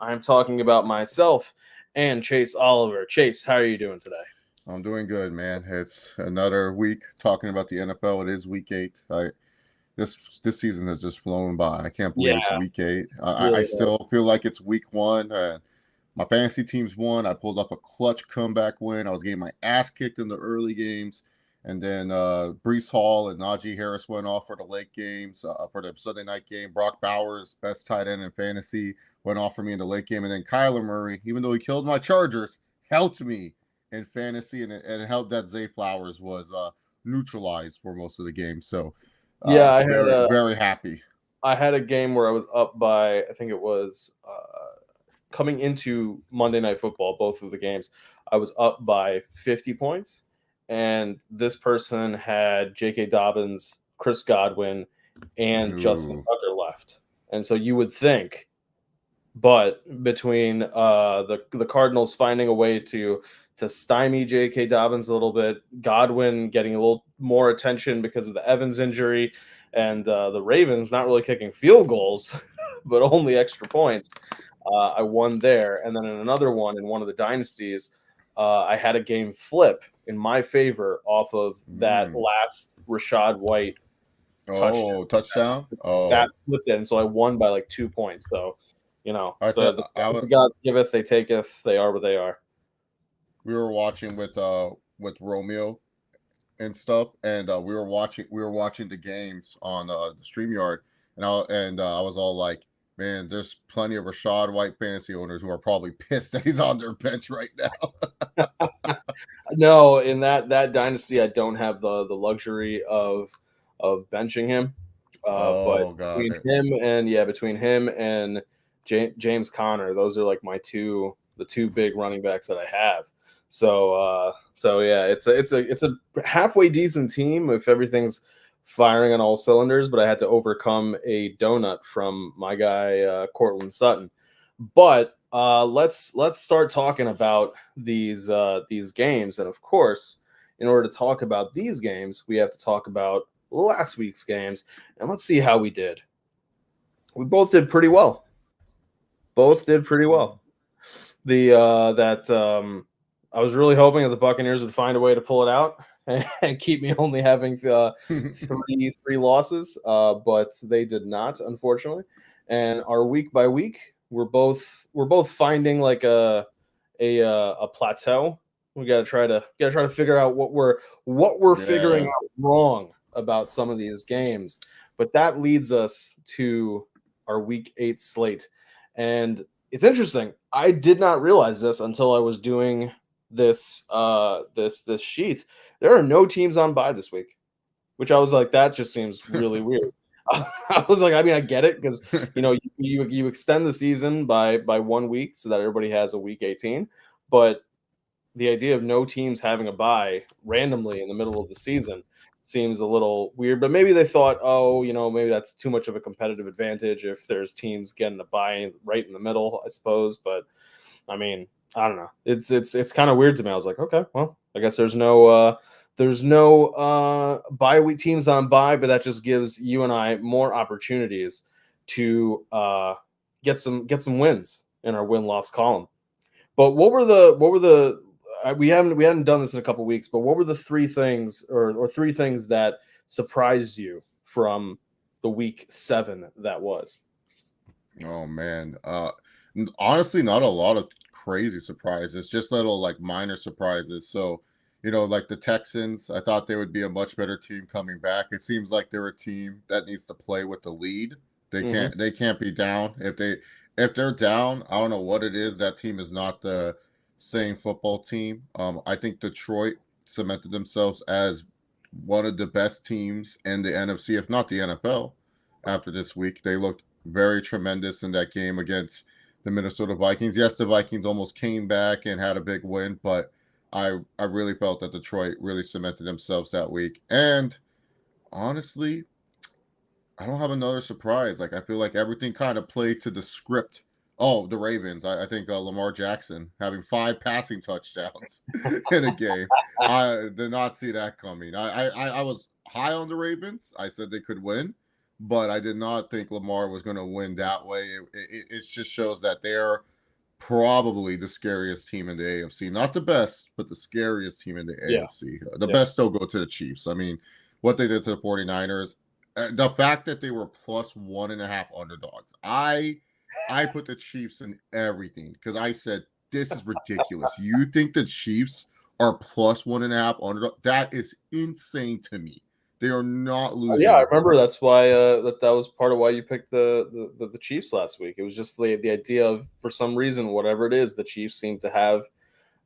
I'm talking about myself and Chase Oliver. Chase, how are you doing today? I'm doing good, man. It's another week talking about the NFL. It is week 8. This season has just flown by. I can't believe it's Yeah, week 8. I really has. still feel like it's week 1. My fantasy teams won. I pulled up a clutch comeback win. I was getting my ass kicked in the early games, and then Brees Hall and Najee Harris went off for the late games for the Sunday night game. Brock Bowers, best tight end in fantasy, went off for me in the late game, and then Kyler Murray, even though he killed my Chargers, helped me in fantasy, and it helped that Zay Flowers was neutralized for most of the game. So Yeah, very very happy. I had a game where I was up by I think it was coming into Monday Night Football, both of the games. I was up by 50 points, and this person had J.K. Dobbins, Chris Godwin, and Justin Ooh. Tucker left, and so you would think. But between the Cardinals finding a way to stymie J.K. Dobbins a little bit, Godwin getting a little more attention because of the Evans injury, and the Ravens not really kicking field goals, but only extra points, I won there. And then in another one, in one of the dynasties, I had a game flip in my favor off of that Mm. last Rashad White touchdown. Oh, touchdown. That Oh, flipped it, and so I won by like 2 points. So, I said the I as the gods giveth, they taketh. They are what they are. we were watching with Romeo and stuff, and we were watching the games on the Streamyard, and I was all like, man, there's plenty of Rashad White fantasy owners who are probably pissed that he's on their bench right now. No, in that dynasty, I don't have the luxury of benching him. But Oh, got it. between him and James Conner, those are like the two big running backs that I have. So yeah, it's a halfway decent team if everything's firing on all cylinders. But I had to overcome a donut from my guy Cortland Sutton. But let's start talking about these games, and of course, in order to talk about these games, we have to talk about last week's games, and let's see how we did. We both did pretty well. Both did pretty well. The that I was really hoping that the Buccaneers would find a way to pull it out and keep me only having three losses, but they did not, unfortunately. And our week by week, we're both finding like a plateau. We gotta try to figure out what we're figuring Yeah. out wrong about some of these games. But that leads us to our week 8 slate. And it's interesting. I did not realize this until I was doing this sheet. There are no teams on bye this week, which I was like, that just seems really weird. I was like, I mean, I get it because you extend the season by 1 week so that everybody has a week 18, but the idea of no teams having a bye randomly in the middle of the season seems a little weird. But maybe they thought, oh, maybe that's too much of a competitive advantage if there's teams getting a bye right in the middle, I suppose. But I mean, I don't know. It's kind of weird to me. I was like, okay, well, I guess there's no bye week teams on bye, but that just gives you and I more opportunities to get some wins in our win loss column. But what were the we hadn't done this in a couple weeks, but what were the three things or three things that surprised you from the week 7 that was? Oh man. Honestly, not a lot of crazy surprises, just little like minor surprises. So, like the Texans, I thought they would be a much better team coming back. It seems like they're a team that needs to play with the lead. They Hmm. can't be down. If they're down, I don't know what it is. That team is not the same football team. I think Detroit cemented themselves as one of the best teams in the NFC, if not the NFL, after this week. They looked very tremendous in that game against the Minnesota Vikings. Yes, the Vikings almost came back and had a big win, but I really felt that Detroit really cemented themselves that week. And honestly, I don't have another surprise. Like I feel like everything kind of played to the script. Oh, the Ravens. I think Lamar Jackson having 5 passing touchdowns in a game. I did not see that coming. I was high on the Ravens. I said they could win, but I did not think Lamar was going to win that way. It just shows that they're probably the scariest team in the AFC. Not the best, but the scariest team in the Yeah. AFC. The best still go to the Chiefs. I mean, what they did to the 49ers, the fact that they were plus 1.5 underdogs. I put the Chiefs in everything because I said, this is ridiculous. You think the Chiefs are plus 1.5 underdog? That is insane to me. They are not Yeah, I losing. remember that's why that was part of why you picked the Chiefs last week. It was just the idea of, for some reason, whatever it is, the Chiefs seem to have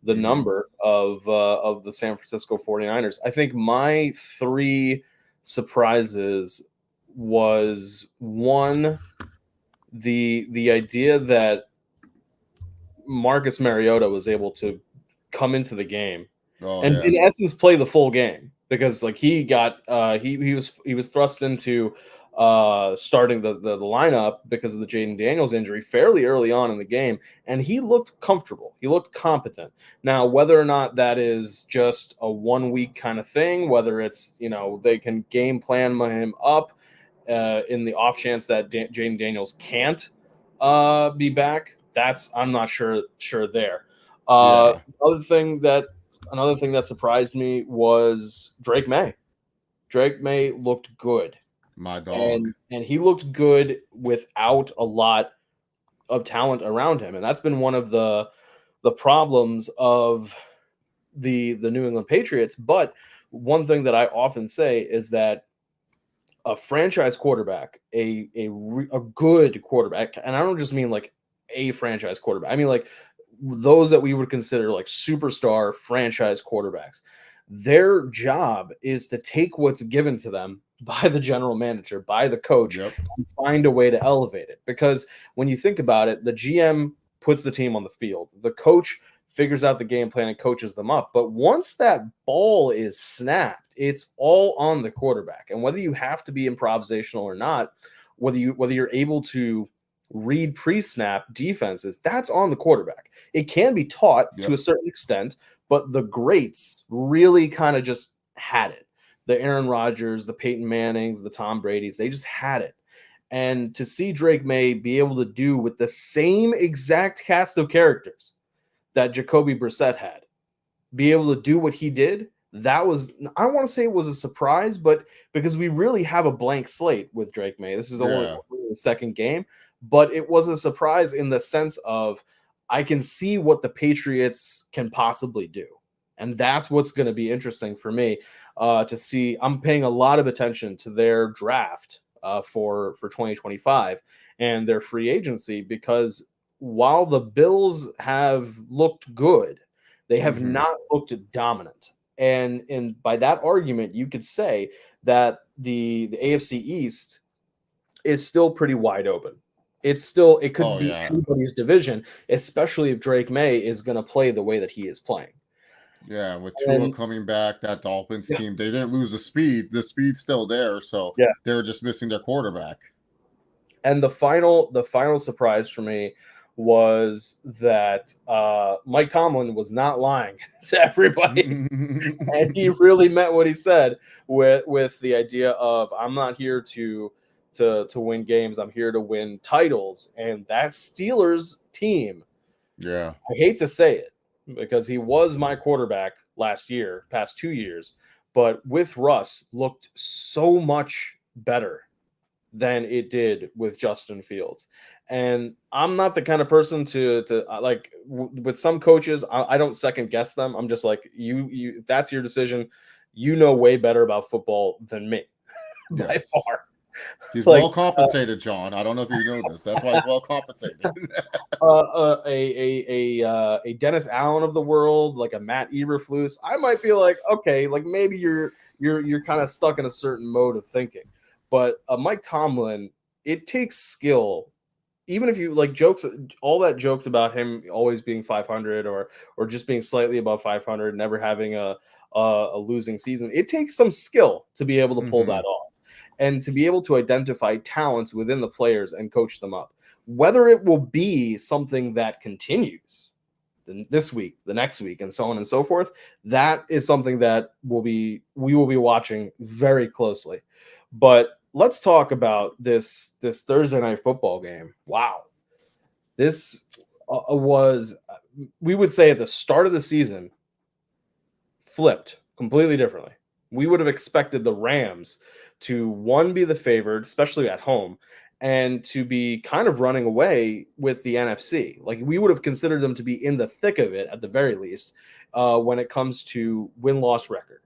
the number of the San Francisco 49ers. I think my 3 surprises was, one, the idea that Marcus Mariota was able to come into the game Oh, and yeah. in essence play the full game, because like he got he was thrust into starting the lineup because of the Jaden Daniels injury fairly early on in the game, and he looked comfortable. He looked competent. Now, whether or not that is just a 1 week kind of thing, whether it's, they can game plan him up in the off chance that Jaden Daniels can't be back, I'm not sure there. Yeah. Another thing that surprised me was Drake May. Drake May looked good, My dog. and he looked good without a lot of talent around him, and that's been one of the problems of the New England Patriots. But one thing that I often say is that a franchise quarterback, a good quarterback, and I don't just mean like a franchise quarterback. I mean like those that we would consider like superstar franchise quarterbacks. Their job is to take what's given to them by the general manager, by the coach, Yep. and find a way to elevate it. Because when you think about it, the GM puts the team on the field. The coach figures out the game plan and coaches them up. But once that ball is snapped, it's all on the quarterback. And whether you have to be improvisational or not, whether you're able to read pre-snap defenses, that's on the quarterback. It can be taught to a certain extent, but the greats really kind of just had it. The Aaron Rodgers, the Peyton Mannings, the Tom Brady's, they just had it. And to see Drake May be able to do with the same exact cast of characters that Jacoby Brissett had, be able to do what he did, that was, I don't want to say it was a surprise, but because we really have a blank slate with Drake May. This is only the second game, but it was a surprise in the sense of I can see what the Patriots can possibly do. And that's what's going to be interesting for me to see. I'm paying a lot of attention to their draft for 2025 and their free agency, because while the Bills have looked good, they have not looked dominant. And by that argument, you could say that the AFC East is still pretty wide open. It could be anybody's division, especially if Drake May is going to play the way that he is playing. Yeah, with Tua coming back, that Dolphins team, they didn't lose the speed. The speed's still there, so they were just missing their quarterback. And the final surprise for me was that Mike Tomlin was not lying to everybody, and he really meant what he said with the idea of, I'm not here to win games, I'm here to win titles. And that Steelers team, I hate to say it because he was my quarterback past 2 years, but with Russ looked so much better than it did with Justin Fields. And I'm not the kind of person to like with some coaches, I don't second guess them. I'm just like, you if that's your decision, you know way better about football than me by far. He's well compensated, John. I don't know if you know this. That's why he's well compensated. A Dennis Allen of the world, like a Matt Eberflus, I might be like, okay, like maybe you're kind of stuck in a certain mode of thinking. But Mike Tomlin, it takes skill. Even if you like jokes, all that jokes about him always being 500 or just being slightly above 500, never having a losing season, it takes some skill to be able to pull that off and to be able to identify talents within the players and coach them up. Whether it will be something that continues this week, the next week, and so on and so forth, that is something that we will be watching very closely. But let's talk about this Thursday night football game. Wow. was, we would say at the start of the season, flipped completely differently. We would have expected the Rams to, one, be the favored, especially at home, and to be kind of running away with the NFC. Like, we would have considered them to be in the thick of it at the very least when it comes to win-loss record.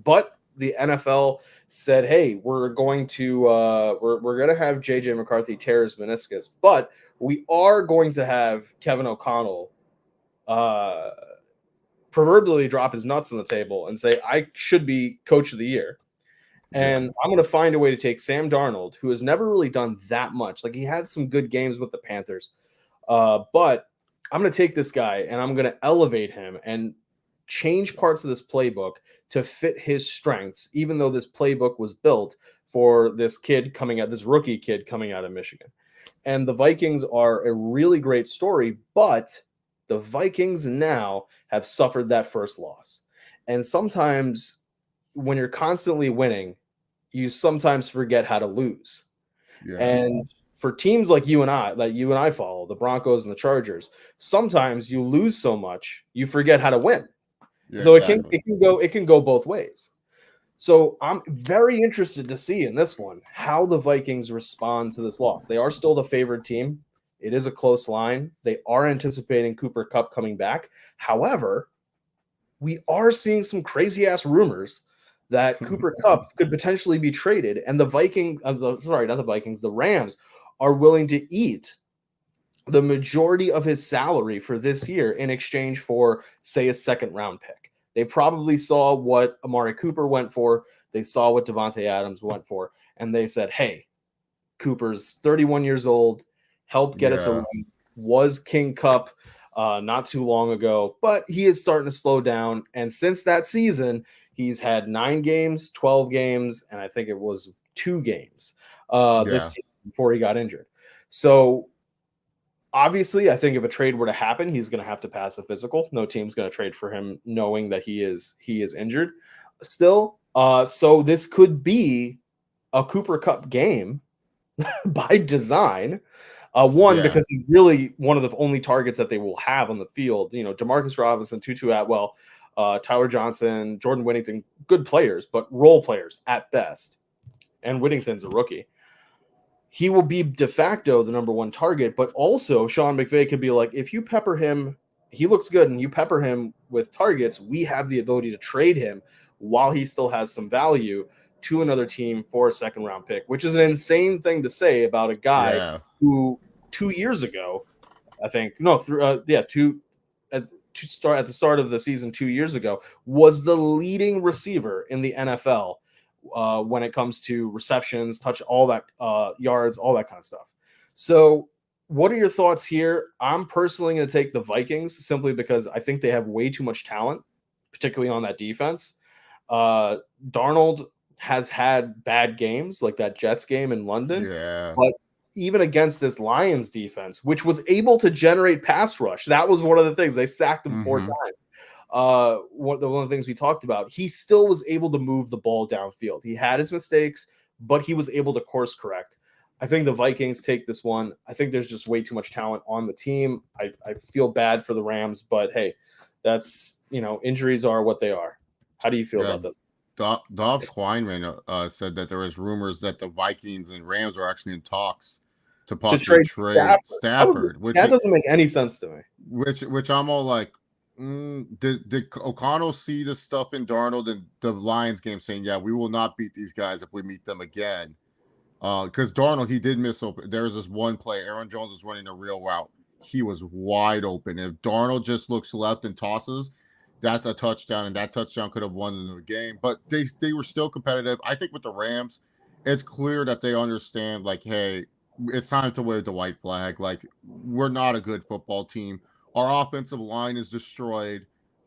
But the NFL said, "Hey, we're going to have JJ McCarthy tear his meniscus, but we are going to have Kevin O'Connell proverbially drop his nuts on the table and say, I should be coach of the year. And I'm going to find a way to take Sam Darnold, who has never really done that much. Like, he had some good games with the Panthers, but I'm going to take this guy and I'm going to elevate him and change parts of this playbook to fit his strengths, even though this playbook was built for this rookie kid coming out of Michigan." And the Vikings are a really great story, but the Vikings now have suffered that first loss. And sometimes when you're constantly winning, you sometimes forget how to lose. Yeah. And for teams like you and I follow, the Broncos and the Chargers, sometimes you lose so much you forget how to win. Yeah, so exactly. it can go both ways. So I'm very interested to see in this one how the Vikings respond to this loss. They are still the favored team. It is a close line. They are anticipating Cooper Kupp coming back. However, we are seeing some crazy ass rumors that Cooper Kupp could potentially be traded, and the Rams are willing to eat the majority of his salary for this year in exchange for, say, a second round pick. They probably saw what Amari Cooper went for. They saw what Devontae Adams went for, and they said, "Hey, Cooper's 31 years old. Help get us a win. Was King Cup not too long ago, but he is starting to slow down. And since that season, he's had 9 games, 12 games, and I think it was 2 games this season before he got injured. So obviously, I think if a trade were to happen, he's going to have to pass a physical. No team's going to trade for him knowing that he is injured still. So this could be a Cooper Kupp game by design. Because he's really one of the only targets that they will have on the field. You know, Demarcus Robinson, Tutu Atwell, Tyler Johnson, Jordan Whittington, good players, but role players at best. And Whittington's a rookie. He will be de facto the number 1 target, but also Sean McVay could be like, if you pepper him, he looks good, and you pepper him with targets, we have the ability to trade him while he still has some value to another team for a second round pick, which is an insane thing to say about a guy who 2 years ago, I think, at the start of the season 2 years ago, was the leading receiver in the NFL when it comes to receptions, touch, all that yards, all that kind of stuff. So what are your thoughts here? I'm personally going to take the Vikings simply because I think they have way too much talent, particularly on that defense. Darnold has had bad games like that Jets game in London. But even against this Lions defense, which was able to generate pass rush, that was one of the things. They sacked him 4 times. One of the things we talked about, he still was able to move the ball downfield. He had his mistakes, but he was able to course correct. I think the Vikings take this one. I think there's just way too much talent on the team. I feel bad for the Rams, but hey, that's, injuries are what they are. How do you feel about this? Dob Schweinman said that there was rumors that the Vikings and Rams are actually in talks to possibly trade Stafford. That doesn't make any sense to me. Which I'm all like, did O'Connell see the stuff in Darnold and the Lions game saying, yeah, we will not beat these guys if we meet them again? Because Darnold, he did miss open. There was this one play. Aaron Jones was running a real route. He was wide open. If Darnold just looks left and tosses, that's a touchdown, and that touchdown could have won the game. But they were still competitive. I think with the Rams, it's clear that they understand, like, hey, it's time to wave the white flag. Like, we're not a good football team. Our offensive line is destroyed.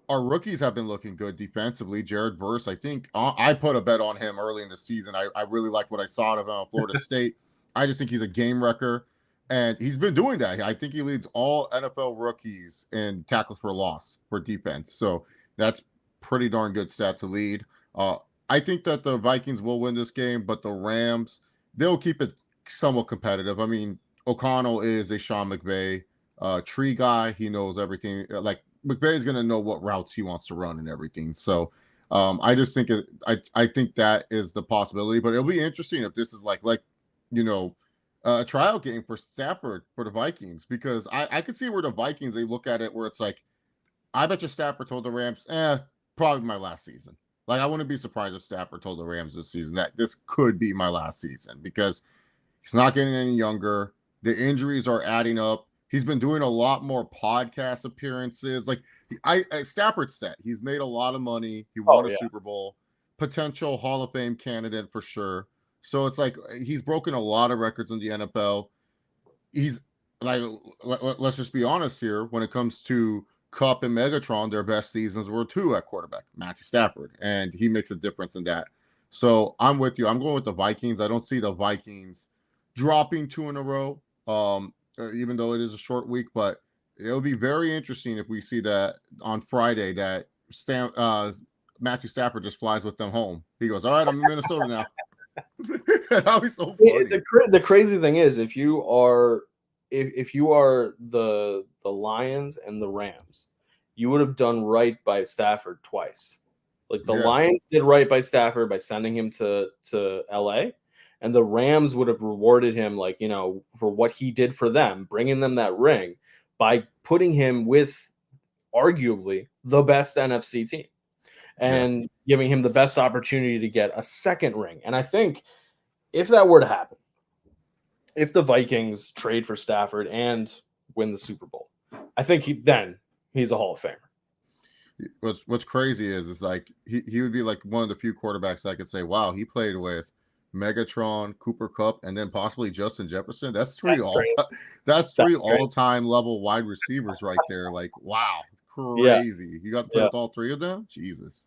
Our rookies have been looking good defensively. Jared Verse, I think I put a bet on him early in the season. I really like what I saw of him at Florida State. I just think he's a game wrecker, and he's been doing that. I think he leads all NFL rookies in tackles for loss for defense. So that's pretty darn good stat to lead. I think that the Vikings will win this game, but the Rams, they'll keep it somewhat competitive. I mean, O'Connell is a Sean McVay tree guy. He knows everything. Like McVay's going to know what routes he wants to run and everything. So I just think I think that is the possibility. But it'll be interesting if this is like a tryout game for Stafford for the Vikings, because I could see where the Vikings, they look at it where it's like, I bet you Stafford told the Rams, probably my last season. Like, I wouldn't be surprised if Stafford told the Rams this season that this could be my last season, because he's not getting any younger. The injuries are adding up. He's been doing a lot more podcast appearances. Like, Stafford said, he's made a lot of money. He won a Super Bowl, potential Hall of Fame candidate for sure. So it's like he's broken a lot of records in the NFL. He's like, let's just be honest here. When it comes to Cup and Megatron, their best seasons were two at quarterback, Matthew Stafford, and he makes a difference in that. So I'm with you. I'm going with the Vikings. I don't see the Vikings dropping two in a row, even though it is a short week. But it'll be very interesting if we see that on Friday that Matthew Stafford just flies with them home. He goes, "All right, I'm in Minnesota now." That'll be so funny. The crazy thing is, if you are the Lions and the Rams, you would have done right by Stafford twice. Like the Lions did right by Stafford by sending him to LA, and the Rams would have rewarded him, like, for what he did for them, bringing them that ring by putting him with arguably the best NFC team and giving him the best opportunity to get a second ring. And I think if that were to happen, if the Vikings trade for Stafford and win the Super Bowl, I think he's a Hall of Famer. What's crazy is like he would be like one of the few quarterbacks I could say, wow, he played with Megatron, Cooper Kupp, and then possibly Justin Jefferson. That's three all-time level wide receivers right there. Like, wow, crazy. Yeah. You got to play with all three of them? Jesus.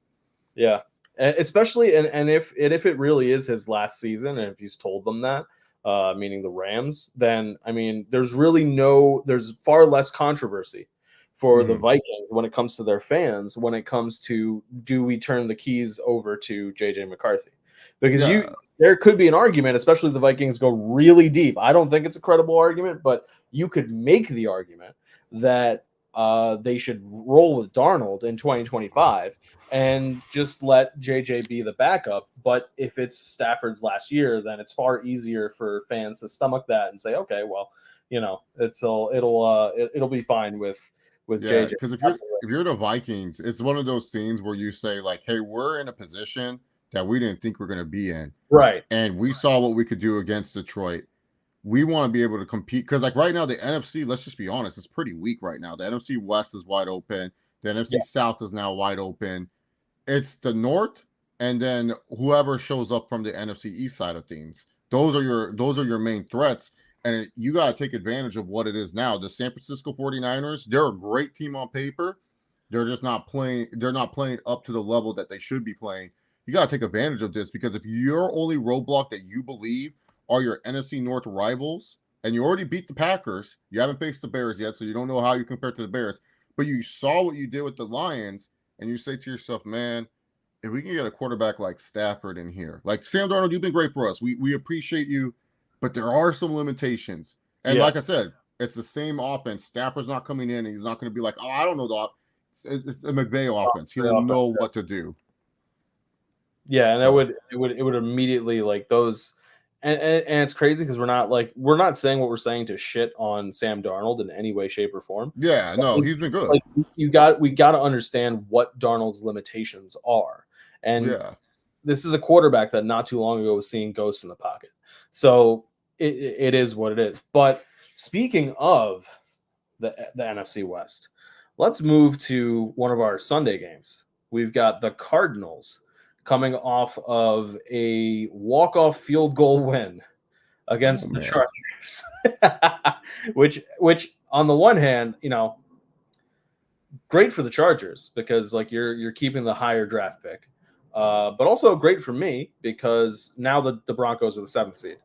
Yeah. Especially and if it really is his last season, and if he's told them that, meaning the Rams, then I mean there's far less controversy for the Vikings when it comes to their fans, when it comes to, do we turn the keys over to JJ McCarthy? Because there could be an argument, especially if the Vikings go really deep. I don't think it's a credible argument, but you could make the argument that they should roll with Darnold in 2025 and just let JJ be the backup. But if it's Stafford's last year, then it's far easier for fans to stomach that and say, okay, well, it'll be fine with JJ. Because if you're the Vikings, it's one of those things where you say, like, hey, we're in a position that we didn't think we're going to be in. Right. And we saw what we could do against Detroit. We want to be able to compete, because like right now, the NFC, let's just be honest, it's pretty weak right now. The NFC West is wide open. The NFC South is now wide open. It's the North, and then whoever shows up from the NFC East side of things. Those are your main threats. And you got to take advantage of what it is now. The San Francisco 49ers, they're a great team on paper. They're just not playing. They're not playing up to the level that they should be playing. You got to take advantage of this, because if your only roadblock that you believe are your NFC North rivals, and you already beat the Packers, you haven't faced the Bears yet, so you don't know how you compare to the Bears, but you saw what you did with the Lions, and you say to yourself, man, if we can get a quarterback like Stafford in here, like Sam Darnold, you've been great for us. We appreciate you. But there are some limitations. And like I said, it's the same offense. Stafford's not coming in, and he's not going to be like, oh, I don't know it's a McVay offense. He'll know what to do. Yeah, and it would immediately, like, those, and it's crazy because we're not saying what we're saying to shit on Sam Darnold in any way, shape, or form. Yeah, no, he's been good. Like, we got to understand what Darnold's limitations are. And this is a quarterback that not too long ago was seeing ghosts in the pocket. So it is what it is. But speaking of the NFC West, let's move to one of our Sunday games. We've got the Cardinals coming off of a walk-off field goal win against the Chargers, which on the one hand, great for the Chargers because, like, you're keeping the higher draft pick, but also great for me because now the Broncos are the 7th seed.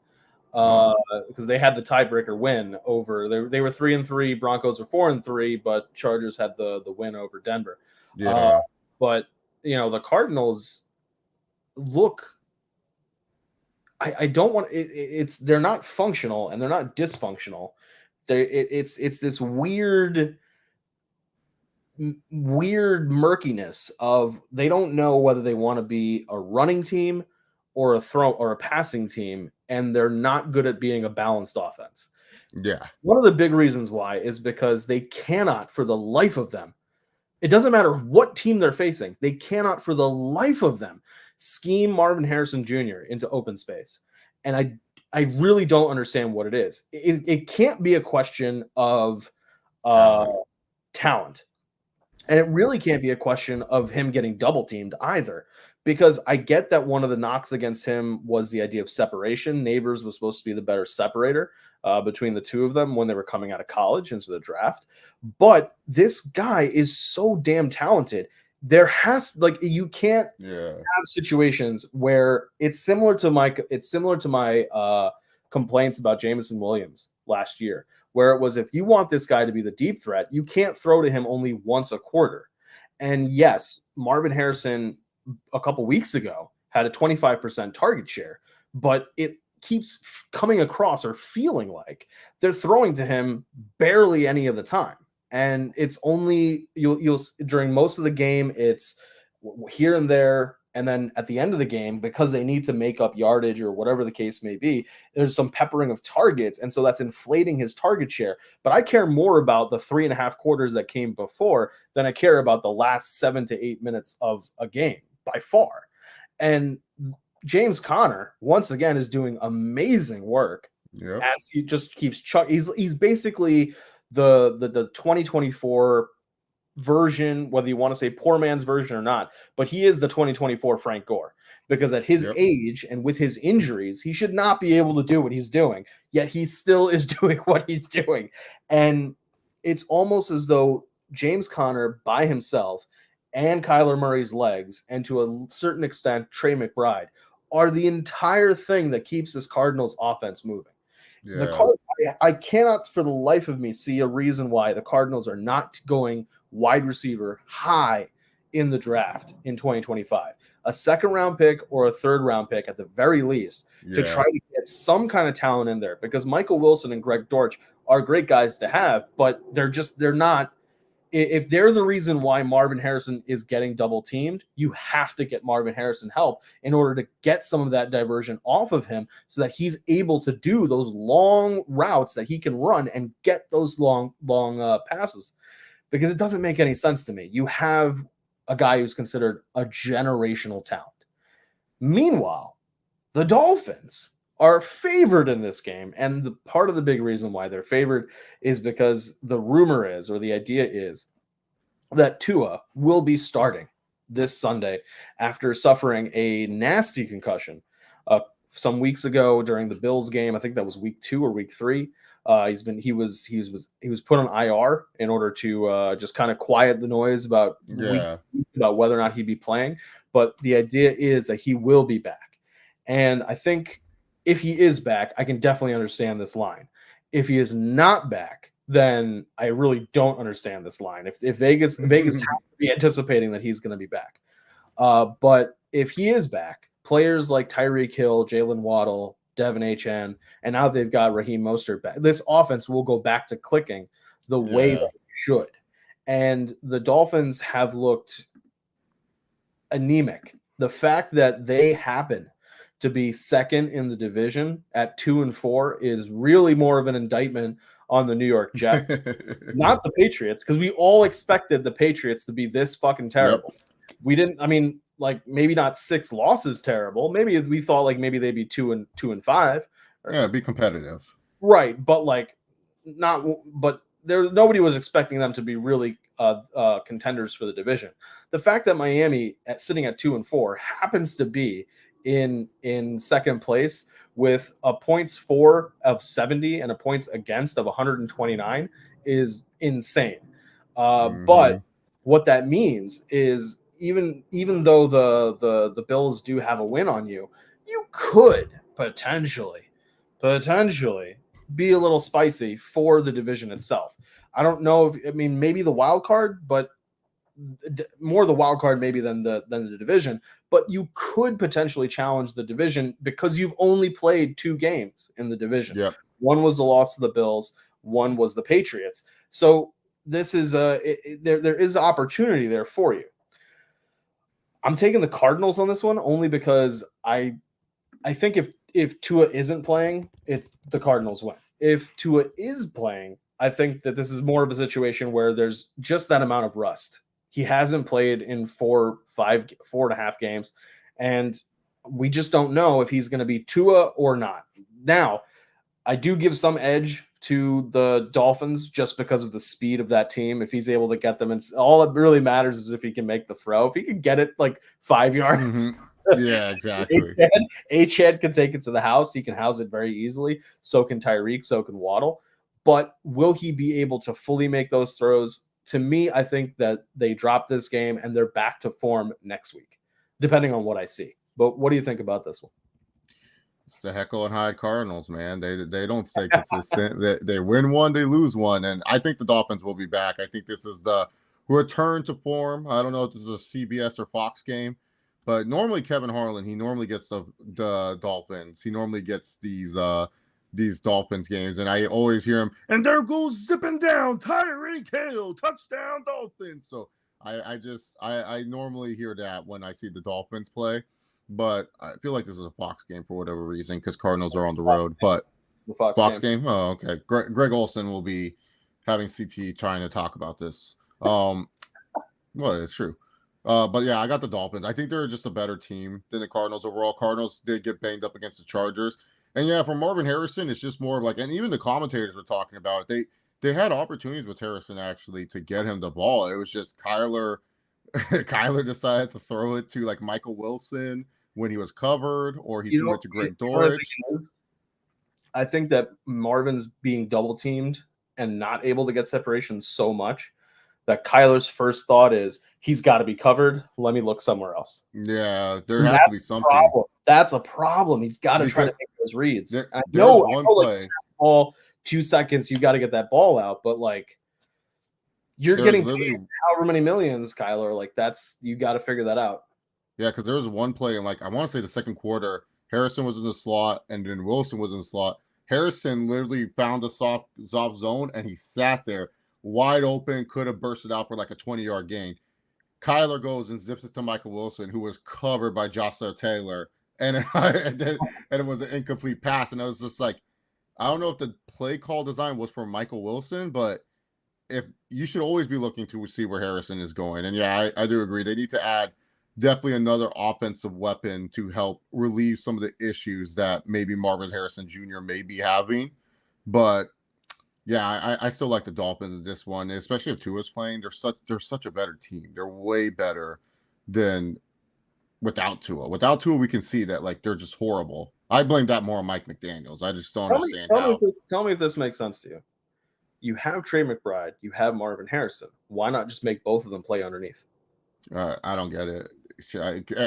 Because they had the tiebreaker win over they were 3-3, Broncos were 4-3, but Chargers had the win over Denver. But the Cardinals look, I don't want it's they're not functional and they're not dysfunctional It's this weird murkiness of they don't know whether they want to be a running team or a passing team, and they're not good at being a balanced offense. Yeah. One of the big reasons why is because they cannot, for the life of them, it doesn't matter what team they're facing, they cannot for the life of them scheme Marvin Harrison Jr. into open space. And I really don't understand what it is. It can't be a question of talent. And it really can't be a question of him getting double teamed either, because I get that one of the knocks against him was the idea of separation. Neighbors was supposed to be the better separator between the two of them when they were coming out of college into the draft. But this guy is so damn talented. You can't have situations where it's similar to my complaints about Jameson Williams last year, where it was, if you want this guy to be the deep threat, you can't throw to him only once a quarter. And yes, Marvin Harrison a couple weeks ago had a 25% target share, but it keeps coming across or feeling like they're throwing to him barely any of the time. And it's only you'll during most of the game, it's here and there. And then at the end of the game, because they need to make up yardage or whatever the case may be, there's some peppering of targets. And so that's inflating his target share. But I care more about the 3.5 quarters that came before than I care about the last 7 to 8 minutes of a game by far. And James Conner, once again, is doing amazing work as he just keeps he's basically the 2024 version, whether you want to say poor man's version or not, but he is the 2024 Frank Gore, because at his age and with his injuries, he should not be able to do what he's doing, yet he still is doing what he's doing. And it's almost as though James Conner by himself and Kyler Murray's legs, and to a certain extent Trey McBride, are the entire thing that keeps this Cardinals offense moving. I cannot for the life of me see a reason why the Cardinals are not going wide receiver high in the draft in 2025. A second round pick or a third round pick at the very least to try to get some kind of talent in there, because Michael Wilson and Greg Dortch are great guys to have, but they're not. If they're the reason why Marvin Harrison is getting double teamed, you have to get Marvin Harrison help in order to get some of that diversion off of him so that he's able to do those long routes that he can run and get those long passes, because it doesn't make any sense to me. You have a guy who's considered a generational talent. Meanwhile, the Dolphins are favored in this game. And the part of the big reason why they're favored is because the rumor is, or the idea is, that Tua will be starting this Sunday after suffering a nasty concussion some weeks ago during the Bills game. I think that was week 2 or week 3. He was put on IR in order to just kind of quiet the noise about whether or not he'd be playing. But the idea is that he will be back. And I think if he is back, I can definitely understand this line. If he is not back, then I really don't understand this line. If Vegas has to be anticipating that he's going to be back. But if he is back, players like Tyreek Hill, Jalen Waddle, Devin Achane, and now they've got Raheem Mostert back, this offense will go back to clicking the way that it should. And the Dolphins have looked anemic. The fact that they happen to be second in the division at 2-4 is really more of an indictment on the New York Jets, not the Patriots, because we all expected the Patriots to be this fucking terrible. We didn't. I mean, like, maybe not 6 losses terrible. Maybe we thought like maybe they'd be 2-5. Be competitive, right? But like not. But nobody was expecting them to be really contenders for the division. The fact that Miami sitting at 2-4 happens to be in second place with a points for of 70 and a points against of 129 is insane. But what that means is even though the Bills do have a win on you, you could potentially be a little spicy for the division itself. I don't know maybe the wild card, but more the wild card maybe than the division, but you could potentially challenge the division because you've only played 2 games in the division. One was the loss to the Bills. one was the Patriots. So this is there is opportunity there for you. I'm taking the Cardinals on this one only because I think if Tua isn't playing, it's the Cardinals win. If Tua is playing, I think that this is more of a situation where there's just that amount of rust. He hasn't played in 4.5 games, and we just don't know if he's going to be Tua or not. Now, I do give some edge to the Dolphins just because of the speed of that team. If he's able to get them, and all it really matters is if he can make the throw. If he can get it like 5 yards, yeah, exactly. H-Head can take it to the house. He can house it very easily. So can Tyreek. So can Waddle. But will he be able to fully make those throws? To me, I think that they drop this game and they're back to form next week, depending on what I see. But what do you think about this one? It's the Jekyll and Hyde Cardinals, man. They don't stay consistent. they win one, they lose one, and I think the Dolphins will be back. I think this is the return to form. I don't know if this is a CBS or Fox game, but normally Kevin Harlan, he normally gets the Dolphins. He normally gets these Dolphins games, and I always hear him. And there goes zipping down Tyreek Hill, touchdown Dolphins. So I normally hear that when I see the Dolphins play. But I feel like this is a Fox game for whatever reason because Cardinals are on the road. But the Fox game? Oh, okay. Greg Olson will be having CT trying to talk about this. Well, it's true. But yeah, I got the Dolphins. I think they're just a better team than the Cardinals overall. Cardinals did get banged up against the Chargers. And yeah, for Marvin Harrison, it's just more of like, and even the commentators were talking about it. They had opportunities with Harrison actually to get him the ball. It was just Kyler decided to throw it to like Michael Wilson when he was covered, or he threw it to Greg Dortch. I think that Marvin's being double teamed and not able to get separation so much that Kyler's first thought is he's got to be covered. Let me look somewhere else. Yeah, there has to be something. That's a problem. He's got to try to make those reads. I know like ball 2 seconds, you got to get that ball out, but like you're getting paid however many millions, Kyler. Like you got to figure that out. Yeah, because there was one play in like I want to say the second quarter, Harrison was in the slot and then Wilson was in the slot. Harrison literally found a soft zone and he sat there wide open, could have bursted out for like a 20-yard gain. Kyler goes and zips it to Michael Wilson, who was covered by Joshua Taylor, and it was an incomplete pass. And I was just like, I don't know if the play call design was for Michael Wilson, but if you should always be looking to see where Harrison is going. And yeah, I do agree. They need to add definitely another offensive weapon to help relieve some of the issues that maybe Marvin Harrison Jr. may be having. But yeah, I still like the Dolphins in this one, especially if Tua's playing. They're such a better team. They're way better than without Tua. Without Tua, we can see that like they're just horrible. I blame that more on Mike McDaniels. I just don't understand how. Tell me if this makes sense to you. You have Trey McBride. You have Marvin Harrison. Why not just make both of them play underneath? I don't get it.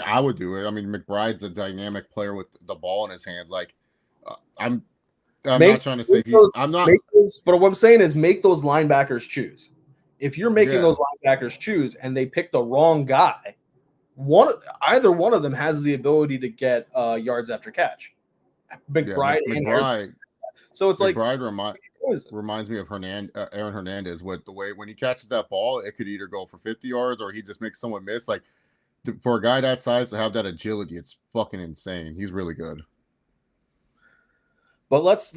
I would do it. I mean, McBride's a dynamic player with the ball in his hands. Like, I'm not trying to say I'm not. But what I'm saying is make those linebackers choose. If you're making those linebackers choose and they pick the wrong guy, either one of them has the ability to get yards after catch. McBride and Harrison. So it's McBride reminds me of Aaron Hernandez with the way when he catches that ball, it could either go for 50 yards or he just makes someone miss. Like for a guy that size to have that agility, it's fucking insane. He's really good. But let's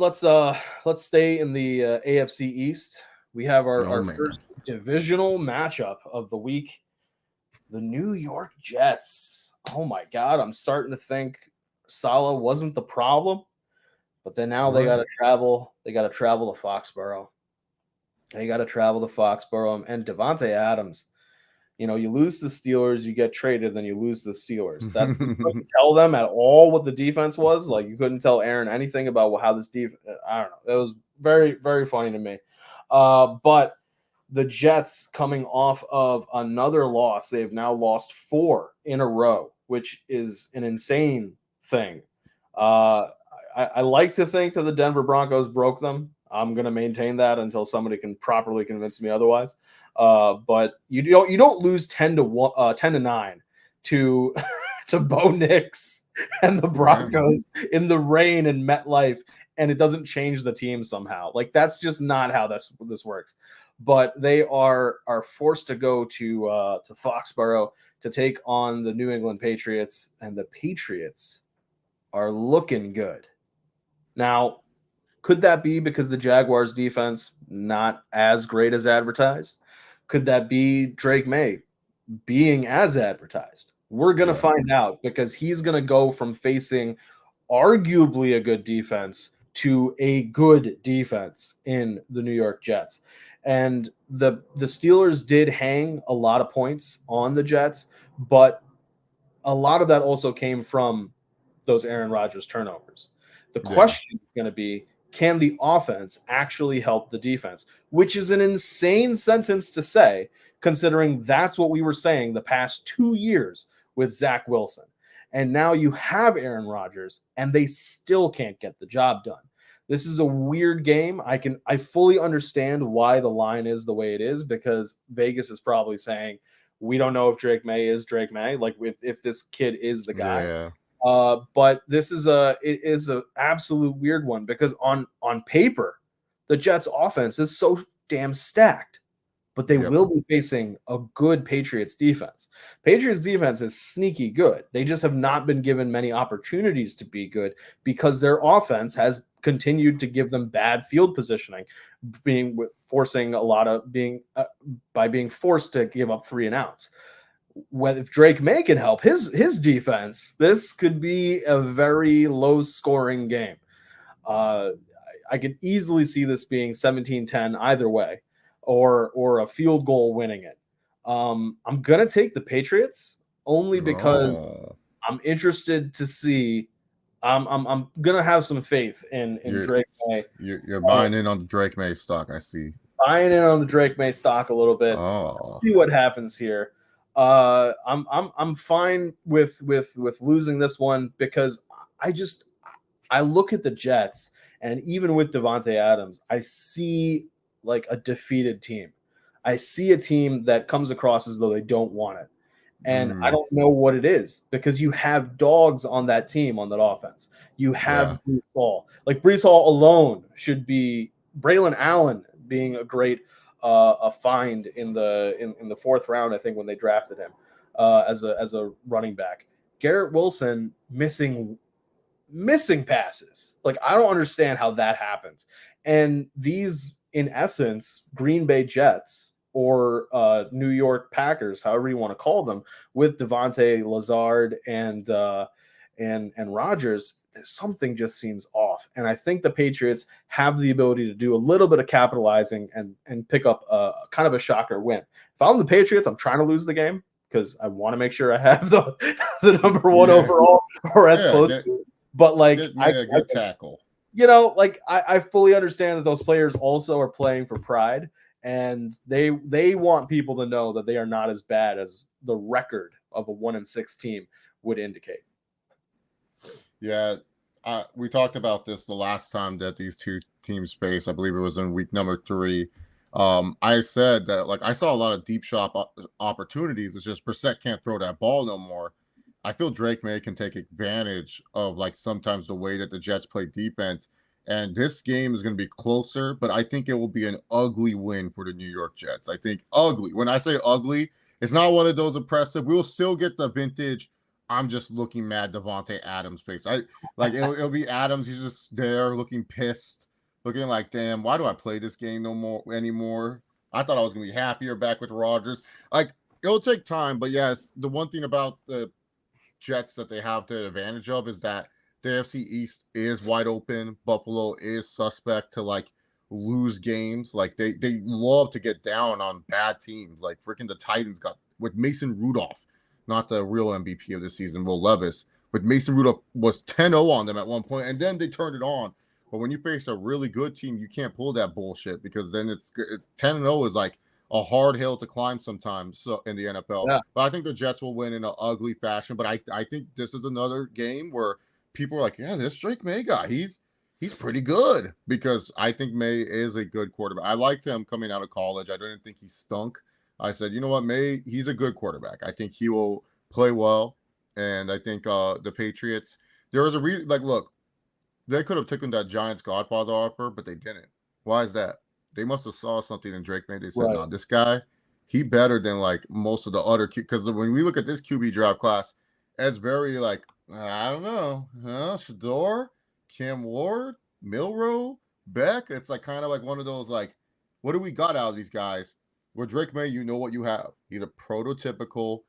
stay in the AFC East. We have our first divisional matchup of the week. The New York Jets. Oh my God, I'm starting to think Saleh wasn't the problem. But then now they got to travel. They got to travel to Foxborough. And Devontae Adams. You know, you lose the Steelers, you get traded, then you lose the Steelers. That's you couldn't tell them at all what the defense was. Like you couldn't tell Aaron anything about how this defense. I don't know. It was very, very funny to me. But the Jets coming off of another loss, they've now lost 4 in a row, which is an insane thing. I like to think that the Denver Broncos broke them. I'm going to maintain that until somebody can properly convince me otherwise. But you don't lose 10-9 to Bo Nix and the Broncos in the rain in MetLife and it doesn't change the team somehow. Like that's just not how this works. But they are forced to go to Foxborough to take on the New England Patriots, and the Patriots are looking good. Now, could that be because the Jaguars defense not as great as advertised? Could that be Drake May being as advertised? We're going to find out, because he's going to go from facing arguably a good defense to a good defense in the New York Jets. And the Steelers did hang a lot of points on the Jets, but a lot of that also came from those Aaron Rodgers turnovers. The question is going to be, can the offense actually help the defense? Which is an insane sentence to say, considering that's what we were saying the past 2 years with Zach Wilson. And now you have Aaron Rodgers, and they still can't get the job done. This is a weird game. I fully understand why the line is the way it is, because Vegas is probably saying, we don't know if Drake May is Drake May, like if this kid is the guy. Yeah. But this is a absolute weird one, because on paper, the Jets offense is so damn stacked, but they will be facing a good Patriots defense. Patriots defense is sneaky good. They just have not been given many opportunities to be good, because their offense has continued to give them bad field positioning, being forced to give up 3 and outs. If Drake May can help his defense, this could be a very low scoring game. I could easily see this being 17-10 either way, or a field goal winning it. I'm gonna take the Patriots only because I'm interested to see. I'm gonna have some faith in Drake May. You're buying in on the Drake May stock, I see. Buying in on the Drake May stock a little bit. Let's see what happens here. I'm fine with losing this one, because I look at the Jets, and even with Devontae Adams, I see like a defeated team. I see a team that comes across as though they don't want it. And I don't know what it is, because you have dogs on that team, on that offense. You have Breece Hall. Like Breece Hall alone should be Braylon Allen being a great a find in the 4th round, I think, when they drafted him as a running back. Garrett Wilson missing passes. Like, I don't understand how that happens. And these, in essence, Green Bay Jets or New York Packers, however you want to call them, with Devontae, Lazard, and Rodgers, something just seems off. And I think the Patriots have the ability to do a little bit of capitalizing and pick up a kind of a shocker win. If I'm the Patriots, I'm trying to lose the game, because I want to make sure I have the number 1 overall, or as close to it. But like, a good tackle. You know, like I fully understand that those players also are playing for pride, and they want people to know that they are not as bad as the record of a 1-6 team would indicate. Yeah, we talked about this the last time that these two teams faced. I believe it was in week number 3. I said that, like, I saw a lot of deep shot opportunities. It's just Brissett can't throw that ball no more. I feel Drake May can take advantage of, like, sometimes the way that the Jets play defense. And this game is going to be closer, but I think it will be an ugly win for the New York Jets. I think ugly. When I say ugly, it's not one of those impressive. We will still get the vintage, I'm just looking mad Devontae Adams face. It'll be Adams. He's just there looking pissed, looking like, damn, why do I play this game anymore? I thought I was going to be happier back with Rodgers. Like, it'll take time, but yes, the one thing about the Jets that they have the advantage of is that the AFC East is wide open. Buffalo is suspect to, like, lose games. Like, they love to get down on bad teams. Like, freaking the Titans got with Mason Rudolph, not the real MVP of the season, Will Levis, but Mason Rudolph was 10-0 on them at one point, and then they turned it on. But when you face a really good team, you can't pull that bullshit, because then it's 10-0 is like a hard hill to climb sometimes in the NFL. Yeah. But I think the Jets will win in an ugly fashion. But I think this is another game where people are like, yeah, this Drake May guy, he's pretty good, because I think May is a good quarterback. I liked him coming out of college. I didn't think he stunk. I said, you know what, May, he's a good quarterback. I think he will play well. And I think the Patriots, there was a reason, like, look, they could have taken that Giants Godfather offer, but they didn't. Why is that? They must have saw something in Drake made. They said, Right. "No, this guy, he better than like most of the other because when we look at this QB draft class, it's very like I don't know, Shador, Cam Ward, Milrow, Beck. It's like kind of like one of those like, what do we got out of these guys? With Drake May, you know what you have. He's a prototypical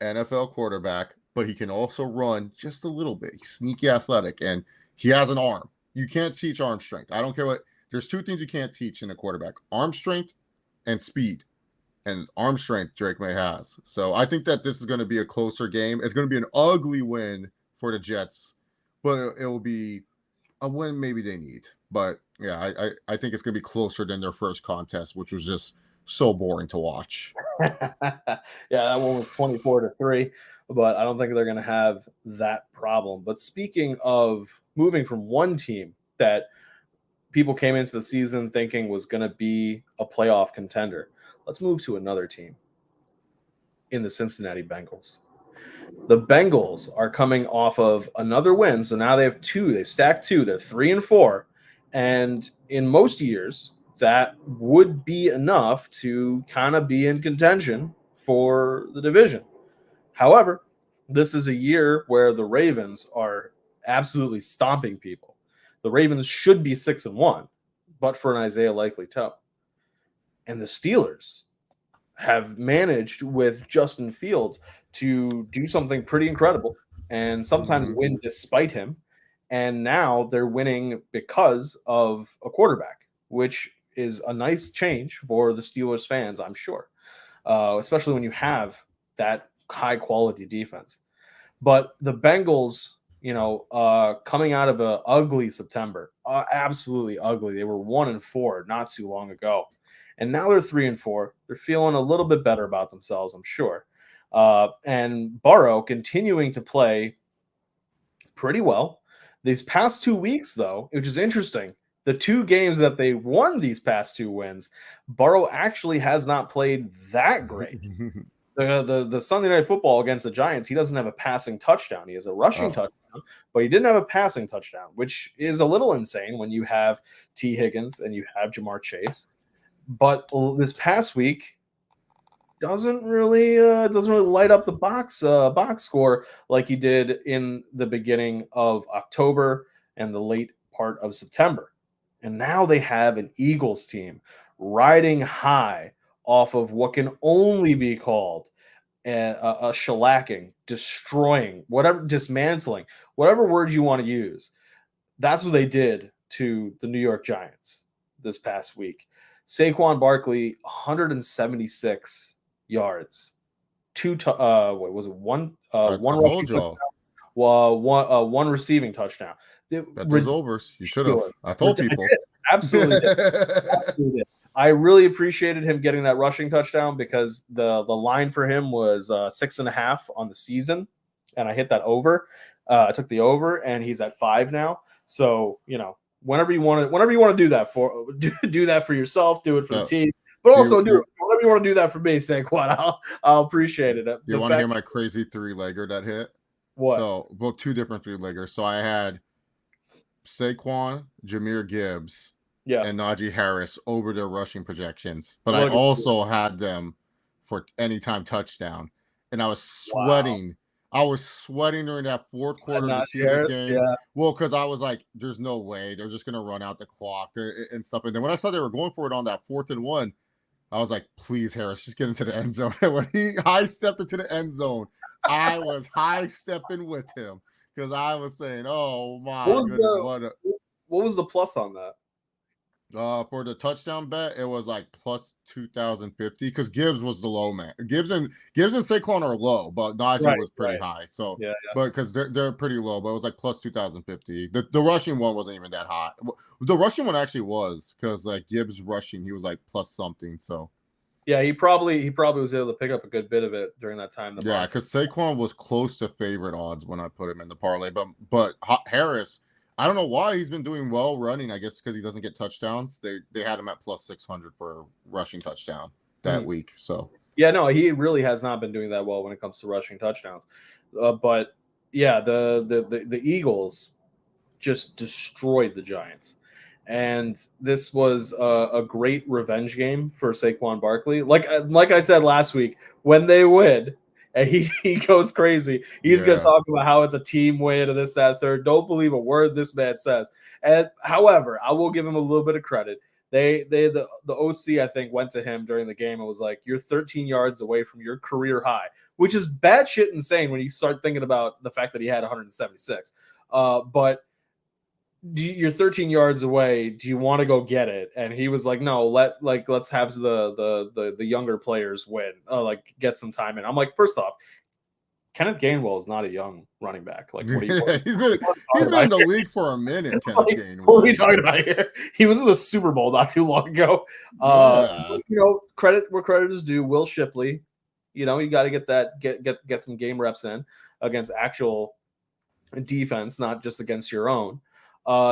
NFL quarterback, but he can also run just a little bit. He's sneaky athletic, and he has an arm. You can't teach arm strength. I don't care what. There's two things you can't teach in a quarterback: arm strength and speed. And arm strength Drake May has. So I think that this is going to be a closer game. It's going to be an ugly win for the Jets, but it will be a win maybe they need. But yeah, I think it's going to be closer than their first contest, which was just so boring to watch. Yeah, that one was 24-3, but I don't think they're going to have that problem. But speaking of moving from one team that people came into the season thinking was going to be a playoff contender, let's move to another team in the Cincinnati Bengals. The Bengals are coming off of another win, so now they have two. They've stacked two. They're 3-4, and in most years, that would be enough to kind of be in contention for the division. However, this is a year where the Ravens are absolutely stomping people. The Ravens should be 6-1, but for an Isaiah Likely toe. And the Steelers have managed with Justin Fields to do something pretty incredible and sometimes win despite him. And now they're winning because of a quarterback, which is a nice change for the Steelers fans, I'm sure, especially when you have that high quality defense. But the Bengals, coming out of an ugly September, absolutely ugly. They were 1-4 not too long ago. And now they're 3-4. They're feeling a little bit better about themselves, I'm sure. And Burrow continuing to play pretty well. These past 2 weeks, though, which is interesting, the two games that they won these past two wins, Burrow actually has not played that great. The Sunday Night Football against the Giants, he doesn't have a passing touchdown. He has a rushing touchdown, but he didn't have a passing touchdown, which is a little insane when you have T. Higgins and you have Jamar Chase. But this past week doesn't really light up the box score like he did in the beginning of October and the late part of September. And now they have an Eagles team riding high off of what can only be called a shellacking, destroying, dismantling, whatever word you want to use. That's what they did to the New York Giants this past week. Saquon Barkley, 176 yards, one rushing touchdown, one receiving touchdown. That was overs. You should have. I told people. Absolutely. Absolutely did. I really appreciated him getting that rushing touchdown because the line for him was 6.5 on the season, and I hit that over. I took the over, and he's at 5 now. So whenever you want to do that do that for yourself, do it for the team, but also whenever you want to do that for me, Saquon, I'll appreciate it. You want to hear my crazy 3-legger that hit? What? So, two different 3-leggers. So I had Saquon, Jahmyr Gibbs, and Najee Harris over their rushing projections, but I also had them for anytime touchdown, and I was sweating. Wow. I was sweating during that fourth quarter of the Steelers game. Yeah. Well, because I was like, "There's no way they're just gonna run out the clock and stuff." And then when I saw they were going for it on that 4th and 1, I was like, "Please, Harris, just get into the end zone." When he high stepped into the end zone, I was high stepping with him because I was saying, "Oh my goodness!" What was the plus on that? For the touchdown bet, it was like plus 2,050 because Gibbs was the low man. Gibbs and Saquon are low, but Najee was pretty high. So, but because they're pretty low, but it was like plus 2,050. The rushing one wasn't even that hot. The rushing one actually was because like Gibbs rushing, he was like plus something. So, yeah, he probably was able to pick up a good bit of it during that time. Yeah, because Saquon was close to favorite odds when I put him in the parlay, but Harris. I don't know why he's been doing well running. I guess because he doesn't get touchdowns. They had him at plus 600 for a rushing touchdown that week. So yeah, no, he really has not been doing that well when it comes to rushing touchdowns. But yeah, the Eagles, just destroyed the Giants. And this was a great revenge game for Saquon Barkley. Like I said last week, when they win and he goes crazy, he's going to talk about how it's a team win and this, that, third. Don't believe a word this man says. And however, I will give him a little bit of credit. The OC, I think, went to him during the game and was like, "You're 13 yards away from your career high," which is batshit insane when you start thinking about the fact that he had 176. But you're 13 yards away. Do you want to go get it? And he was like, "No, let's have the younger players win. Like get some time in." I'm like, first off, Kenneth Gainwell is not a young running back. Like, what are you? He's been in the league for a minute. Kenneth Gainwell. What are we talking about here? He was in the Super Bowl not too long ago. Credit where credit is due. Will Shipley, you got to get some game reps in against actual defense, not just against your own.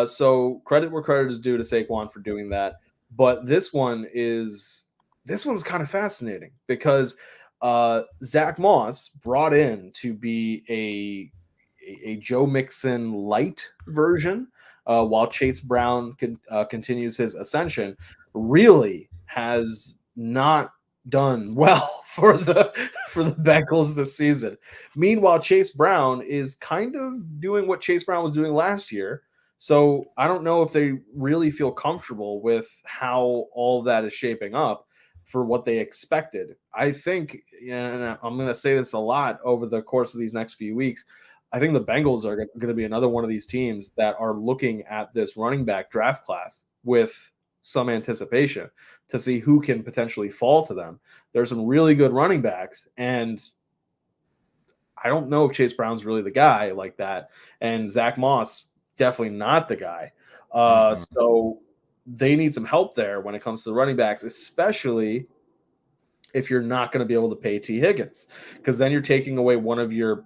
So credit where credit is due to Saquon for doing that. But this one's kind of fascinating because Zach Moss brought in to be a Joe Mixon light version, while Chase Brown continues his ascension, really has not done well for the Bengals this season. Meanwhile, Chase Brown is kind of doing what Chase Brown was doing last year. So I don't know if they really feel comfortable with how all of that is shaping up for what they expected. I think, and I'm going to say this a lot over the course of these next few weeks, I think the Bengals are going to be another one of these teams that are looking at this running back draft class with some anticipation to see who can potentially fall to them. There's some really good running backs, and I don't know if Chase Brown's really the guy like that. And Zach Moss, definitely not the guy. So they need some help there when it comes to the running backs, especially if you're not going to be able to pay T. Higgins, because then you're taking away one of your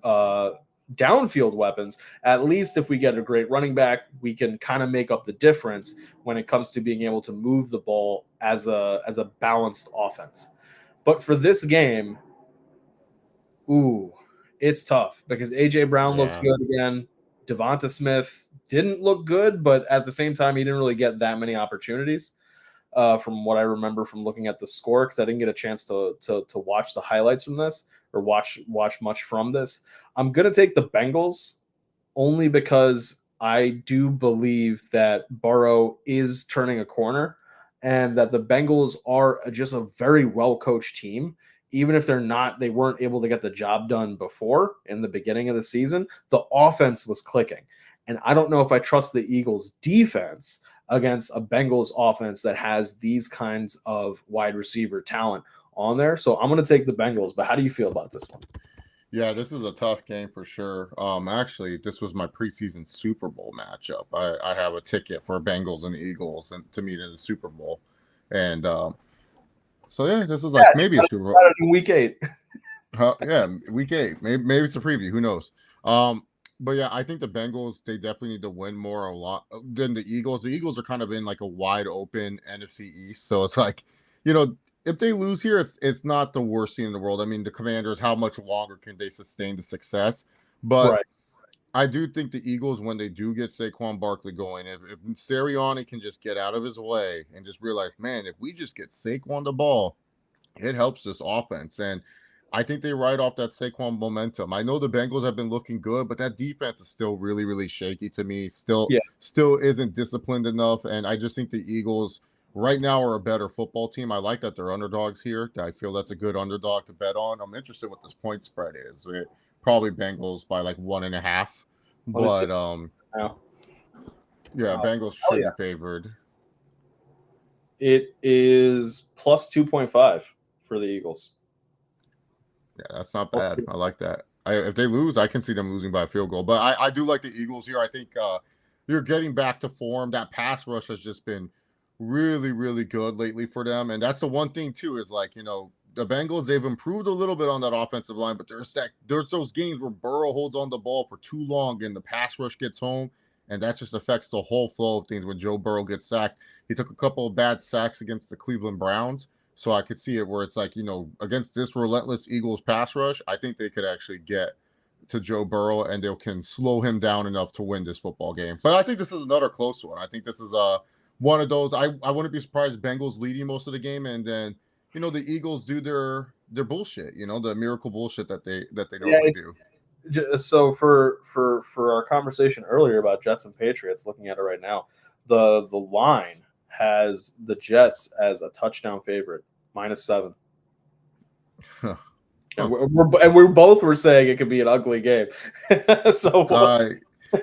downfield weapons. At least if we get a great running back, we can kind of make up the difference when it comes to being able to move the ball as a balanced offense. But for this game, it's tough because A.J. Brown looked good again. Devonta Smith didn't look good, but at the same time, he didn't really get that many opportunities from what I remember from looking at the score, because I didn't get a chance to watch the highlights from this or watch much from this. I'm going to take the Bengals only because I do believe that Burrow is turning a corner and that the Bengals are just a very well-coached team. Even if they weren't able to get the job done before in the beginning of the season, the offense was clicking. And I don't know if I trust the Eagles defense against a Bengals offense that has these kinds of wide receiver talent on there. So I'm going to take the Bengals. But how do you feel about this one? Yeah, this is a tough game for sure. Actually, this was my preseason Super Bowl matchup. I have a ticket for Bengals and Eagles and to meet in the Super Bowl. And so yeah, this is like maybe a Super Bowl. Week 8. Week 8. Maybe it's a preview. Who knows? But yeah, I think the Bengals, they definitely need to win more a lot than the Eagles. The Eagles are kind of in like a wide open NFC East. So it's like, if they lose here, it's not the worst thing in the world. I mean, the Commanders, how much longer can they sustain the success? But right. I do think the Eagles, when they do get Saquon Barkley going, if Sirianni can just get out of his way and just realize, man, if we just get Saquon the ball, it helps this offense. And I think they ride off that Saquon momentum. I know the Bengals have been looking good, but that defense is still really, really shaky to me. Still isn't disciplined enough. And I just think the Eagles right now are a better football team. I like that they're underdogs here. I feel that's a good underdog to bet on. I'm interested what this point spread is. Probably Bengals by like 1.5. But Bengals should be favored. It is plus 2.5 for the Eagles. Yeah, that's not bad. I like that. If they lose, I can see them losing by a field goal. But I do like the Eagles here. I think you're getting back to form. That pass rush has just been really, really good lately for them. And that's the one thing, too, is like, the Bengals, they've improved a little bit on that offensive line. But there's those games where Burrow holds on the ball for too long and the pass rush gets home. And that just affects the whole flow of things when Joe Burrow gets sacked. He took a couple of bad sacks against the Cleveland Browns. So I could see it where it's like, against this relentless Eagles pass rush, I think they could actually get to Joe Burrow, and they can slow him down enough to win this football game. But I think this is another close one. I think this is one of those. I wouldn't be surprised Bengals leading most of the game, and then the Eagles do their bullshit. The miracle bullshit that they normally do. So for our conversation earlier about Jets and Patriots, looking at it right now, the line has the Jets as a touchdown favorite, -7. Huh. And we both were saying it could be an ugly game. So well,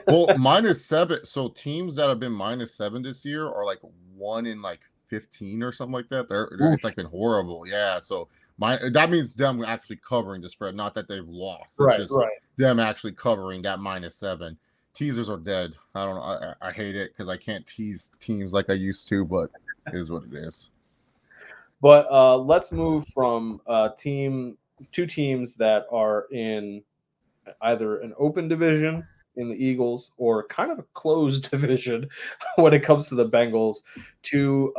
-7. So teams that have been -7 this year are like 1 in like 15 or something like that. It's like been horrible. Yeah. So that means them actually covering the spread, not that they've lost. It's just them actually covering that -7. Teasers are dead. I don't know. I hate it because I can't tease teams like I used to, but it is what it is. But let's move from two teams that are in either an open division in the Eagles or kind of a closed division when it comes to the Bengals to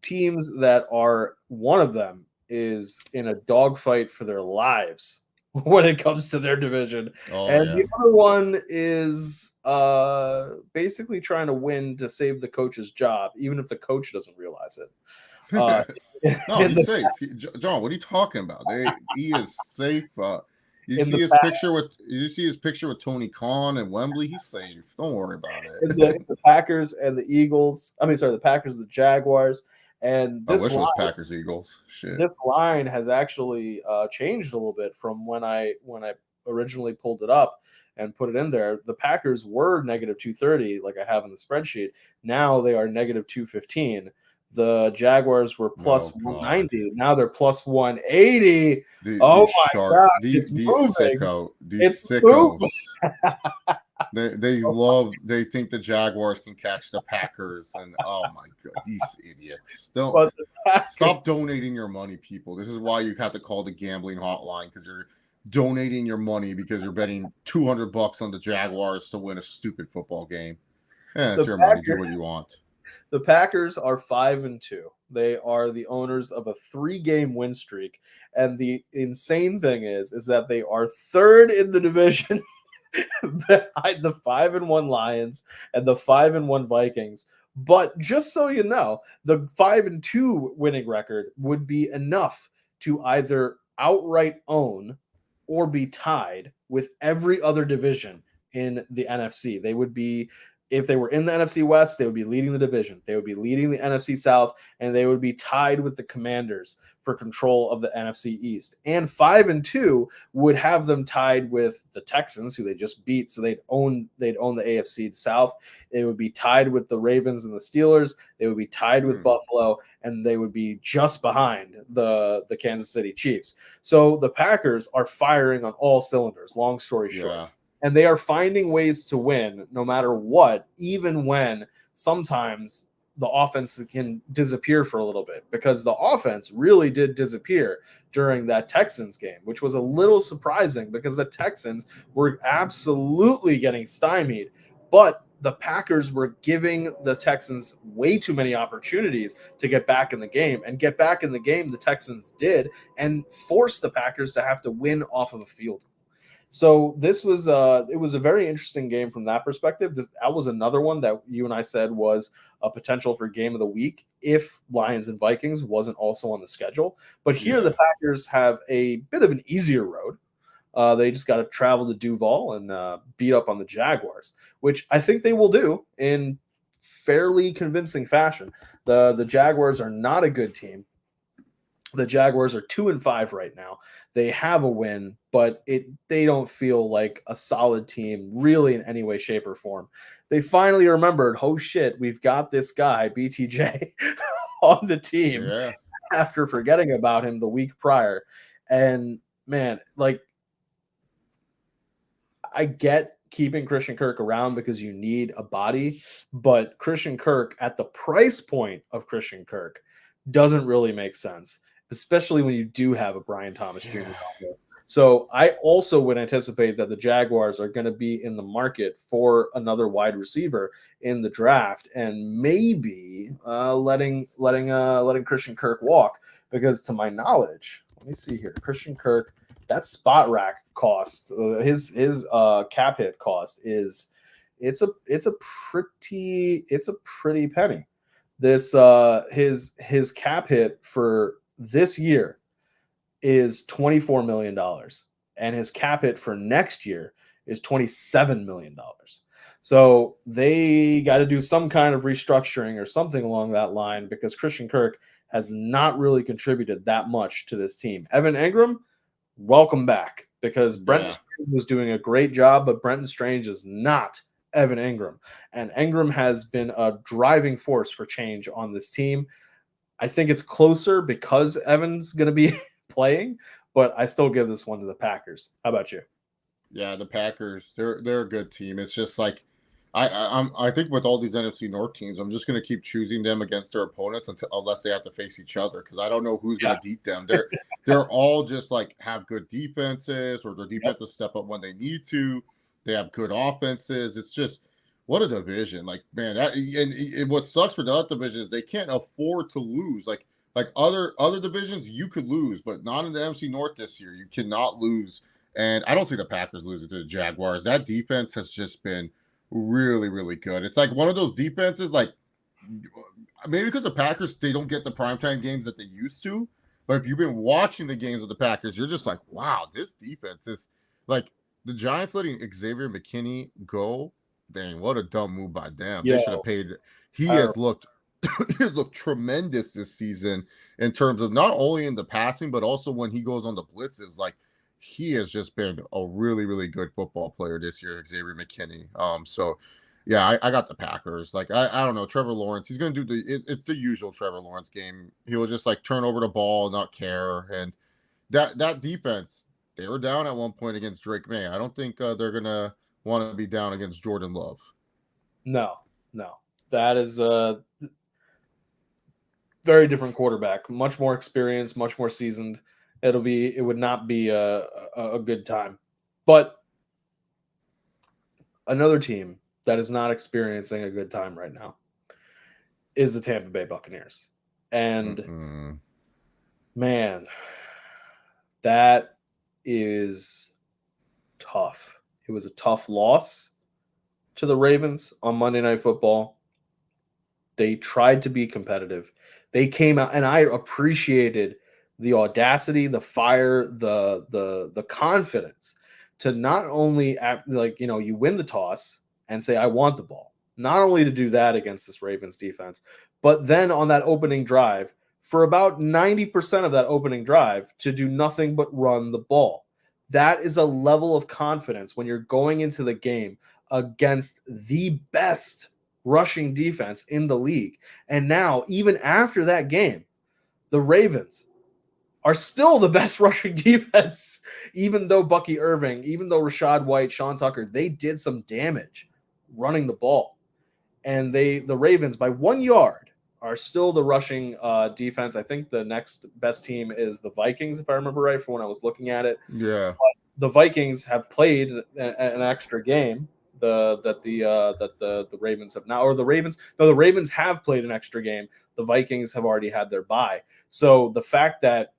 teams that are, one of them is in a dogfight for their lives when it comes to their division. The other one is basically trying to win to save the coach's job, even if the coach doesn't realize it. No, he's safe. John, what are you talking about? He is safe. You see his picture with Tony Khan and Wembley. He's safe. Don't worry about it. The Packers and the Eagles. The Packers and the Jaguars. And I wish it was Packers Eagles. Shit. This line has actually changed a little bit from when I originally pulled it up and put it in there. The Packers were -230, like I have in the spreadsheet. Now they are -215. The Jaguars were +190. Now they're +180. My God! These sickos. They think the Jaguars can catch the Packers, and oh my God, these idiots! Stop donating your money, people. This is why you have to call the gambling hotline, because you're donating your money because you're betting $200 on the Jaguars to win a stupid football game. Yeah, it's your money. Do what you want. The Packers are 5-2. They are the owners of a 3-game win streak. And the insane thing is that they are third in the division behind the 5-1 Lions and the 5-1 Vikings. But just so you know, the 5-2 winning record would be enough to either outright own or be tied with every other division in the NFC. They would be, if they were in the NFC West, they would be leading the division. They would be leading the NFC South, and they would be tied with the Commanders for control of the NFC East. And 5-2 would have them tied with the Texans, who they just beat, so they'd own the AFC South. They would be tied with the Ravens and the Steelers. They would be tied with Buffalo, and they would be just behind the Kansas City Chiefs. So the Packers are firing on all cylinders, long story short. Yeah. And they are finding ways to win no matter what, even when sometimes the offense can disappear for a little bit, because the offense really did disappear during that Texans game, which was a little surprising because the Texans were absolutely getting stymied. But the Packers were giving the Texans way too many opportunities to get back in the game. And get back in the game, the Texans did, and forced the Packers to have to win off of a field goal. So this was it was a very interesting game from that perspective. That was another one that you and I said was a potential for game of the week if Lions and Vikings wasn't also on the schedule. But here the Packers have a bit of an easier road. They just got to travel to Duval and beat up on the Jaguars, which I think they will do in fairly convincing fashion. The Jaguars are not a good team. The Jaguars are 2-5 right now. They have a win, but they don't feel like a solid team really in any way, shape, or form. They finally remembered, oh shit, we've got this guy, BTJ, on the team after forgetting about him the week prior. And man, like, I get keeping Christian Kirk around because you need a body, but Christian Kirk at the price point of Christian Kirk doesn't really make sense, especially when you do have a Brian Thomas Jr. So I also would anticipate that the Jaguars are going to be in the market for another wide receiver in the draft, and maybe letting Christian Kirk walk, because to my knowledge, let me see here, Christian Kirk that spot rack cost, his cap hit cost is it's a pretty penny. This his cap hit for this year is $24 million, and his cap hit for next year is $27 million. So they got to do some kind of restructuring or something along that line, because Christian Kirk has not really contributed that much to this team. Evan Engram, welcome back, because Brenton Strange was doing a great job, but Brenton Strange is not Evan Engram. And Engram has been a driving force for change on this team. I think it's closer because Evan's going to be playing, but I still give this one to the Packers. How about you? Yeah, the Packers, they're a good team. It's just like I think with all these NFC North teams, I'm just going to keep choosing them against their opponents unless they have to face each other, because I don't know who's going to beat them. They're all just like have good defenses, or their defenses step up when they need to. They have good offenses. It's just, what a division. Like, man, and what sucks for that division is they can't afford to lose. Like other divisions, you could lose, but not in the NFC North this year. You cannot lose. And I don't see the Packers losing to the Jaguars. That defense has just been really, really good. It's like one of those defenses, like, maybe because the Packers, they don't get the primetime games that they used to. But if you've been watching the games of the Packers, you're just like, wow, this defense is like, the Giants letting Xavier McKinney go. Dang, what a dumb move by them. They should have paid. He has looked tremendous this season in terms of not only in the passing, but also when he goes on the blitzes. Like, he has just been a really, really good football player this year, Xavier McKinney. So yeah, I got the Packers. Like, I don't know, Trevor Lawrence, he's going to do it's the usual Trevor Lawrence game. He will just like turn over the ball, not care. And that defense, they were down at one point against Drake May. I don't think they're going to want to be down against Jordan Love. No. That is a very different quarterback, much more experienced, much more seasoned. It would not be a good time. But another team that is not experiencing a good time right now is the Tampa Bay Buccaneers. And man, that is tough. It was a tough loss to the Ravens on Monday Night Football. They tried to be competitive. They came out, and I appreciated the audacity, the fire, the confidence to not only you win the toss and say, I want the ball. Not only to do that against this Ravens defense, but then on that opening drive, for about 90% of that opening drive, to do nothing but run the ball. That is a level of confidence when you're going into the game against the best rushing defense in the league. And now, even after that game, the Ravens are still the best rushing defense, even though Bucky Irving, even though Rachaad White, Sean Tucker, they did some damage running the ball. And the Ravens, by 1 yard, are still the rushing defense. I think the next best team is the Vikings, if I remember right, from when I was looking at it. Yeah. But the Vikings have played an extra game that the Ravens have now, or the Ravens have played an extra game. The Vikings have already had their bye. So the fact that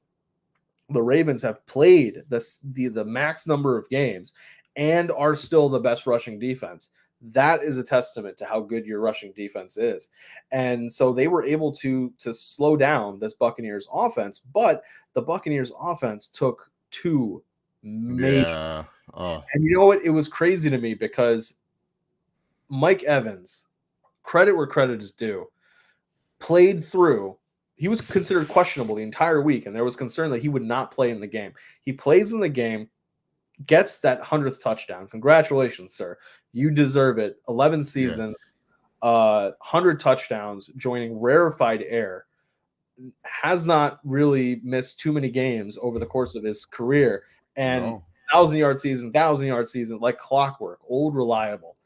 the Ravens have played the max number of games and are still the best rushing defense, that is a testament to how good your rushing defense is. And so they were able to slow down this Buccaneers offense, but the Buccaneers offense took two major. And you know what? It was crazy to me because Mike Evans, credit where credit is due, played through. He was considered questionable the entire week, and there was concern that he would not play in the game. He plays in the game, gets that 100th touchdown. Congratulations, sir. You deserve it. 11 seasons, 100 touchdowns, joining rarefied air. Has not really missed too many games over the course of his career. And 1,000-yard season, like clockwork, old reliable.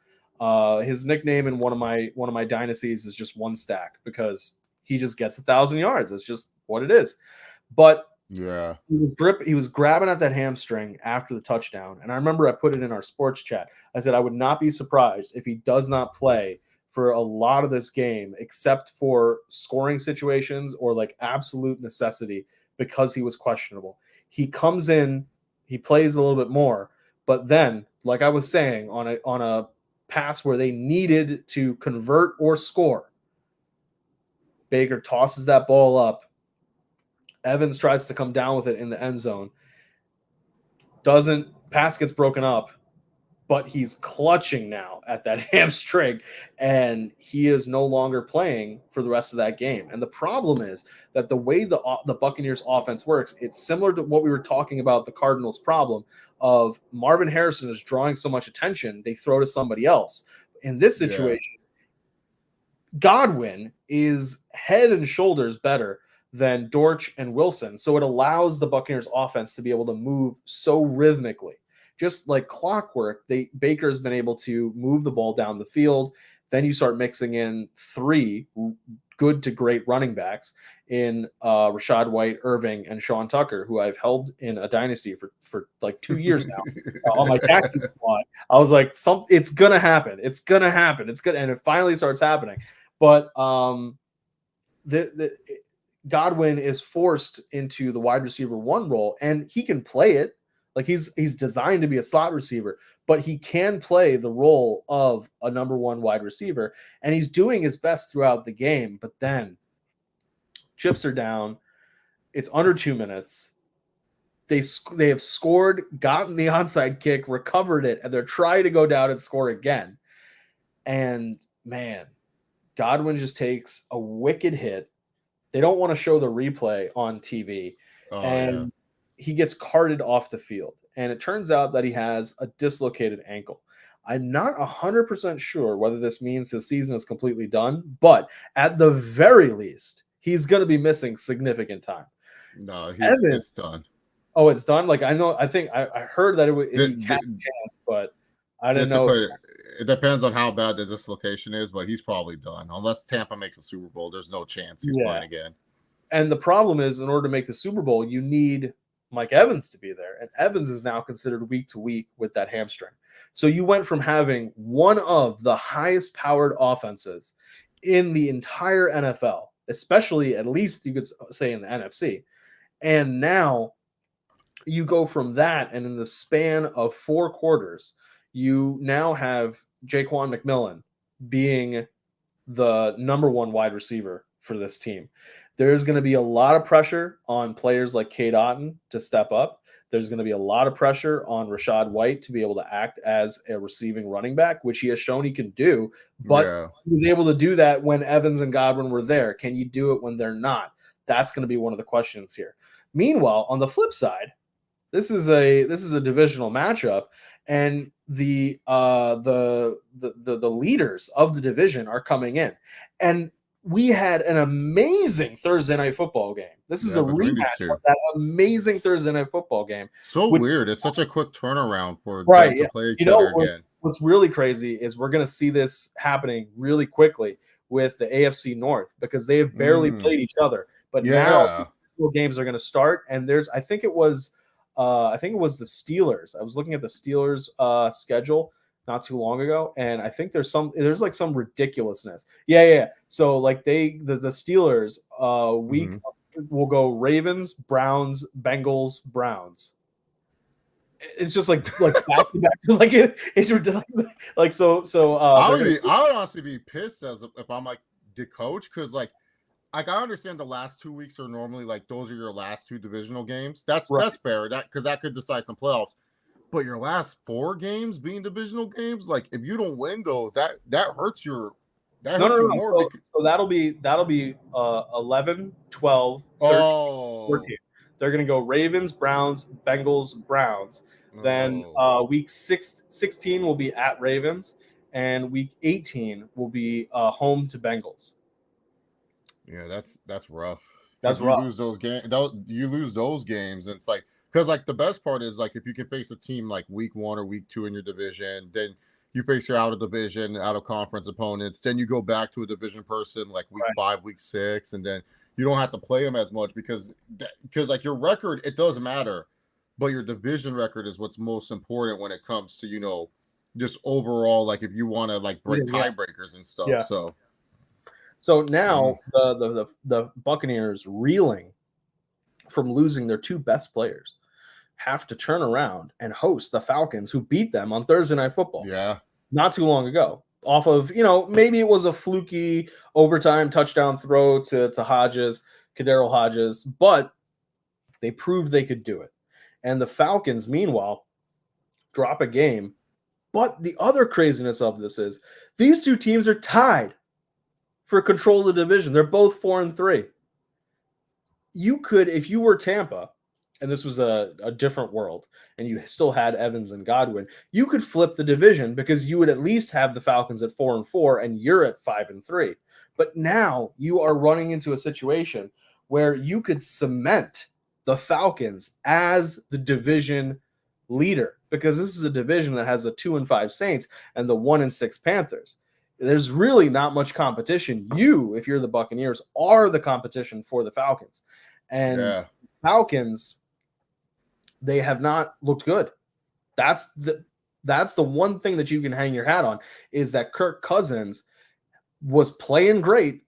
His nickname in one of my dynasties is just One Stack, because he just gets 1,000 yards. That's just what it is. But yeah, he was grabbing at that hamstring after the touchdown. And I remember I put it in our sports chat. I said I would not be surprised if he does not play for a lot of this game, except for scoring situations or like absolute necessity, because he was questionable. He comes in He plays a little bit more. But then, like I was saying, on a pass where they needed to convert or score, Baker tosses that ball up. Evans tries to come down with it in the end zone. Pass gets broken up, but he's clutching now at that hamstring, and he is no longer playing for the rest of that game. And the problem is that the way the Buccaneers offense works, it's similar to what we were talking about, the Cardinals problem of Marvin Harrison is drawing so much attention, they throw to somebody else. In this situation, Godwin is head and shoulders better than Dortch and Wilson. So it allows the Buccaneers offense to be able to move so rhythmically. Just like clockwork, Baker's been able to move the ball down the field. Then you start mixing in 3 good to great running backs in Rachaad White, Irving, and Sean Tucker, who I've held in a dynasty for like 2 years now on my taxi squad. I was like, it's gonna happen. It's gonna happen. It's good, and it finally starts happening. But Godwin is forced into the wide receiver 1 role, and he can play it. Like he's designed to be a slot receiver, but he can play the role of a number 1 wide receiver, and he's doing his best throughout the game. But then chips are down. It's under 2 minutes. They have scored, gotten the onside kick, recovered it, and they're trying to go down and score again. And man, Godwin just takes a wicked hit. They don't want to show the replay on TV. He gets carted off the field. And it turns out that he has a dislocated ankle. I'm not 100% sure whether this means his season is completely done, but at the very least, he's going to be missing significant time. No, it's done. Oh, it's done? Like, I think I heard that he had a chance, but I didn't know. It depends on how bad the dislocation is, but he's probably done. Unless Tampa makes a Super Bowl, there's no chance he's playing again. And the problem is, in order to make the Super Bowl, you need Mike Evans to be there. And Evans is now considered week to week with that hamstring. So you went from having one of the highest powered offenses in the entire NFL, especially at least you could say in the NFC. And now you go from that, and in the span of 4 quarters, you now have Jaquan McMillan being the number 1 wide receiver for this team. There's going to be a lot of pressure on players like Cade Otton to step up. There's going to be a lot of pressure on Rachaad White to be able to act as a receiving running back, which he has shown he can do. But he was able to do that when Evans and Godwin were there. Can you do it when they're not? That's going to be one of the questions here. Meanwhile, on the flip side, this is a divisional matchup, and the leaders of the division are coming in, and we had an amazing Thursday night football game. This is a rematch of that amazing Thursday night football game. So weird. It's such a quick turnaround for them to play each other again. What's really crazy is we're going to see this happening really quickly with the AFC North, because they have barely played each other. But now games are going to start, and I think it was the Steelers. I was looking at the Steelers schedule not too long ago, and I think there's like some ridiculousness. Yeah. So like the Steelers week will go Ravens, Browns, Bengals, Browns. It's just like back to back. Like it's ridiculous. Like so. I would honestly be pissed if I'm like the coach, because like I understand the last 2 weeks are normally like those are your last 2 divisional games. That's fair. Because that could decide some playoffs. But your last 4 games being divisional games, like if you don't win those, that hurts your. More. So that'll be 11, 12, 13, 14. They're going to go Ravens, Browns, Bengals, Browns. Then week 16 will be at Ravens, and week 18 will be home to Bengals. Yeah, that's rough. That's rough. You lose those games, and it's like. Because, like, the best part is, like, if you can face a team like week 1 or week 2 in your division, then you face your out-of-division, out-of-conference opponents. Then you go back to a division person like week 5, week 6, and then you don't have to play them as much because like, your record, it does matter. But your division record is what's most important when it comes to, just overall, like, if you want to, like, break tiebreakers and stuff. Yeah. So now the Buccaneers reeling from losing their 2 best players. have to turn around and host the Falcons, who beat them on Thursday Night Football not too long ago. Off of, maybe it was a fluky overtime touchdown throw to Hodges, Kadarius Hodges, but they proved they could do it. And the Falcons, meanwhile, drop a game. But the other craziness of this is these two teams are tied for control of the division. They're both 4-3. You could, if you were Tampa, and this was a different world, and you still had Evans and Godwin, you could flip the division because you would at least have the Falcons at 4-4 and you're at 5-3. But now you are running into a situation where you could cement the Falcons as the division leader, because this is a division that has the 2-5 Saints and the 1-6 Panthers. There's really not much competition. You, if you're the Buccaneers, are the competition for the Falcons. And Falcons, they have not looked good. That's the one thing that you can hang your hat on, is that Kirk Cousins was playing great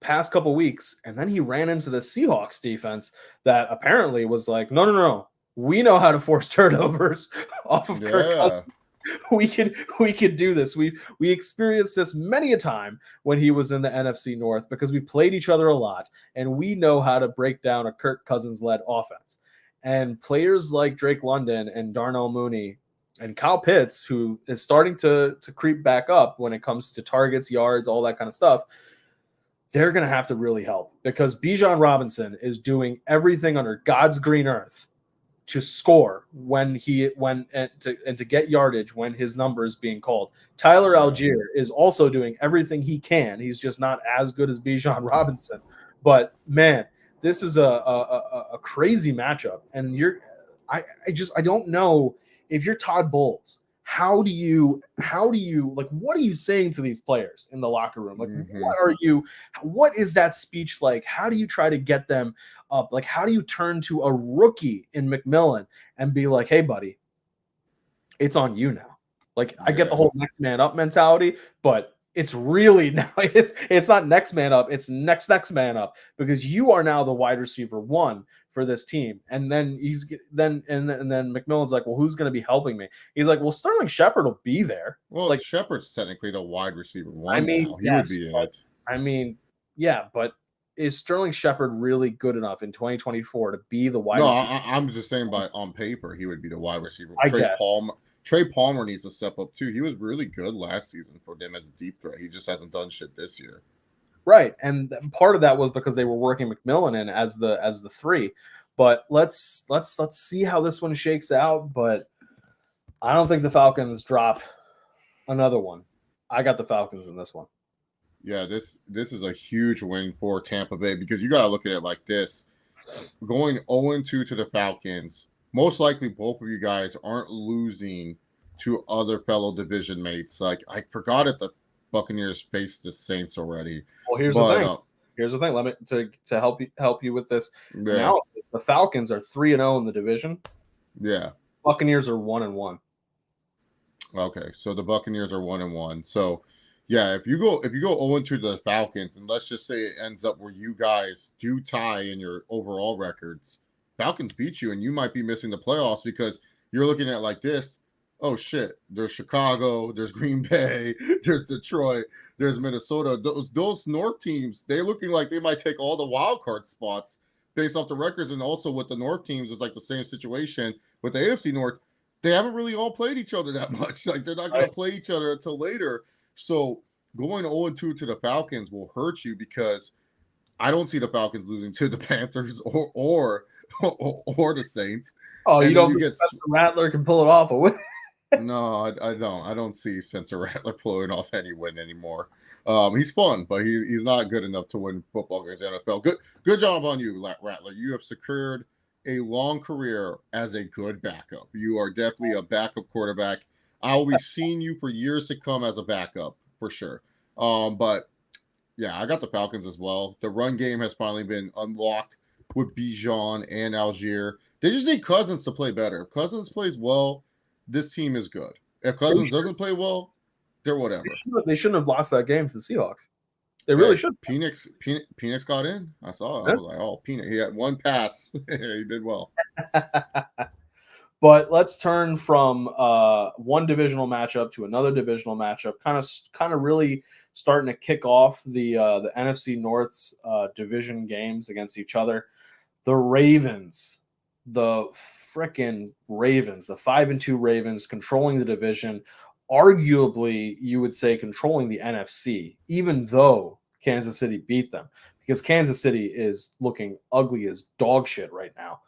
past couple weeks, and then he ran into the Seahawks defense that apparently was like, no, we know how to force turnovers off of Kirk Cousins. We could do this. We experienced this many a time when he was in the NFC North, because we played each other a lot, and we know how to break down a Kirk Cousins-led offense. And players like Drake London and Darnell Mooney and Kyle Pitts, who is starting to creep back up when it comes to targets, yards, all that kind of stuff, they're going to have to really help, because Bijan Robinson is doing everything under God's green earth to score and to get yardage when his number is being called. Tyler Algier is also doing everything he can. He's just not as good as Bijan Robinson. But man, this is a crazy matchup. And I don't know, if you're Todd Bowles, how do you like, what are you saying to these players in the locker room? Like, what is that speech like? How do you try to get them up? Like, how do you turn to a rookie in McMillan and be like, hey buddy, it's on you now? Like, I get the whole next man up mentality, but it's really now it's not next man up, it's next man up, because you are now the wide receiver one for this team. And then then McMillan's like, well, who's going to be helping me? He's like, well, Sterling Shepard will be there. Well, like, Shepard's technically the wide receiver one. I mean, now. He would be it. I mean, yeah, but is Sterling Shepard really good enough in 2024 to be the wide receiver? No, I'm just saying, on paper, he would be the wide receiver. I Trey Palmer needs to step up too. He was really good last season for them as a deep threat. He just hasn't done shit this year. Right, and part of that was because they were working McMillan in as the three. But let's see how this one shakes out. But I don't think the Falcons drop another one. I got the Falcons in this one. Yeah, this is a huge win for Tampa Bay, because you got to look at it like this. Going 0-2 to the Falcons, most likely both of you guys aren't losing to other fellow division mates. Like, I forgot it, the Buccaneers faced the Saints already. Well, here's the thing. Let me to help you with this analysis. The Falcons are 3-0 in the division. Yeah. Buccaneers are 1-1. Okay, so the Buccaneers are 1-1. So, yeah, if you go 0-2 to the Falcons, and let's just say it ends up where you guys do tie in your overall records, Falcons beat you, and you might be missing the playoffs, because you're looking at it like this. Oh shit, there's Chicago, there's Green Bay, there's Detroit, there's Minnesota. Those North teams, they're looking like they might take all the wild card spots based off the records. And also with the North teams, it's like the same situation with the AFC North. They haven't really all played each other that much. Like, they're not going to play each other until later. So going 0-2 to the Falcons will hurt you, because I don't see the Falcons losing to the Panthers or the Saints. Oh, and you don't think Spencer Rattler can pull it off? No, I don't. I don't see Spencer Rattler pulling off any win anymore. He's fun, but he's not good enough to win football games in the NFL. Good job on you, Rattler. You have secured a long career as a good backup. You are definitely a backup quarterback. I will be seeing you for years to come as a backup, for sure. But yeah, I got the Falcons as well. The run game has finally been unlocked with Bijan and Algier. They just need Cousins to play better. If Cousins plays well, this team is good. If Cousins doesn't play well, they're whatever. They shouldn't have lost that game to the Seahawks. They really should. Penix got in. I saw it. I was like, oh, Penix. He had one pass. He did well. But let's turn from one divisional matchup to another divisional matchup. Kind of really starting to kick off the NFC North's division games against each other. The Ravens, the frickin' Ravens, the 5-2 Ravens controlling the division. Arguably, you would say controlling the NFC, even though Kansas City beat them, because Kansas City is looking ugly as dog shit right now.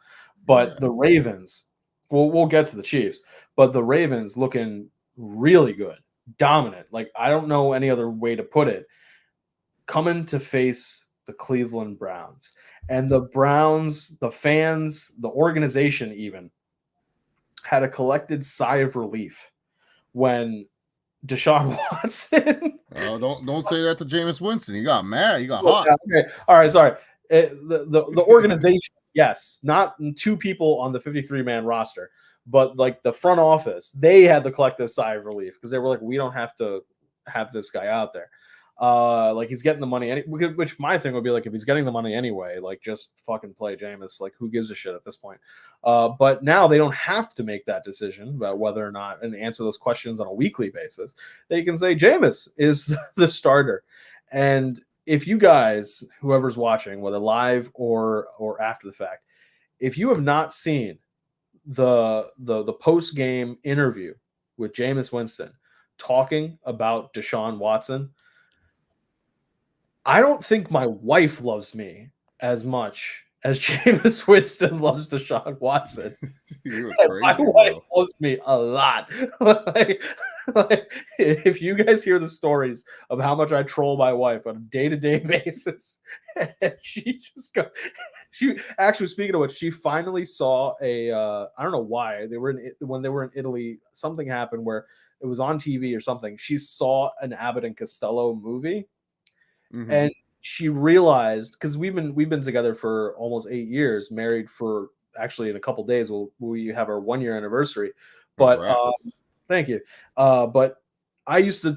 But the Ravens, we'll get to the Chiefs, but the Ravens looking really good, dominant. Like, I don't know any other way to put it. Coming to face the Cleveland Browns. And the Browns, the fans, the organization even had a collected sigh of relief when Deshaun Watson. Don't say that to Jameis Winston. He got mad. He got Oh, hot. yeah, okay. All right, sorry. The organization, yes, not two people on the 53-man roster, but like the front office, they had the collective sigh of relief because they were like, we don't have to have this guy out there. Like, he's getting the money, which my thing would be like, if he's getting the money anyway, like, just fucking play Jameis. Like, who gives a shit at this point? But now they don't have to make that decision about whether or not and answer those questions on a weekly basis. They can say Jameis is the starter. And if you guys, whoever's watching, whether live or after the fact, if you have not seen the post game interview with Jameis Winston talking about Deshaun Watson, I don't think my wife loves me as much as Jameis Winston loves Deshaun Watson. He was crazy, my wife loves me a lot. like, if you guys hear the stories of how much I troll my wife on a day-to-day basis, and she actually, speaking of which, she finally saw I don't know why when they were in Italy, something happened where it was on TV or something. She saw an Abbott and Costello movie. Mm-hmm. And she realized, because we've been together for almost 8 years, married for actually in a couple days we have our 1 year anniversary. But thank you. But I used to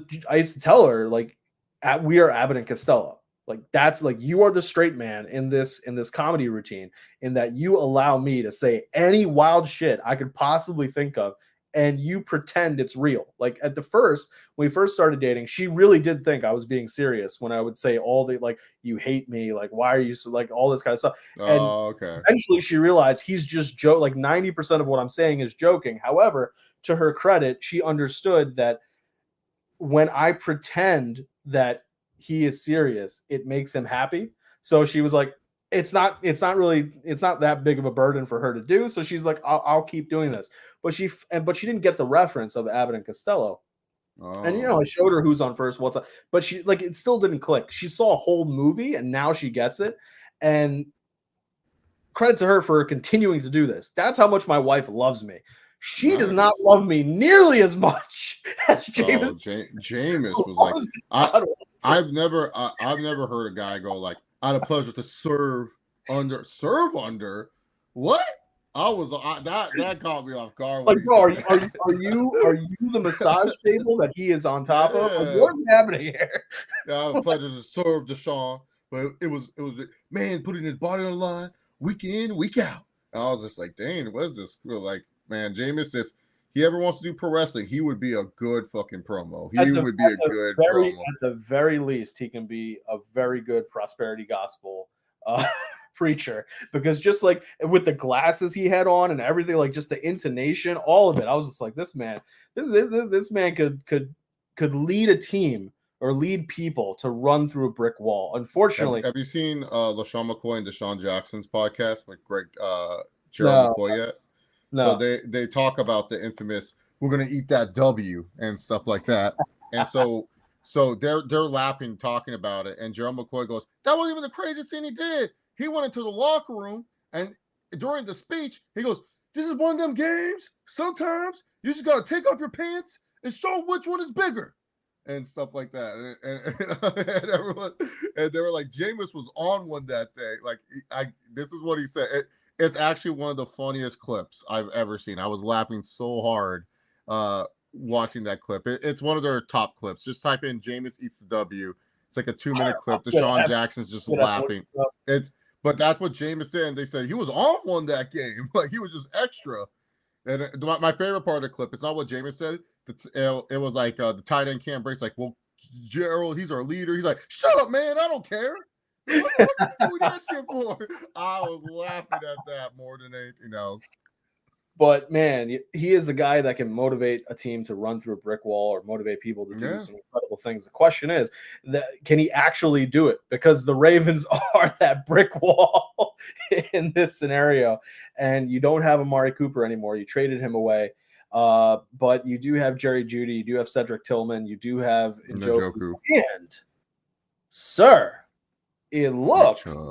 tell her, like, we are Abbott and Costello. Like, that's like, you are the straight man in this comedy routine, in that you allow me to say any wild shit I could possibly think of, and you pretend it's real. Like, at the when we first started dating, she really did think I was being serious when I would say all the, like, you hate me, like, why are you so, like, all this kind of stuff. And eventually she realized he's just joke. Like, 90% of what I'm saying is joking. However, to her credit, she understood that when I pretend that he is serious, it makes him happy. So she was like, it's not that big of a burden for her to do. So she's like, I'll keep doing this. But she didn't get the reference of Abbott and Costello. And I showed her who's on first, what's up, but she, like, it still didn't click. She saw a whole movie and now she gets it. And credit to her for continuing to do this. That's how much my wife loves me. She does not love me nearly as much as Jameis. Jameis was like, I've never heard a guy go like, I had a pleasure to serve under. What? That caught me off guard. Like, bro, are you the massage table that he is on top of? Like, what's happening here? Yeah, I have a pleasure to serve Deshaun, but it was man putting his body on the line week in, week out. And I was just like, dang, what is this? Like, man, Jameis, if he ever wants to do pro wrestling, he would be a good fucking promo. Promo. At the very least, he can be a very good prosperity gospel preacher, because just like with the glasses he had on and everything, like just the intonation, all of it, I was just like, this man could lead a team or lead people to run through a brick wall. Unfortunately, have you seen LaShawn McCoy and Deshaun Jackson's podcast with Greg Gerald McCoy yet? No. So they talk about the infamous, we're gonna eat that W and stuff like that. And so they're laughing, talking about it. And Gerald McCoy goes, that wasn't even the craziest thing he did. He went into the locker room and during the speech, he goes, this is one of them games. Sometimes you just gotta take off your pants and show them which one is bigger. And stuff like that. And everyone, and they were like, Jameis was on one that day. Like, this is what he said. It's actually one of the funniest clips I've ever seen. I was laughing so hard watching that clip. It's one of their top clips. Just type in Jameis eats the W. It's like a 2-minute clip. Deshaun Jackson's just laughing. But that's what Jameis did. And they said he was on one that game. Like, he was just extra. And my favorite part of the clip, it's not what Jameis said. It was like the tight end Cam Brake's like, well, Gerald, he's our leader. He's like, shut up, man. I don't care. What are you doing that shit for? I was laughing at that more than anything else. But man, he is a guy that can motivate a team to run through a brick wall or motivate people to do some incredible things. The question is, can he actually do it? Because the Ravens are that brick wall in this scenario, and you don't have Amari Cooper anymore. You traded him away, but you do have Jerry Jeudy, you do have Cedric Tillman, you do have Njoku, and sir, it looks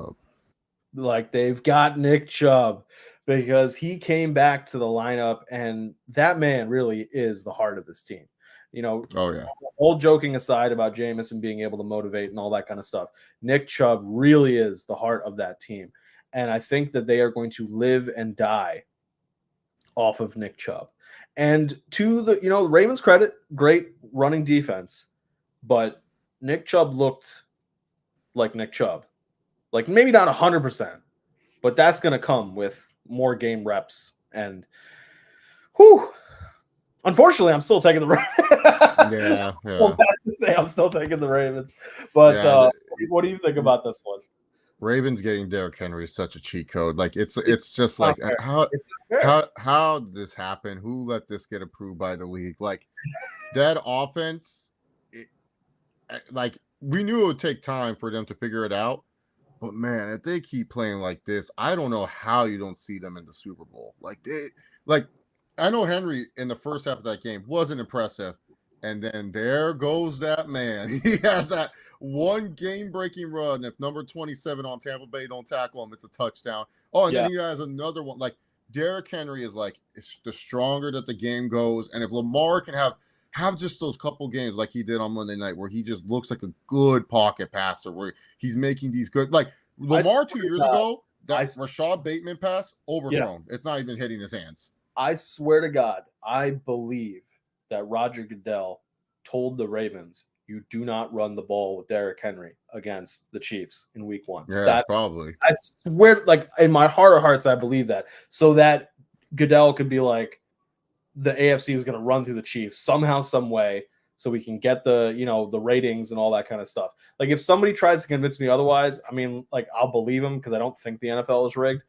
like they've got Nick Chubb, because he came back to the lineup, and that man really is the heart of this team. You know, all joking aside about Jameis and being able to motivate and all that kind of stuff, Nick Chubb really is the heart of that team. And I think that they are going to live and die off of Nick Chubb. And to the Ravens' credit, great running defense, but Nick Chubb looked like Nick Chubb. Like maybe not 100%, but that's going to come with more game reps. And unfortunately, I'm still taking the Ravens. I'm still taking the Ravens. But what do you think about this one? Ravens getting Derrick Henry is such a cheat code. Like it's just like how did this happen? Who let this get approved by the league? Like that offense, like we knew it would take time for them to figure it out. But man, if they keep playing like this, I don't know how you don't see them in the Super Bowl. I know Henry in the first half of that game wasn't impressive, and then there goes that man. He has that one game-breaking run. If number 27 on Tampa Bay don't tackle him, it's a touchdown. Oh, and then he has another one. Like Derrick Henry is like, it's the stronger that the game goes, and if Lamar can have just those couple games like he did on Monday night where he just looks like a good pocket passer, where he's making these good, like Lamar 2 years ago, that Rashad Bateman pass overthrown. It's not even hitting his hands. I swear to God, I believe that Roger Goodell told the Ravens, you do not run the ball with Derrick Henry against the Chiefs in week 1. Yeah, probably. I swear, like in my heart of hearts, I believe that. So that Goodell could be like, the AFC is going to run through the Chiefs somehow, some way, so we can get the ratings and all that kind of stuff. Like if somebody tries to convince me otherwise, I mean, like I'll believe him because I don't think the NFL is rigged,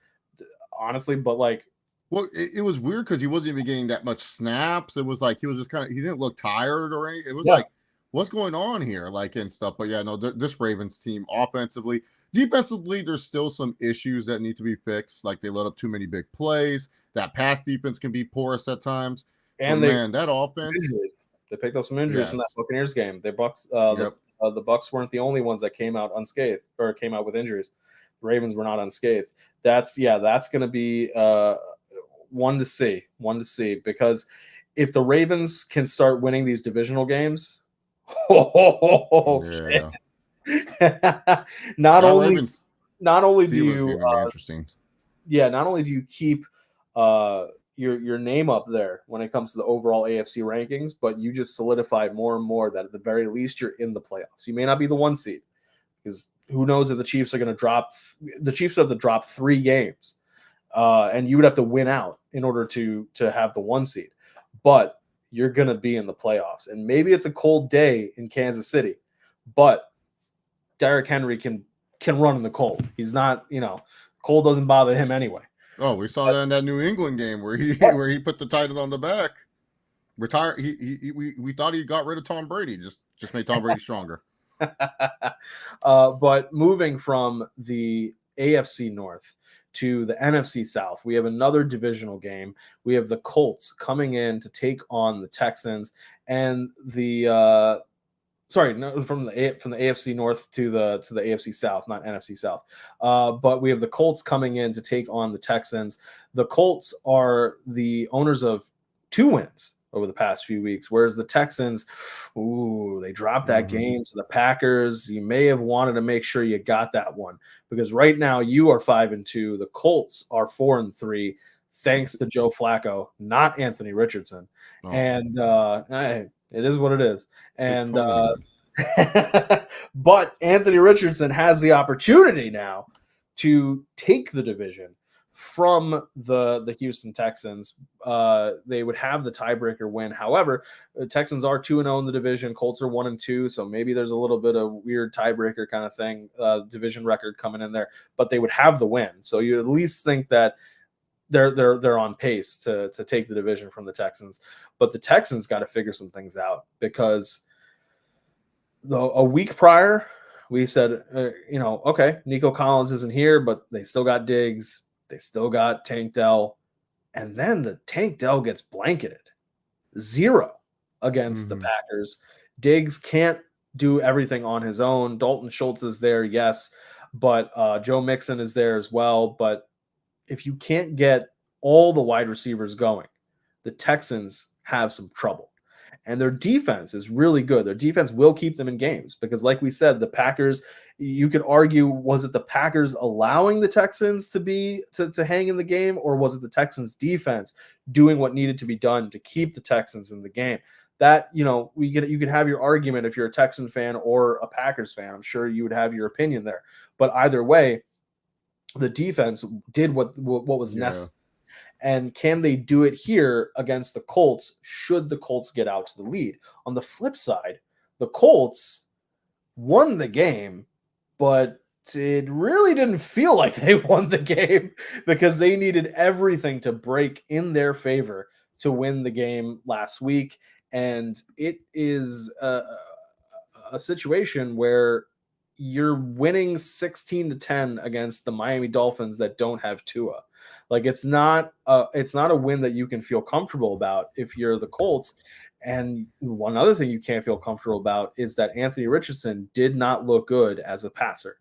honestly. But like, well, it was weird because he wasn't even getting that much snaps. It was like he was just he didn't look tired or anything. It was like, what's going on here, like and stuff. But yeah, no, this Ravens team offensively, defensively, there's still some issues that need to be fixed. Like they let up too many big plays. That pass defense can be porous at times. And that offense, they picked up some injuries from that Buccaneers game. The Bucks weren't the only ones that came out unscathed or came out with injuries. The Ravens were not unscathed. That's going to be one to see, because if the Ravens can start winning these divisional games, not only do you keep your name up there when it comes to the overall AFC rankings, but you just solidify more and more that at the very least you're in the playoffs. You may not be the 1 seed, because who knows if the Chiefs are going to drop. The Chiefs have to drop 3 games, and you would have to win out in order to have the 1 seed. But you're going to be in the playoffs, and maybe it's a cold day in Kansas City, but Derrick Henry can run in the cold. He's not, cold doesn't bother him anyway. Oh, we saw that in that New England game where he put the Titans on the back. Retired. We thought he got rid of Tom Brady. Just made Tom Brady stronger. But moving from the AFC North to the NFC South, we have another divisional game. We have the Colts coming in to take on the Texans, and from the AFC North to the AFC South, not NFC South. But we have the Colts coming in to take on the Texans. The Colts are the owners of 2 wins over the past few weeks, whereas the Texans, they dropped that game to the Packers. You may have wanted to make sure you got that one, because right now you are 5-2. The Colts are 4-3, thanks to Joe Flacco, not Anthony Richardson. Oh. And it is what it is. And but Anthony Richardson has the opportunity now to take the division from the Houston Texans. They would have the tiebreaker win. However, the Texans are 2-0 in the division. Colts are 1-2, so maybe there's a little bit of weird tiebreaker kind of thing, division record coming in there. But they would have the win, so you at least think that they're on pace to take the division from the Texans. But the Texans got to figure some things out, because a week prior we said, okay, Nico Collins isn't here, but they still got Diggs, they still got Tank Dell, and then the Tank Dell gets blanketed 0 against the Packers. Diggs can't do everything on his own. Dalton Schultz is there, yes, but Joe Mixon is there as well. But if you can't get all the wide receivers going, the Texans have some trouble. And their defense is really good. Their defense will keep them in games, because, like we said, the Packers, you could argue, was it the Packers allowing the Texans to hang in the game, or was it the Texans defense doing what needed to be done to keep the Texans in the game? That, you could have your argument if you're a Texan fan or a Packers fan. I'm sure you would have your opinion there. But either way, the defense did what was necessary. And can they do it here against the Colts, should the Colts get out to the lead? On the flip side, the Colts won the game, but it really didn't feel like they won the game, because they needed everything to break in their favor to win the game last week. And it is a situation where you're winning 16-10 against the Miami Dolphins that don't have Tua. Like, it's not a win that you can feel comfortable about if you're the Colts. And one other thing you can't feel comfortable about is that Anthony Richardson did not look good as a passer.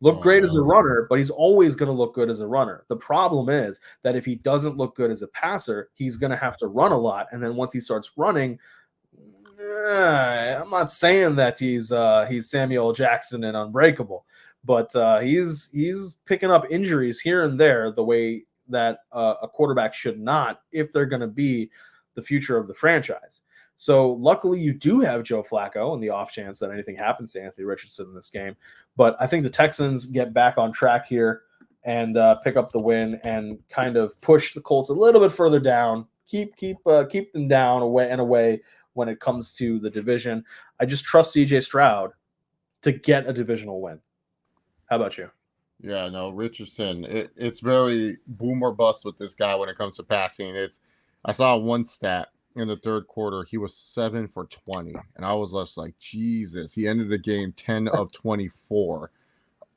Looked great as a runner, but he's always going to look good as a runner. The problem is that if he doesn't look good as a passer, he's going to have to run a lot. And then once he starts running, I'm not saying that he's Samuel Jackson and unbreakable, but he's picking up injuries here and there the way that a quarterback should not, if they're going to be the future of the franchise. So luckily you do have Joe Flacco in the off chance that anything happens to Anthony Richardson in this game. But I think the Texans get back on track here and pick up the win and kind of push the Colts a little bit further down, keep them down away when it comes to the division. I just trust CJ Stroud to get a divisional win. How about you? Yeah, no, Richardson, it's very boom or bust with this guy when it comes to passing. I saw one stat in the third quarter, he was 7 for 20, and I was just like, Jesus, he ended the game 10 of 24.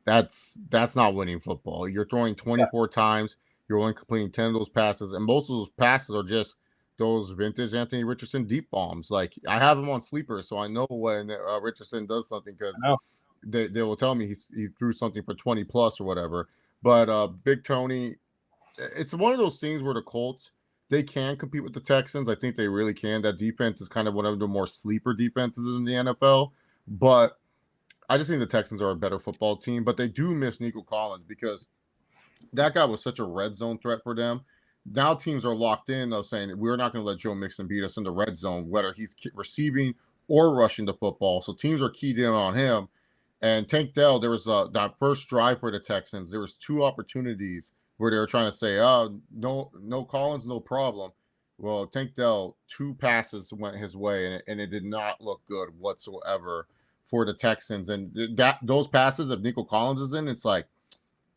That's not winning football. You're throwing 24 times, you're only completing 10 of those passes, and most of those passes are just those vintage Anthony Richardson deep bombs. Like, I have him on sleeper, so I know when Richardson does something, because they will tell me he threw something for 20 plus or whatever. But Big Tony, it's one of those things where the Colts, they can compete with the Texans. I think they really can. That defense is kind of one of the more sleeper defenses in the NFL. But I just think the Texans are a better football team. But they do miss Nico Collins, because that guy was such a red zone threat for them. Now teams are locked in of saying, we're not going to let Joe Mixon beat us in the red zone, whether he's receiving or rushing the football. So teams are keyed in on him. And Tank Dell, there was that first drive for the Texans, there was 2 opportunities where they were trying to say, no Collins, no problem. Well, Tank Dell, 2 passes went his way, and it did not look good whatsoever for the Texans. And those passes, if Nico Collins is in, it's like,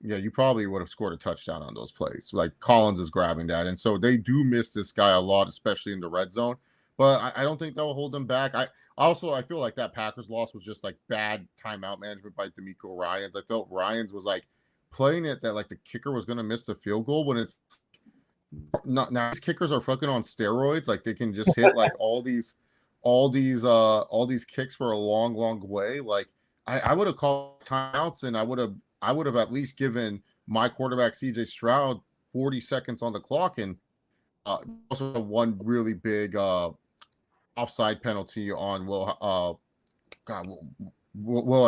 yeah, you probably would have scored a touchdown on those plays. Like, Collins is grabbing that. And so they do miss this guy a lot, especially in the red zone. But I don't think that will hold them back. I feel like that Packers loss was just like bad timeout management by D'Amico Ryans. I felt Ryans was like playing it that like the kicker was going to miss the field goal, when it's not. Now these kickers are fucking on steroids. Like, they can just hit like all these kicks for a long way. Like, I would have called timeouts, and I would have at least given my quarterback CJ Stroud 40 seconds on the clock, and also one really big offside penalty on Will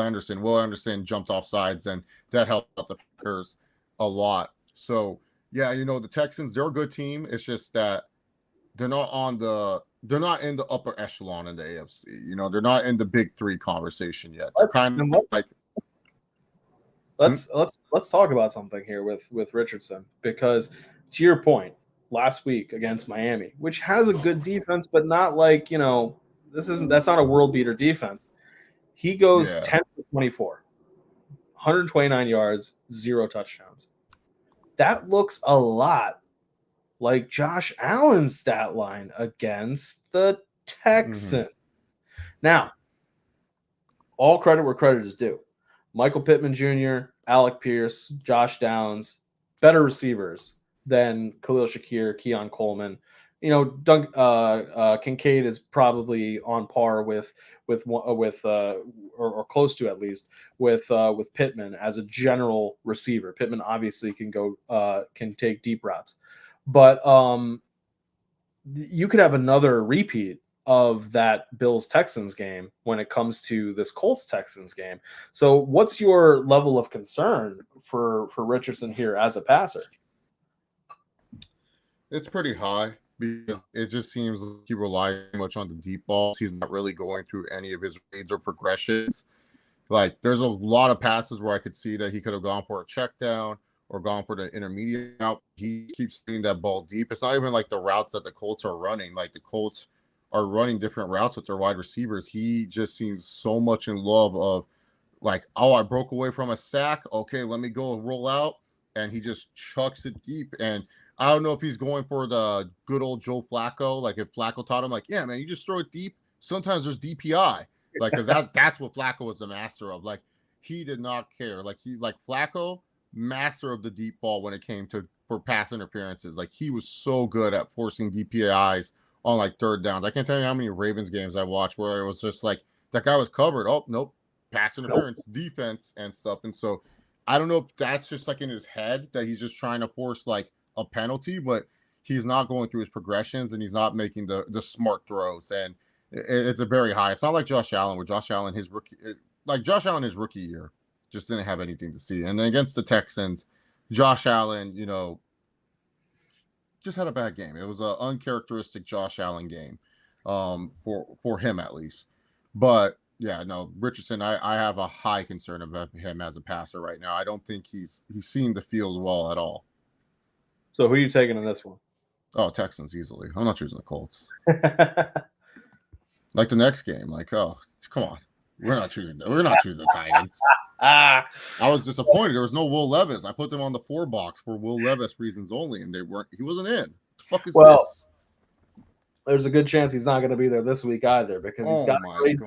Anderson. Will Anderson jumped off sides, and that helped out the Packers a lot. So yeah, the Texans, they're a good team. It's just that they're not in the upper echelon in the AFC. They're not in the big 3 conversation yet. They're kind of like, let's talk about something here with Richardson, because to your point, last week against Miami, which has a good defense, but not like, that's not a world beater defense. He goes Yeah. 10 for 24, 129 yards, 0 touchdowns. That looks a lot like Josh Allen's stat line against the Texans. Now, all credit where credit is due. Michael Pittman Jr., Alec Pierce, Josh Downs, better receivers than Khalil Shakir, Keon Coleman. Kincaid is probably on par with or close to, at least, with Pittman as a general receiver. Pittman obviously can take deep routes, but you could have another repeat of that Bills Texans game when it comes to this Colts Texans game. So what's your level of concern for Richardson here as a passer? It's pretty high, because it just seems like he relies much on the deep balls. He's not really going through any of his reads or progressions. Like, there's a lot of passes where I could see that he could have gone for a check down or gone for the intermediate route. He keeps seeing that ball deep. It's not even like the routes that the Colts are running. Like, the Colts are running different routes with their wide receivers. He just seems so much in love of, like, oh, I broke away from a sack. Okay, let me go roll out. And he just chucks it deep. And I don't know if he's going for the good old Joe Flacco. Like, if Flacco taught him, like, yeah, man, you just throw it deep. Sometimes there's DPI. Like, because that's what Flacco was the master of. Like, he did not care. Like, Flacco, master of the deep ball when it came for pass interferences. Like, he was so good at forcing DPIs on, like, third downs. I can't tell you how many Ravens games I watched where it was just like, that guy was covered. Oh, nope. Pass interference, defense, and stuff. And so I don't know if that's just like in his head that he's just trying to force like a penalty, but he's not going through his progressions and he's not making the smart throws. And it's a very high. It's not like Josh Allen, where Josh Allen his rookie year just didn't have anything to see. And then against the Texans, Josh Allen, just had a bad game. It was an uncharacteristic Josh Allen game, for him at least. But yeah, no, Richardson, I have a high concern about him as a passer right now. I don't think he's seeing the field well at all. So who are you taking in this one? Oh, Texans easily. I'm not choosing the Colts. Like the next game, like, oh, come on. We're not choosing the Titans. I was disappointed. There was no Will Levis. I put them on the 4 box for Will Levis reasons only, and he wasn't in. What the fuck is this? There's a good chance he's not going to be there this week either, because he's got grade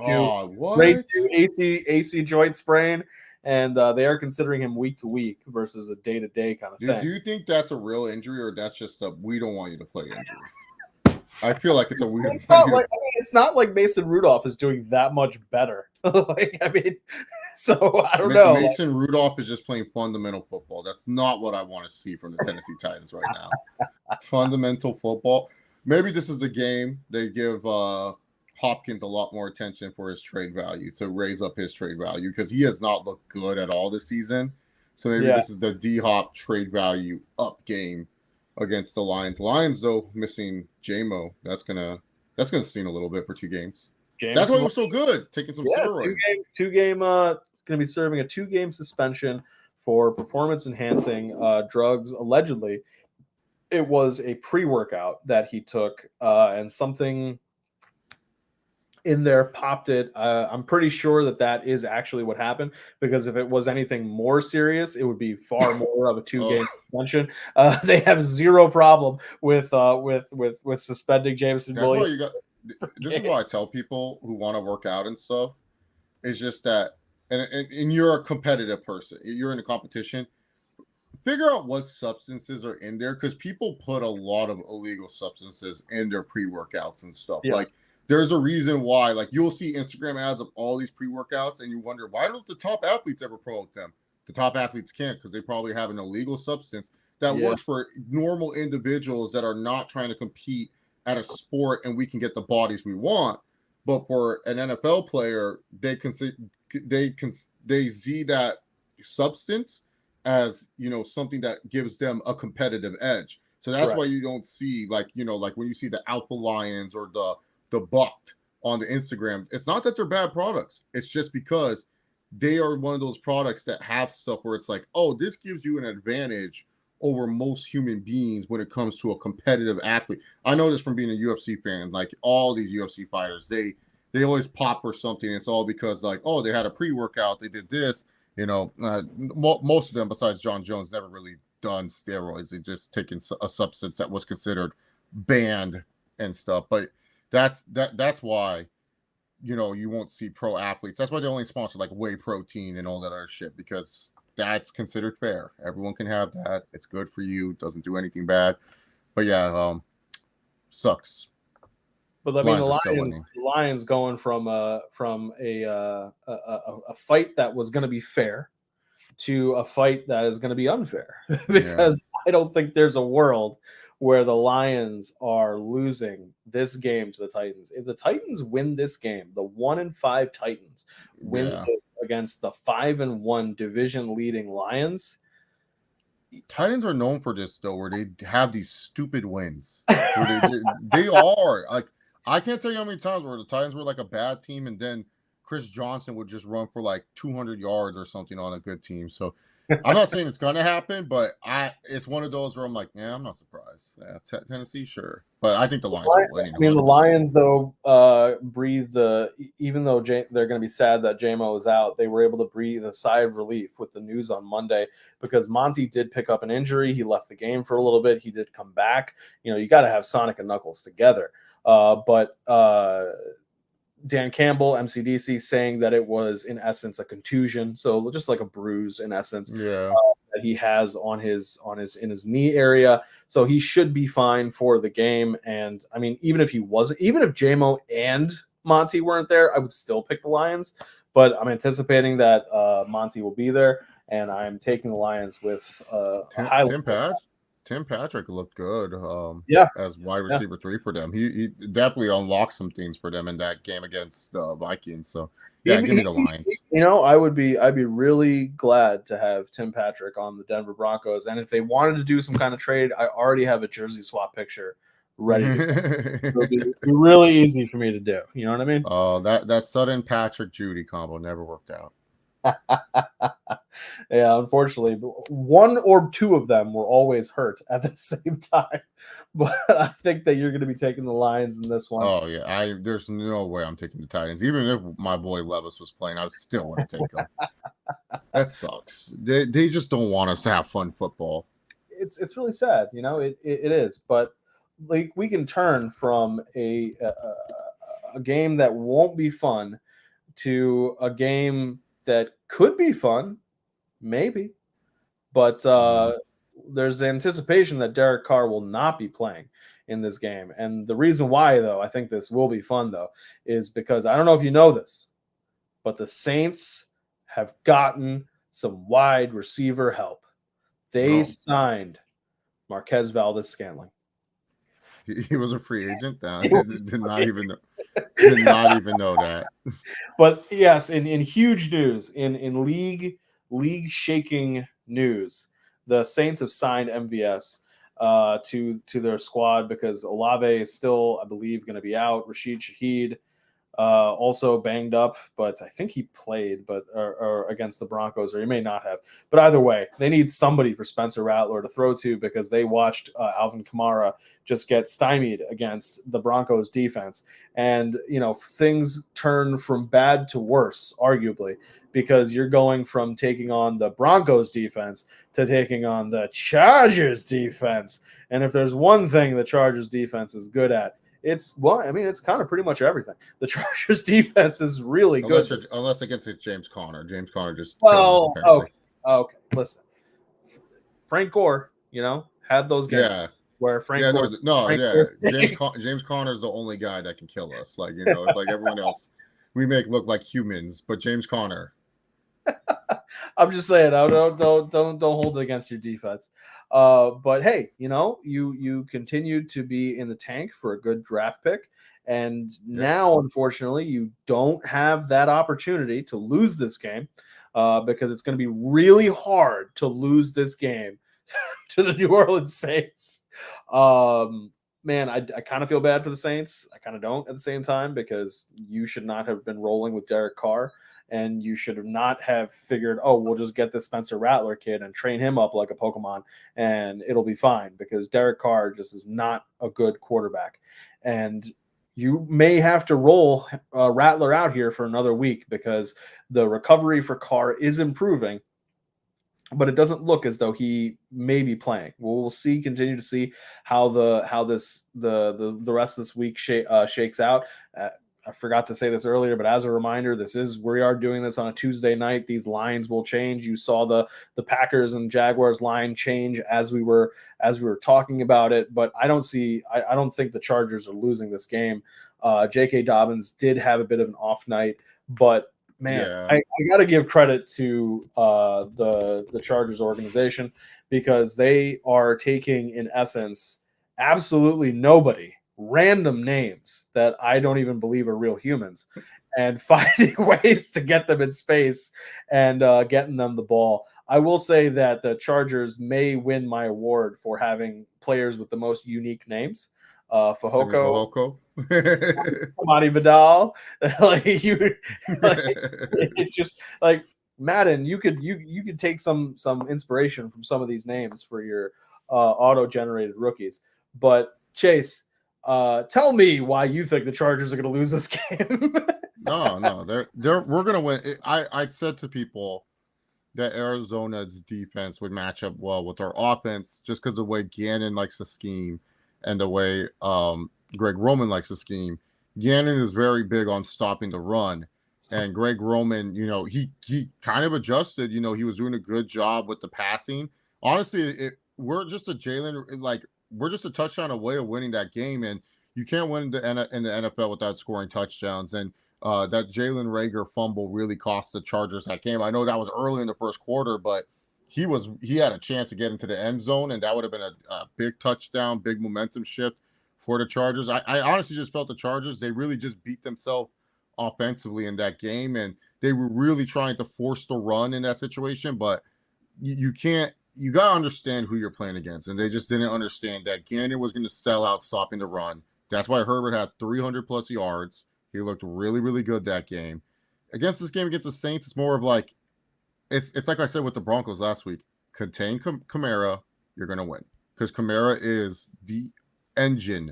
2 AC joint sprain, and they are considering him week to week versus a day to day kind of thing. Do you think that's a real injury, or that's just a we don't want you to play injury? I feel like it's a weird. It's not like Mason Rudolph is doing that much better. So I don't know. Mason Rudolph is just playing fundamental football. That's not what I want to see from the Tennessee Titans right now. Fundamental football. Maybe this is the game they give Hopkins a lot more attention for his trade value, to raise up his trade value, because he has not looked good at all this season. So maybe this is the D-Hop trade value up game against the Lions. Lions, though, missing J-Mo. That's gonna sting a little bit for 2 games. That's why he was so good, taking some steroids. Two game going to be serving a 2-game suspension for performance-enhancing drugs, allegedly. It was a pre-workout that he took, and something in there popped it. I'm pretty sure that is actually what happened, because if it was anything more serious, it would be far more of a 2-game suspension. They have zero problem with suspending Jameson Williams. This is why I tell people who want to work out and stuff, is just that, and you're a competitive person, you're in a competition, figure out what substances are in there, because people put a lot of illegal substances in their pre-workouts and stuff. Yeah. Like, there's a reason why, like, you'll see Instagram ads of all these pre-workouts and you wonder, why don't the top athletes ever promote them? The top athletes can't, because they probably have an illegal substance that works for normal individuals that are not trying to compete at a sport and we can get the bodies we want. But for an NFL player, they see that substance as, something that gives them a competitive edge. So that's why you don't see, like when you see the Alpha Lions or the Bucked on the Instagram, it's not that they're bad products. It's just because they are one of those products that have stuff where it's like, oh, this gives you an advantage over most human beings when it comes to a competitive athlete. I know this from being a UFC fan. Like all these UFC fighters, they always pop or something. It's all because like, oh, they had a pre-workout, they did this. Most of them, besides John Jones, never really done steroids. They just taken a substance that was considered banned and stuff. But that's why you won't see pro athletes. That's why they only sponsor like whey protein and all that other shit, because that's considered fair. Everyone can have that. It's good for you. Doesn't do anything bad. But yeah, sucks. But I mean, the Lions going from a fight that was going to be fair to a fight that is going to be unfair, because I don't think there's a world where the Lions are losing this game to the Titans. If the Titans win this game, the 1-5 Titans win against the 5-1 division leading Lions. Titans are known for this though, where they have these stupid wins. Where they are like, I can't tell you how many times where the Titans were like a bad team, and then Chris Johnson would just run for like 200 yards or something on a good team. So I'm not saying it's going to happen, but it's one of those where I'm like, yeah, I'm not surprised. Yeah, Tennessee, sure. But I think the Lions are winning. I mean, the Lions, though, breathe even though they're going to be sad that JMO is out, they were able to breathe a sigh of relief with the news on Monday, because Monty did pick up an injury. He left the game for a little bit. He did come back. You got to have Sonic and Knuckles together. But Dan Campbell, MCDC, saying that it was in essence a contusion, so just like a bruise in essence, that he has in his knee area. So he should be fine for the game. And I mean, even if JMO and Monty weren't there, I would still pick the Lions. But I'm anticipating that Monty will be there, and I'm taking the Lions with Tim Patrick looked good as wide receiver 3 for them. He definitely unlocked some things for them in that game against the Vikings. So give me the Lions. I'd be really glad to have Tim Patrick on the Denver Broncos. And if they wanted to do some kind of trade, I already have a jersey swap picture ready to go. It'll be really easy for me to do. You know what I mean? Oh, that Sutton Patrick Judy combo never worked out. Yeah, unfortunately, one or two of them were always hurt at the same time. But I think that you're going to be taking the Lions in this one. Oh yeah, there's no way I'm taking the Titans. Even if my boy Levis was playing, I still want to take them. That sucks. They just don't want us to have fun football. It's really sad, it is. But like, we can turn from a game that won't be fun to a game that could be fun, maybe, but there's anticipation that Derek Carr will not be playing in this game. And the reason why, though, I think this will be fun, though, is because I don't know if you know this, but the Saints have gotten some wide receiver help. They signed Marquez Valdes-Scantling. He was a free agent. Did not even know that. But yes, in huge news, in league shaking news, the Saints have signed MVS to their squad, because Olave is still, I believe, going to be out. Rashid Shaheed also banged up, but I think he played, or against the Broncos, or he may not have. But either way, they need somebody for Spencer Rattler to throw to, because they watched Alvin Kamara just get stymied against the Broncos defense. And, things turn from bad to worse, arguably, because you're going from taking on the Broncos defense to taking on the Chargers defense. And if there's one thing the Chargers defense is good at, it's kind of pretty much everything. The Chargers defense is really good. Unless against James Conner. James Conner just kills us, apparently. Okay. Listen, Frank Gore, had those games where Frank Gore. James Conner is the only guy that can kill us. Like, it's like everyone else we make look like humans, but James Conner. I'm just saying, don't hold it against your defense. But hey, you continued to be in the tank for a good draft pick, and now unfortunately you don't have that opportunity to lose this game, because it's going to be really hard to lose this game to the New Orleans Saints. Man, I kind of feel bad for the Saints. I kind of don't at the same time, because you should not have been rolling with Derek Carr. and you should not have figured, oh, we'll just get this Spencer Rattler kid and train him up like a Pokemon and it'll be fine, because Derek Carr just is not a good quarterback. And you may have to roll Rattler out here for another week because the recovery for Carr is improving, but it doesn't look as though he may be playing. We'll see, continue to see how the rest of this week shakes out. I forgot to say this earlier, but as a reminder, we are doing this on a Tuesday night. These lines will change. You saw the Packers and Jaguars line change as we were talking about it, but I don't think the Chargers are losing this game. J.K. Dobbins did have a bit of an off night, but man, yeah. I got to give credit to the Chargers organization, because they are taking, in essence, absolutely nobody, random names that I don't even believe are real humans, and finding ways to get them in space and getting them the ball. I will say that the Chargers may win my award for having players with the most unique names. Fahoko. Amani Vidal. It's just like, Madden, you could take some inspiration from some of these names for your auto-generated rookies. But Chase, tell me why you think the Chargers are going to lose this game. No, we're going to win. I said to people that Arizona's defense would match up well with our offense, just because of the way Gannon likes to scheme and the way Greg Roman likes to scheme. Gannon is very big on stopping the run, and Greg Roman, he kind of adjusted. He was doing a good job with the passing. Honestly, we're just a touchdown away of winning that game, and you can't win in the NFL without scoring touchdowns. And that Jalen Reagor fumble really cost the Chargers that game. I know that was early in the first quarter, but he had a chance to get into the end zone, and that would have been a big touchdown, big momentum shift for the Chargers. I honestly just felt the Chargers, they really just beat themselves offensively in that game, and they were really trying to force the run in that situation, but you got to understand who you're playing against, and they just didn't understand that Gannon was going to sell out stopping the run. That's why Herbert had 300-plus yards. He looked really, really good that game. Against this game against the Saints, it's more of like, it's like I said with the Broncos last week, contain Kamara, you're going to win. Because Kamara is the engine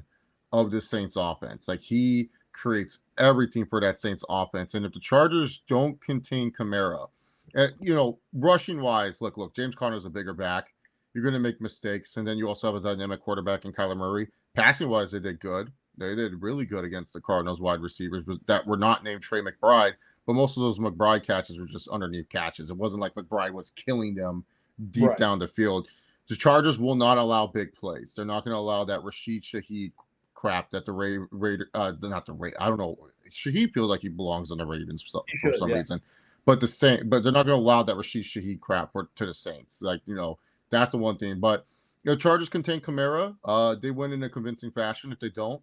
of the Saints offense. Like, he creates everything for that Saints offense. And if the Chargers don't contain Kamara, rushing wise, look, James Conner's a bigger back. You're going to make mistakes. And then you also have a dynamic quarterback in Kyler Murray. Passing wise, they did good. They did really good against the Cardinals wide receivers, but that were not named Trey McBride. But most of those McBride catches were just underneath catches. It wasn't like McBride was killing them deep down the field. The Chargers will not allow big plays. They're not going to allow that Rashid Shaheed crap that the Raider, not the Raider. I don't know. Shaheed feels like he belongs on the Ravens for some reason. But they're not going to allow that Rashid Shaheed crap to the Saints. That's the one thing. But Chargers contain Kamara. They win in a convincing fashion. If they don't,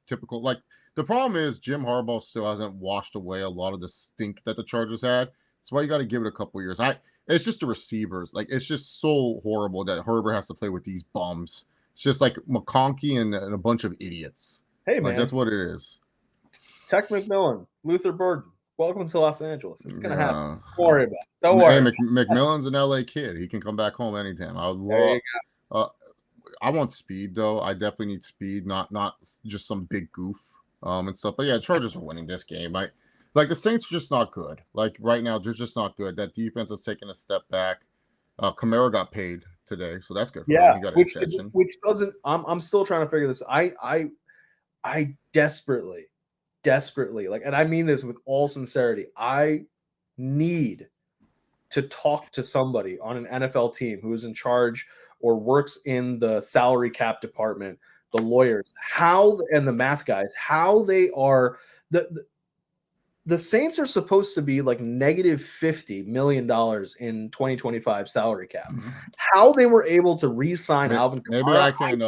typical. Like, the problem is Jim Harbaugh still hasn't washed away a lot of the stink that the Chargers had. That's why you got to give it a couple years. It's just the receivers. Like, it's just so horrible that Herbert has to play with these bums. It's just like McConkey and a bunch of idiots. Hey, man. That's what it is. Tech McMillan, Luther Burden, welcome to Los Angeles. It's going to happen. Don't worry about it. Don't worry. Hey, McMillan's an LA kid. He can come back home anytime. I would love. I want speed, though. I definitely need speed, not just some big goof and stuff. But yeah, Chargers are winning this game. The Saints are just not good. Like, right now, they're just not good. That defense has taken a step back. Kamara got paid today, so that's good. Yeah, he got which doesn't. I'm still trying to figure this. I desperately, and I mean this with all sincerity, I need to talk to somebody on an NFL team who is in charge or works in the salary cap department, the lawyers, and the math guys, how they are. The Saints are supposed to be like negative $50 million in 2025 salary cap. Mm-hmm. How they were able to re-sign Alvin Kamara, maybe I can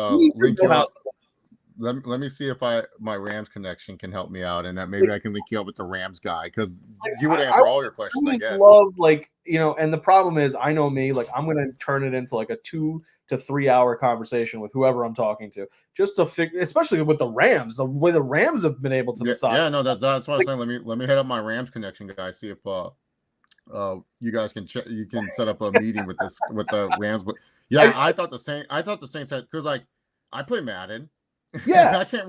let me see if my Rams connection can help me out, and that maybe I can link you up with the Rams guy because he would answer all your questions, I just guess. love, like, and the problem is, I know me, like, I'm gonna turn it into like a 2 to 3 hour conversation with whoever I'm talking to, just to figure, especially with the Rams, the way the Rams have been able to massage. Yeah, no, that's what I'm saying. Let me hit up my Rams connection guy, see if you guys can you can set up a meeting with the Rams. But yeah, I thought the same said, because like I play Madden, Yeah, and I can't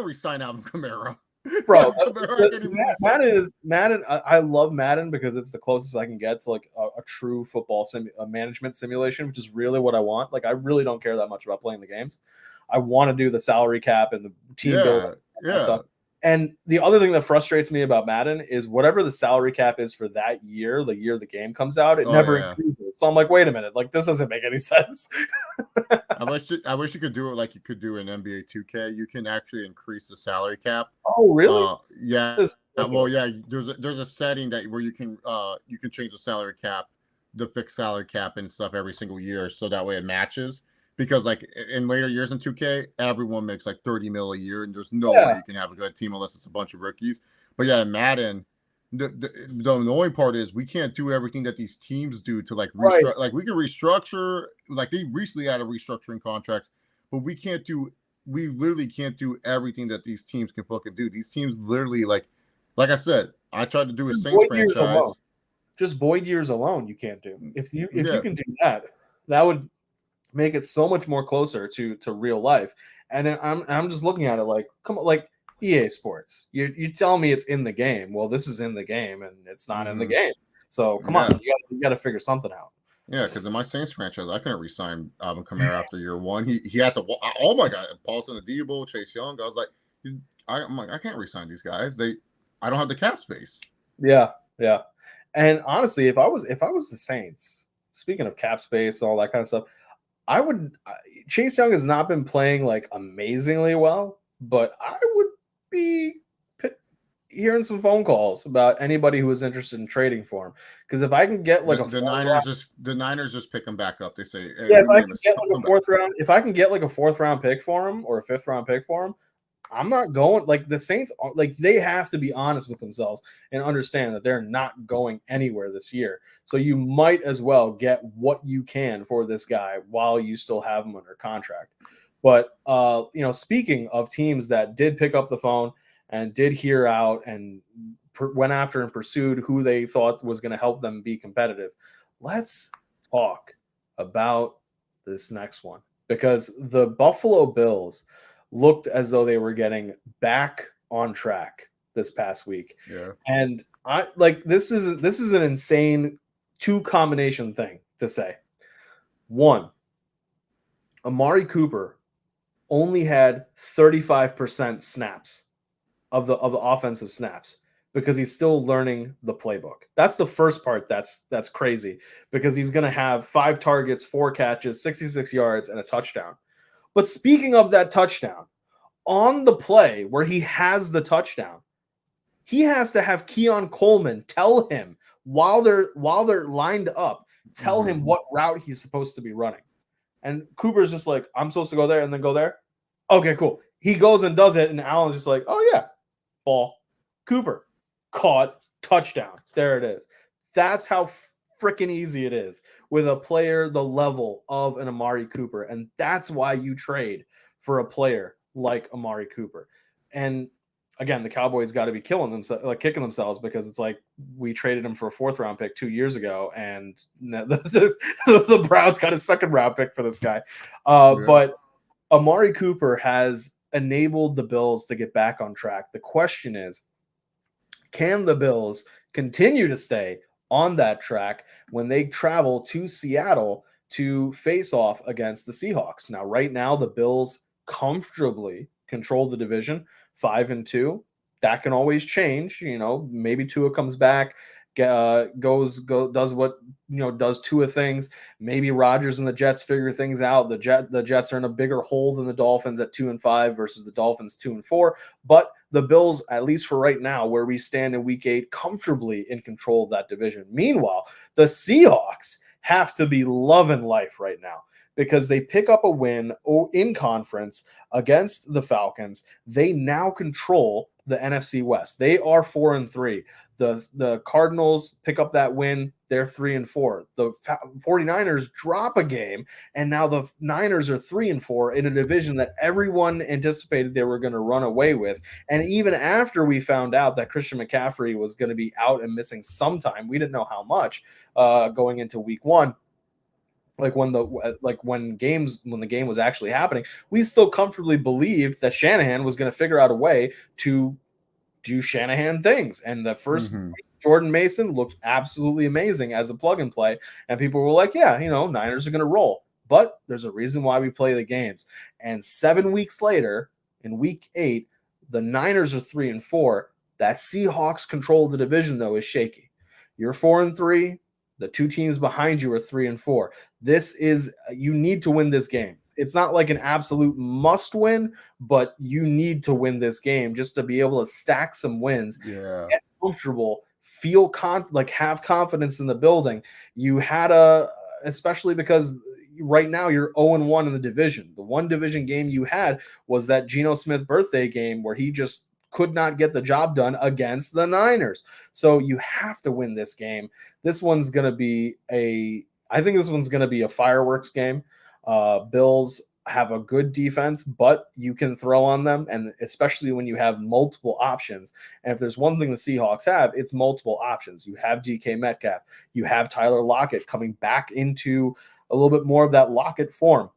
re-sign Alvin Kamara. bro. I can't even Madden. I love Madden because it's the closest I can get to like a true football management simulation, which is really what I want. Like, I really don't care that much about playing the games. I want to do the salary cap and the team building and stuff. And the other thing that frustrates me about Madden is whatever the salary cap is for that year, the year the game comes out, it never increases. So I'm like, wait a minute, like, this doesn't make any sense. I wish you could do it like you could do in NBA 2K. You can actually increase the salary cap. Oh, really? Yeah. Well, yeah. There's a setting where you can change the salary cap, the fixed salary cap and stuff every single year, so that way it matches. Because like in later years in 2K, everyone makes like 30 mil a year, and there's no way you can have a good team unless it's a bunch of rookies. But yeah, in Madden, the annoying part is we can't do everything that these teams do to like restructure. Like, we can restructure, like they recently added restructuring contracts, but we literally can't do everything that these teams can fucking do. These teams literally, like I said, I tried to do a Saints franchise. Just void years alone, you can't do. If you can do that, that would make it so much more closer to real life. And I'm just looking at it like, come on, like EA Sports. You tell me it's in the game. Well, this is in the game, and it's not in the game. So come on, you got to figure something out. Yeah, because in my Saints franchise, I couldn't re-sign Alvin Kamara after year one. He had to. Oh my God, Paulson Adebo, Chase Young. I was like, I'm like, I can't re-sign these guys. I don't have the cap space. Yeah. And honestly, if I was the Saints, speaking of cap space, all that kind of stuff, I would. Chase Young has not been playing like amazingly well, but I would be hearing some phone calls about anybody who is interested in trading for him. Because if I can get like the Niners just pick him back up. They say, hey, yeah, if I can get like a fourth round, if I can get like a 4th round pick for him or a 5th round pick for him, I'm not going. Like, the Saints, like, they have to be honest with themselves and understand that they're not going anywhere this year. So you might as well get what you can for this guy while you still have him under contract. But speaking of teams that did pick up the phone and did hear out and went after and pursued who they thought was going to help them be competitive, let's talk about this next one, because the Buffalo Bills looked as though they were getting back on track this past week. Yeah. And I like, this is an insane 2 combination thing to say. One, Amari Cooper only had 35% snaps of the offensive snaps because he's still learning the playbook. That's the first part that's crazy, because he's going to have 5 targets, 4 catches, 66 yards, and a touchdown. But speaking of that touchdown, on the play where he has the touchdown, he has to have Keon Coleman tell him while they're lined up, tell him what route he's supposed to be running. And Cooper's just like, I'm supposed to go there and then go there? Okay, cool. He goes and does it, and Allen's just like, oh yeah, ball. Cooper caught, touchdown. There it is. That's how freaking easy it is with a player the level of an Amari Cooper. And that's why you trade for a player like Amari Cooper. And again, the Cowboys got to be kicking themselves, because it's like, we traded him for a 4th round pick 2 years ago, and the Browns got a 2nd round pick for this guy. But Amari Cooper has enabled the Bills to get back on track. The question is, can the Bills continue to stay on that track when they travel to Seattle to face off against the Seahawks? Now, right now, the Bills comfortably control the division, 5-2. That can always change. Maybe Tua comes back, does what does Tua things. Maybe Rodgers and the Jets figure things out. The Jets are in a bigger hole than the Dolphins at 2-5 versus the Dolphins 2-4. But the Bills, at least for right now, where we stand in Week 8, comfortably in control of that division. Meanwhile, the Seahawks have to be loving life right now. because they pick up a win in conference against the Falcons. They now control the NFC West. They are 4-3. The Cardinals pick up that win. They're 3-4. The 49ers drop a game, and now the Niners are 3-4 in a division that everyone anticipated they were going to run away with. And even after we found out that Christian McCaffrey was going to be out and missing sometime, we didn't know how much going into week 1. When the game was actually happening, we still comfortably believed that Shanahan was going to figure out a way to do Shanahan things. And the first Jordan Mason looked absolutely amazing as a plug and play. And people were like, yeah, Niners are going to roll. But there's a reason why we play the games. And 7 weeks later, in week 8, the Niners are 3-4. That Seahawks control of the division, though, is shaky. You're 4-3. The two teams behind you are 3-4. You need to win this game. It's not like an absolute must win, but you need to win this game just to be able to stack some wins, get comfortable, feel have confidence in the building. You had especially because right now you're 0-1 in the division. The one division game you had was that Geno Smith birthday game where he just could not get the job done against the Niners. So you have to win this game. This one's going to be I think this one's going to be a fireworks game. Bills have a good defense, but you can throw on them, and especially when you have multiple options. And if there's one thing the Seahawks have, it's multiple options. You have DK Metcalf. You have Tyler Lockett coming back into a little bit more of that Lockett form.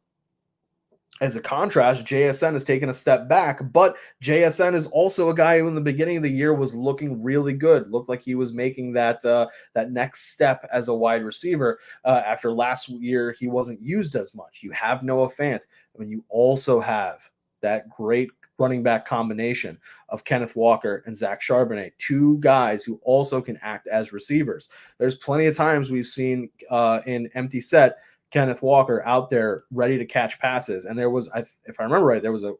As a contrast, JSN has taken a step back, but JSN is also a guy who in the beginning of the year was looking really good, looked like he was making that next step as a wide receiver. After last year, he wasn't used as much. You have Noah Fant. You also have that great running back combination of Kenneth Walker and Zach Charbonnet, two guys who also can act as receivers. There's plenty of times we've seen in empty set Kenneth Walker out there ready to catch passes. And there was, if I remember right, there was a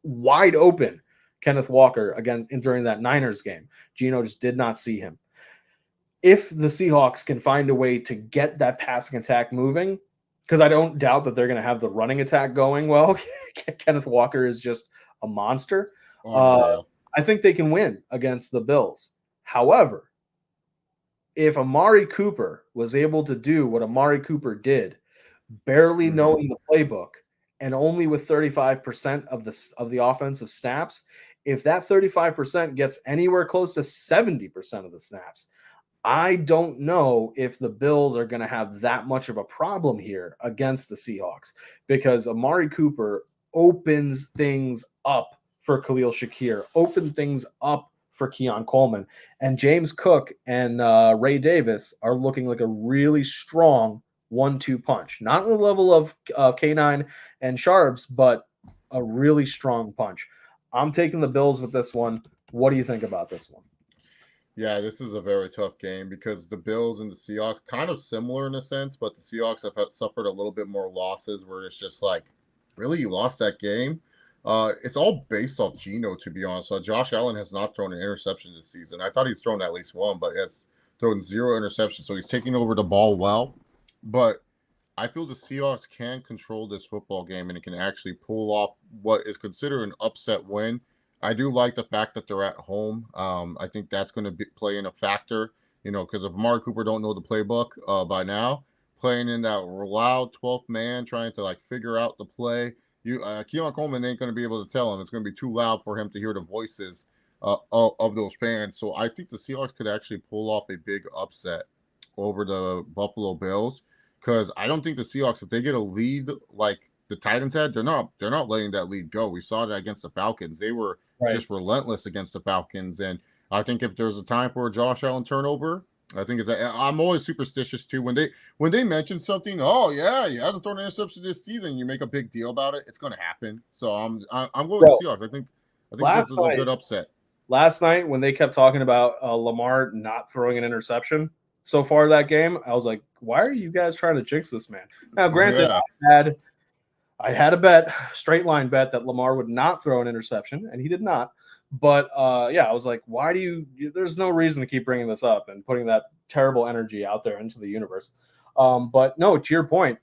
wide open Kenneth Walker during that Niners game. Geno just did not see him. If the Seahawks can find a way to get that passing attack moving, because I don't doubt that they're going to have the running attack going well. Kenneth Walker is just a monster. I think they can win against the Bills. However, if Amari Cooper was able to do what Amari Cooper did, barely knowing the playbook and only with 35% of the offensive snaps, if that 35% gets anywhere close to 70% of the snaps, I don't know if the Bills are going to have that much of a problem here against the Seahawks, because Amari Cooper opens things up for Khalil Shakir, open things up for Keon Coleman, and James Cook and Ray Davis are looking like a really strong 1-2 punch. Not on the level of K9 and Sharps, but a really strong punch. I'm taking the Bills with this one. What do you think about this one? Yeah, this is a very tough game because the Bills and the Seahawks kind of similar in a sense, but the Seahawks have suffered a little bit more losses where it's just like, really, you lost that game? It's all based off Geno, to be honest. Josh Allen has not thrown an interception this season. I thought he's thrown at least one, but has thrown 0 interceptions. So he's taking over the ball well. But I feel the Seahawks can control this football game and it can actually pull off what is considered an upset win. I do like the fact that they're at home. I think that's going to play in a factor, because if Amari Cooper don't know the playbook by now, playing in that loud 12th man, trying to figure out the play. Keon Coleman ain't going to be able to tell him. It's going to be too loud for him to hear the voices of those fans. So I think the Seahawks could actually pull off a big upset over the Buffalo Bills, because I don't think the Seahawks, if they get a lead like the Titans had, they're not letting that lead go. We saw that against the Falcons. They were just relentless against the Falcons. And I think if there's a time for a Josh Allen turnover, I think I'm always superstitious too. When they mention something, oh yeah, he hasn't thrown an interception this season, you make a big deal about it, it's going to happen. So I'm going with the Seahawks. I think this is a good upset. Last night when they kept talking about Lamar not throwing an interception so far that game, I was like, why are you guys trying to jinx this man? Now, granted, I had a bet, straight line bet, that Lamar would not throw an interception, and he did not. But I was like, why do you? There's no reason to keep bringing this up and putting that terrible energy out there into the universe. But no, to your point,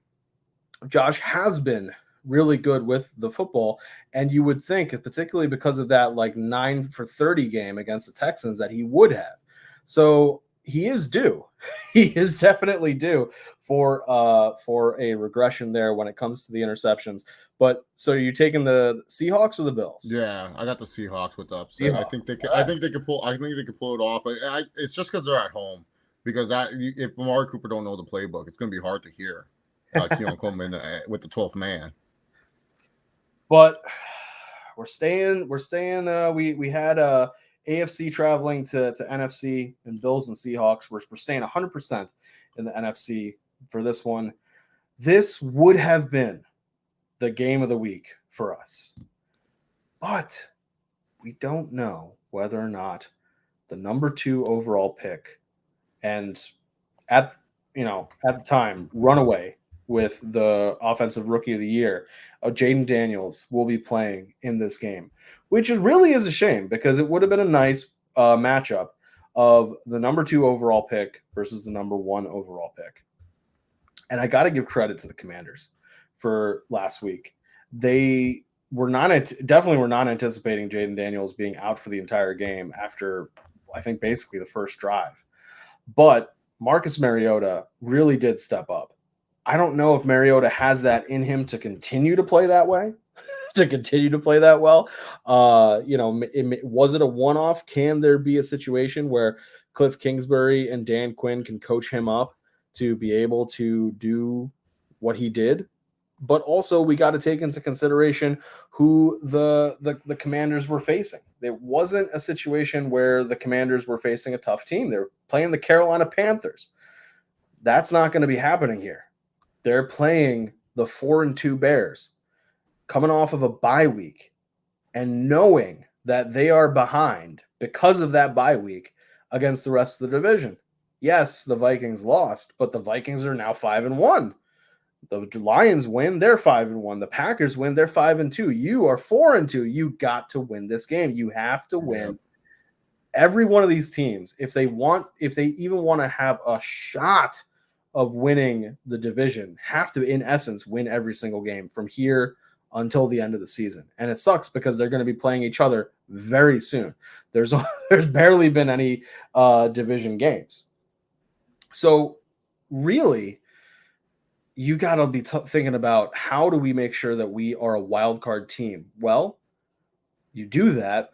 Josh has been really good with the football, and you would think, particularly because of that like 9 for 30 game against the Texans, that he would have. So he is due. He is definitely due for a regression there when it comes to the interceptions. But so are you taking the Seahawks or the Bills? Yeah, I got the Seahawks with the upset. Seahawks. I think they could. I think they could pull. I think they could pull it off. But it's just because they're at home. Because if Amari Cooper don't know the playbook, it's going to be hard to hear Keon Coleman with the 12th man. But we're staying. We had AFC traveling to NFC and Bills and Seahawks. We're staying 100% in the NFC for this one. This would have been the game of the week for us, but we don't know whether or not the number 2 overall pick and at the time runaway with the offensive rookie of the year, Jaden Daniels, will be playing in this game, which really is a shame because it would have been a nice matchup of the number 2 overall pick versus the number 1 overall pick. And I got to give credit to the Commanders for last week. They were definitely were not anticipating Jaden Daniels being out for the entire game after, I think, basically the first drive. But Marcus Mariota really did step up. I don't know if Mariota has that in him to continue to play that way, to continue to play that well. Was it a one-off? Can there be a situation where Cliff Kingsbury and Dan Quinn can coach him up to be able to do what he did? But also we got to take into consideration who the Commanders were facing. It wasn't a situation where the Commanders were facing a tough team. They were playing the Carolina Panthers. That's not going to be happening here. They're playing the 4-2 Bears, coming off of a bye week and knowing that they are behind because of that bye week against the rest of the division. Yes, the Vikings lost, but the Vikings are now 5-1. The Lions win, they're 5-1. The Packers win, they're 5-2. You are 4-2. You got to win this game. You have to win every one of these teams. If they even want to have a shot of winning the division, have to, in essence, win every single game from here until the end of the season. And it sucks because they're going to be playing each other very soon. There's barely been any division games. So really, you got to be thinking about, how do we make sure that we are a wild card team? Well, you do that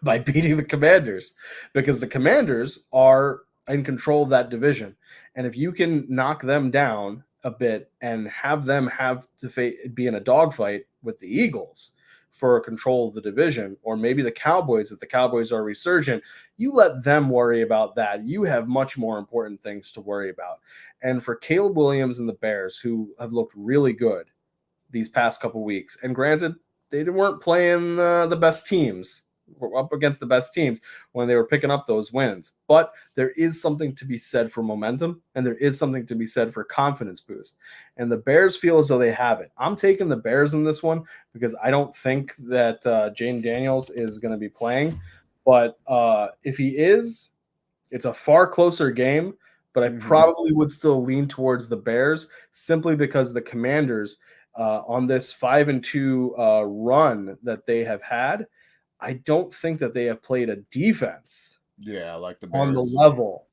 by beating the Commanders, because the Commanders are in control of that division. And if you can knock them down a bit and have them have to be in a dogfight with the Eagles for control of the division, or maybe the Cowboys, if the Cowboys are resurgent, you let them worry about that. You have much more important things to worry about. And for Caleb Williams and the Bears, who have looked really good these past couple weeks, and granted, they weren't playing the best teams, up against the best teams when they were picking up those wins. But there is something to be said for momentum, and there is something to be said for confidence boost. And the Bears feel as though they have it. I'm taking the Bears in this one because I don't think that Jaden Daniels is going to be playing. But if he is, it's a far closer game. But I probably would still lean towards the Bears, simply because the Commanders on this 5-2 run that they have had, I don't think that they have played a defense like the Bears on the level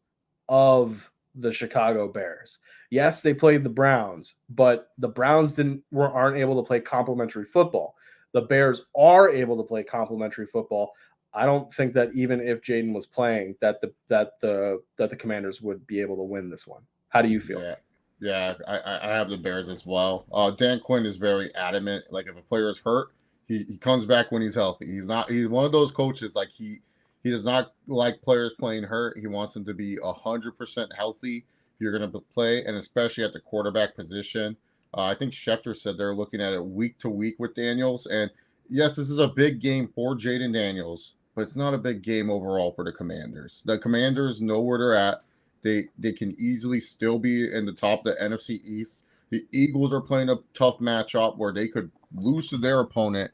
of the Chicago Bears. Yes, they played the Browns, but the Browns aren't able to play complementary football. The Bears are able to play complementary football. I don't think that even if Jaden was playing, that the Commanders would be able to win this one. How do you feel? Yeah, I have the Bears as well. Dan Quinn is very adamant. Like, if a player is hurt, he comes back when he's healthy. He's one of those coaches, like, he does not like players playing hurt. He wants them to be 100% healthy if you're going to play, and especially at the quarterback position. I think Schefter said they're looking at it week to week with Daniels. And yes, this is a big game for Jaden Daniels, but it's not a big game overall for the Commanders. The Commanders know where they're at. They can easily still be in the top of the NFC East. The Eagles are playing a tough matchup where they could lose to their opponent.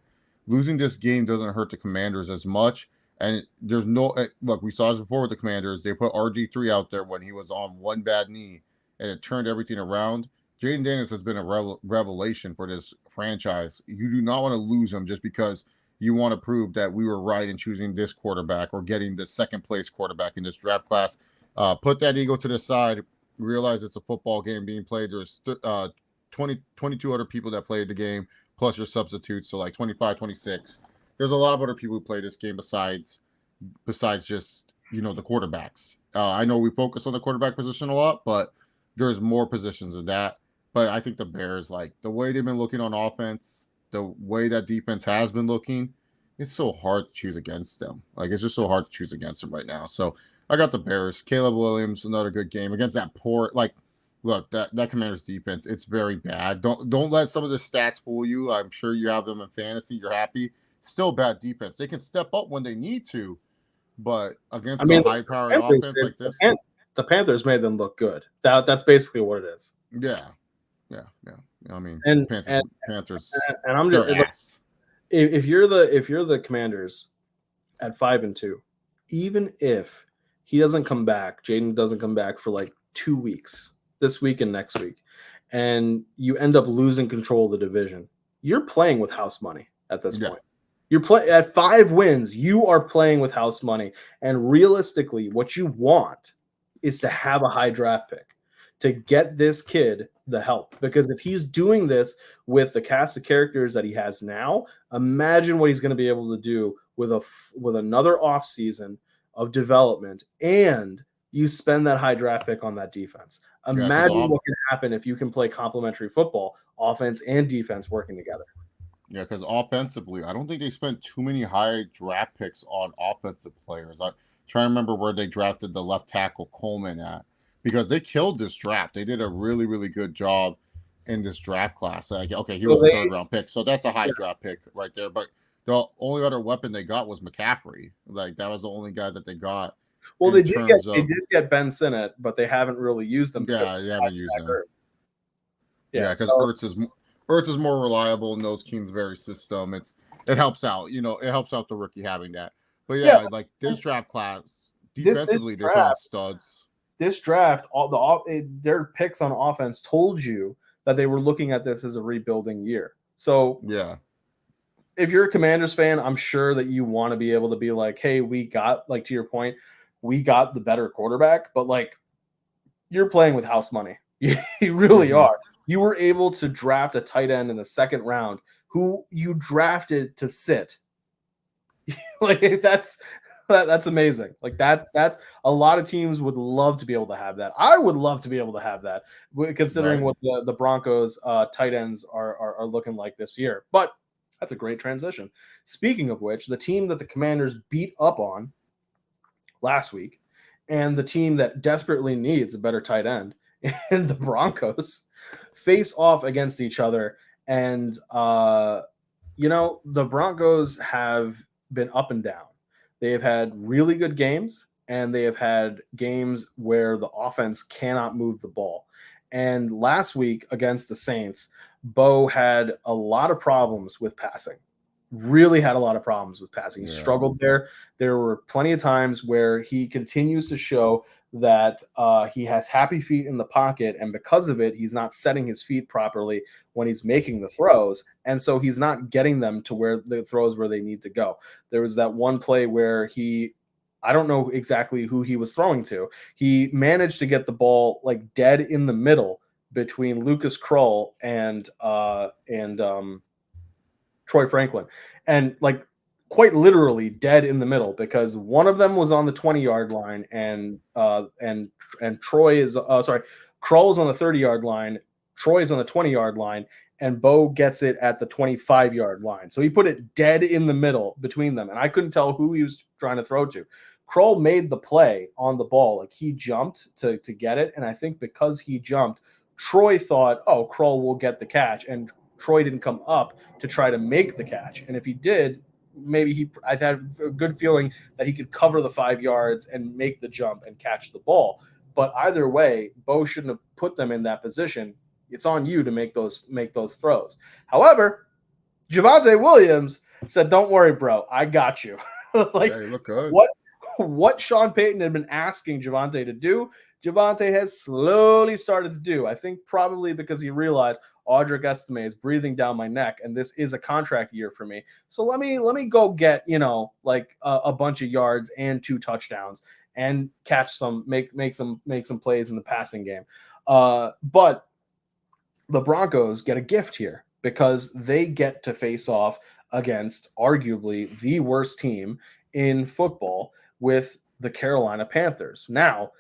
Losing this game doesn't hurt the Commanders as much. And there's no look, we saw this before with the Commanders. They put RG3 out there when he was on one bad knee, and it turned everything around. Jaden Daniels has been a revelation for this franchise. You do not want to lose him just because you want to prove that we were right in choosing this quarterback or getting the second place quarterback in this draft class. Put that ego to the side. Realize it's a football game being played. There's 22 other people that played the game, plus your substitutes, so like 25, 26. There's a lot of other people who play this game besides just the quarterbacks. I know we focus on the quarterback position a lot, but there's more positions than that. But I think the Bears, like the way they've been looking on offense, the way that defense has been looking, it's so hard to choose against them. Like it's just so hard to choose against them right now. So I got the Bears. Caleb Williams, another good game against that poor. Like, look, that Commanders defense, it's very bad. Don't let some of the stats fool you. I'm sure you have them in fantasy. You're happy. Still bad defense. They can step up when they need to, but against a high-powered offense like this, the Panthers made them look good. That's basically what it is. Yeah. I mean, Panthers. And I'm just if you're the Commanders at 5-2, even if he doesn't come back, Jaden doesn't come back for like 2 weeks, this week and next week, and you end up losing control of the division, you're playing with house money at this point. You're at 5 wins. You are playing with house money, and realistically, what you want is to have a high draft pick to get this kid the help. Because if he's doing this with the cast of characters that he has now, imagine what he's going to be able to do with another offseason of development, and you spend that high draft pick on that defense. Imagine what can happen if you can play complementary football, offense and defense working together. Yeah, because offensively, I don't think they spent too many high draft picks on offensive players. I try to remember where they drafted the left tackle Coleman at, because they killed this draft. They did a really, really good job in this draft class. Like, okay, he was a third-round pick, so that's a high draft pick right there. But the only other weapon they got was McCaffrey. Like, that was the only guy that they got. Well, they did get Ben Sinnott, but they haven't really used him. Yeah, they haven't used him. Yeah, because Ertz is more reliable in those Kingsbury system. It helps out. It helps out the rookie having that. But like this draft class, defensively, they're kind of studs. This draft, their picks on offense told you that they were looking at this as a rebuilding year. So yeah, if you're a Commanders fan, I'm sure that you want to be able to be like, hey, we got, like, to your point, we got the better quarterback, but like you're playing with house money. You really are. You were able to draft a tight end in the second round who you drafted to sit. Like that's amazing. Like that's a lot of teams would love to be able to have that. I would love to be able to have that, considering what the Broncos tight ends are looking like this year. But that's a great transition. Speaking of which, the team that the Commanders beat up on last week, and the team that desperately needs a better tight end, and the Broncos, face off against each other. And the Broncos have been up and down. They have had really good games, and they have had games where the offense cannot move the ball. And last week against the Saints, Bo had a lot of problems with passing. Really had a lot of problems with passing. He struggled there. There were plenty of times where he continues to show that he has happy feet in the pocket, and because of it, he's not setting his feet properly when he's making the throws, and so he's not getting them to where the throws where they need to go. There was that one play where I don't know exactly who he was throwing to. He managed to get the ball like dead in the middle between Lucas Krull and Troy Franklin, and like quite literally dead in the middle, because one of them was on the 20-yard line, and Troy is Krull is on the 30-yard line, Troy is on the 20-yard line, and Bo gets it at the 25-yard line. So he put it dead in the middle between them, and I couldn't tell who he was trying to throw to. Krull made the play on the ball, like he jumped to get it, and I think because he jumped, Troy thought, oh, Krull will get the catch, and Troy didn't come up to try to make the catch. And if he did, maybe I had a good feeling that he could cover the 5 yards and make the jump and catch the ball. But either way, Bo shouldn't have put them in that position. It's on you to make those throws. However, Javonte Williams said, "Don't worry, bro, I got you." Like, you look good. What Sean Payton had been asking Javonte to do, Javonte has slowly started to do. I think probably because he realized Audric Estime is breathing down my neck, and this is a contract year for me. So let me go get like a bunch of yards and 2 touchdowns and catch some, make some plays in the passing game. But the Broncos get a gift here because they get to face off against arguably the worst team in football with the Carolina Panthers. Now,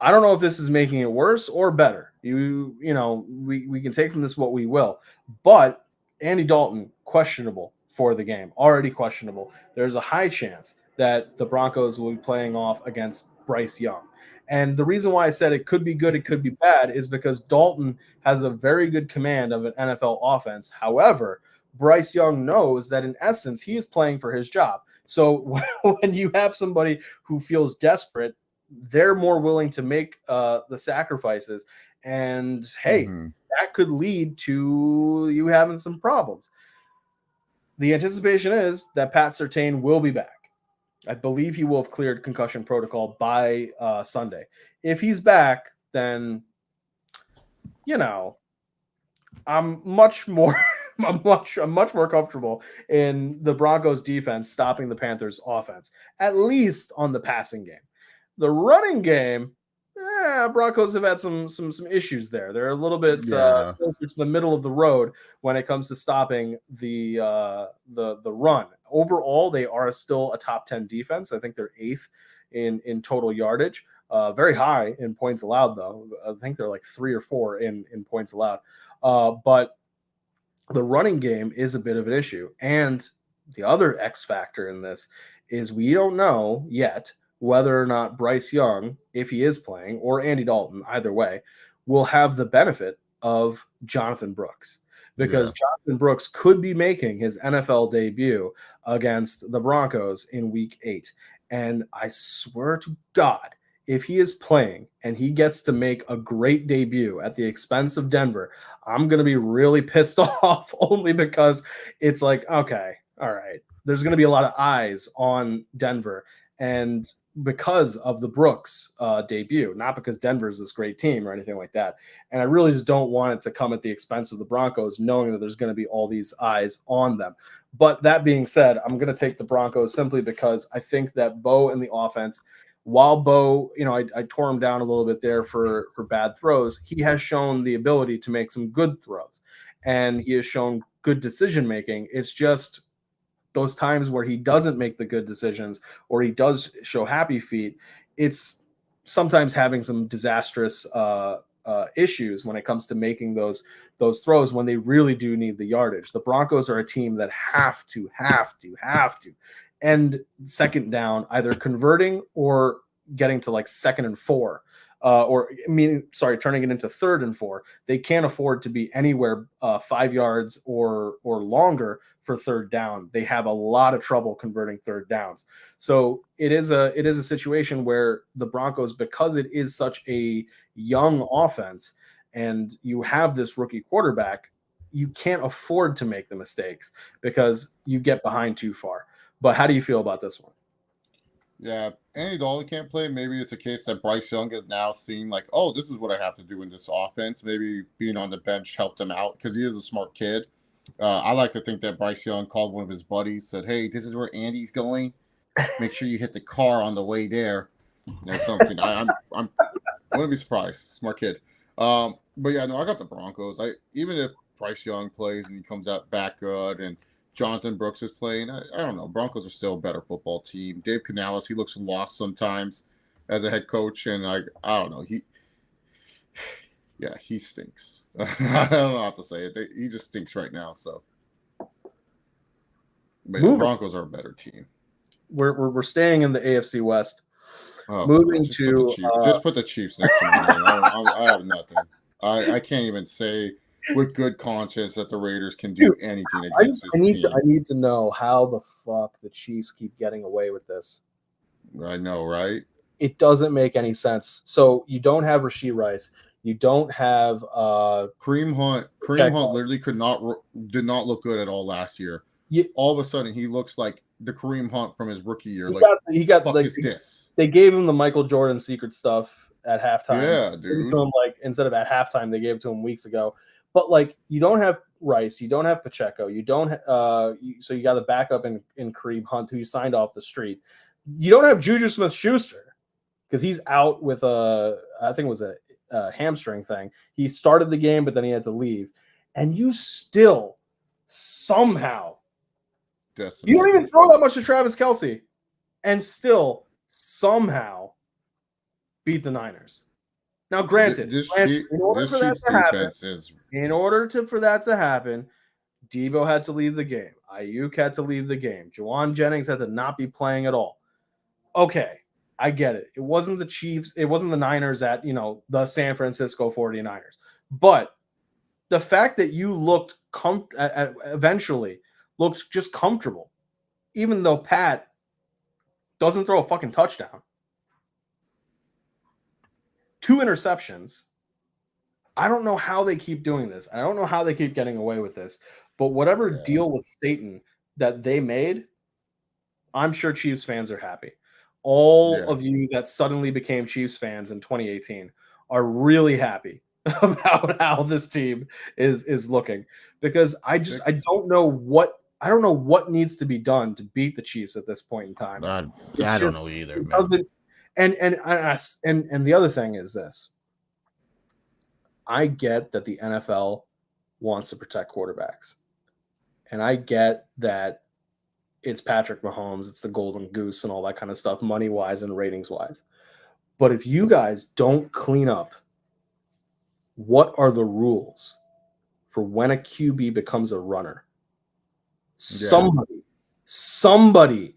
I don't know if this is making it worse or better. We can take from this what we will. But Andy Dalton, questionable for the game, already questionable. There's a high chance that the Broncos will be playing off against Bryce Young. And the reason why I said it could be good, it could be bad, is because Dalton has a very good command of an NFL offense. However, Bryce Young knows that in essence, he is playing for his job. So when you have somebody who feels desperate, they're more willing to make the sacrifices. And hey, that could lead to you having some problems. The anticipation is that Pat Surtain will be back. I believe he will have cleared concussion protocol by Sunday. If he's back, then, I'm much more comfortable in the Broncos defense stopping the Panthers offense, at least on the passing game. The running game, Broncos have had some issues there. They're a little bit closer to the middle of the road when it comes to stopping the run. Overall, they are still a top 10 defense. I think they're 8th in total yardage. Very high in points allowed, though. I think they're like 3 or 4 in points allowed. But the running game is a bit of an issue. And the other X factor in this is we don't know yet whether or not Bryce Young, if he is playing, or Andy Dalton, either way, will have the benefit of Jonathan Brooks. Because Jonathan Brooks could be making his NFL debut against the Broncos in Week 8. And I swear to God, if he is playing and he gets to make a great debut at the expense of Denver, I'm going to be really pissed off, only because it's like, okay, all right, there's going to be a lot of eyes on Denver. And because of the Brooks debut, not because Denver's this great team or anything like that. And I really just don't want it to come at the expense of the Broncos, knowing that there's going to be all these eyes on them. But that being said, I'm going to take the Broncos simply because I think that Bo in the offense, while Bo, I tore him down a little bit there for bad throws, he has shown the ability to make some good throws. And he has shown good decision-making. It's just those times where he doesn't make the good decisions or he does show happy feet, it's sometimes having some disastrous issues when it comes to making those throws when they really do need the yardage. The Broncos are a team that have to end second down, either converting or getting to like 2nd and 4. Turning it into 3rd and 4. They can't afford to be anywhere 5 yards or longer for 3rd down. They have a lot of trouble converting 3rd downs. So it is a situation where the Broncos, because it is such a young offense and you have this rookie quarterback, you can't afford to make the mistakes because you get behind too far. But how do you feel about this one? Yeah, Andy Dalton can't play. Maybe it's a case that Bryce Young has now seen, like, oh, this is what I have to do in this offense. Maybe being on the bench helped him out because he is a smart kid. I like to think that Bryce Young called one of his buddies, said, hey, this is where Andy's going. Make sure you hit the car on the way there. Something. I wouldn't be surprised. Smart kid. But yeah, no, I got the Broncos. Even if Bryce Young plays and he comes out back good and Jonathan Brooks is playing, I don't know. Broncos are still a better football team. Dave Canales, he looks lost sometimes as a head coach, and I don't know. He stinks. I don't know how to say it. He just stinks right now. So, but the Broncos are a better team. We're staying in the AFC West. Moving to just put the Chiefs next to me. I have nothing. I can't even say with good conscience that the Raiders can do anything against this team. I need to know how the fuck the Chiefs keep getting away with this. I know, right? It doesn't make any sense. So you don't have Rashee Rice. You don't have Kareem Hunt. Kareem Hunt literally did not look good at all last year. All of a sudden, he looks like the Kareem Hunt from his rookie year. He got this. They gave him the Michael Jordan secret stuff at halftime. Yeah, Gave it dude. to him like instead of at halftime, they gave it to him weeks ago. But like you don't have Rice, you don't have Pacheco, you don't. So you got the backup in Kareem Hunt, who you signed off the street. You don't have Juju Smith-Schuster because he's out with I think it was a hamstring thing. He started the game, but then he had to leave, and you still somehow you don't even throw that much to Travis Kelce, and still somehow beat the Niners. Now, granted, in order for that to happen, Debo had to leave the game. Ayuk had to leave the game. Juwan Jennings had to not be playing at all. Okay, I get it. It wasn't the Chiefs. It wasn't the Niners at, the San Francisco 49ers. But the fact that you looked eventually looked just comfortable, even though Pat doesn't throw a fucking touchdown. 2 interceptions. I don't know how they keep doing this. I don't know how they keep getting away with this. But whatever deal with Satan that they made, I'm sure Chiefs fans are happy. All of you that suddenly became Chiefs fans in 2018 are really happy about how this team is looking, because I don't know what needs to be done to beat the Chiefs at this point in time. I don't know either, man. And the other thing is this. I get that the NFL wants to protect quarterbacks. And I get that it's Patrick Mahomes, it's the golden goose and all that kind of stuff, money-wise and ratings-wise. But if you guys don't clean up what are the rules for when a QB becomes a runner, somebody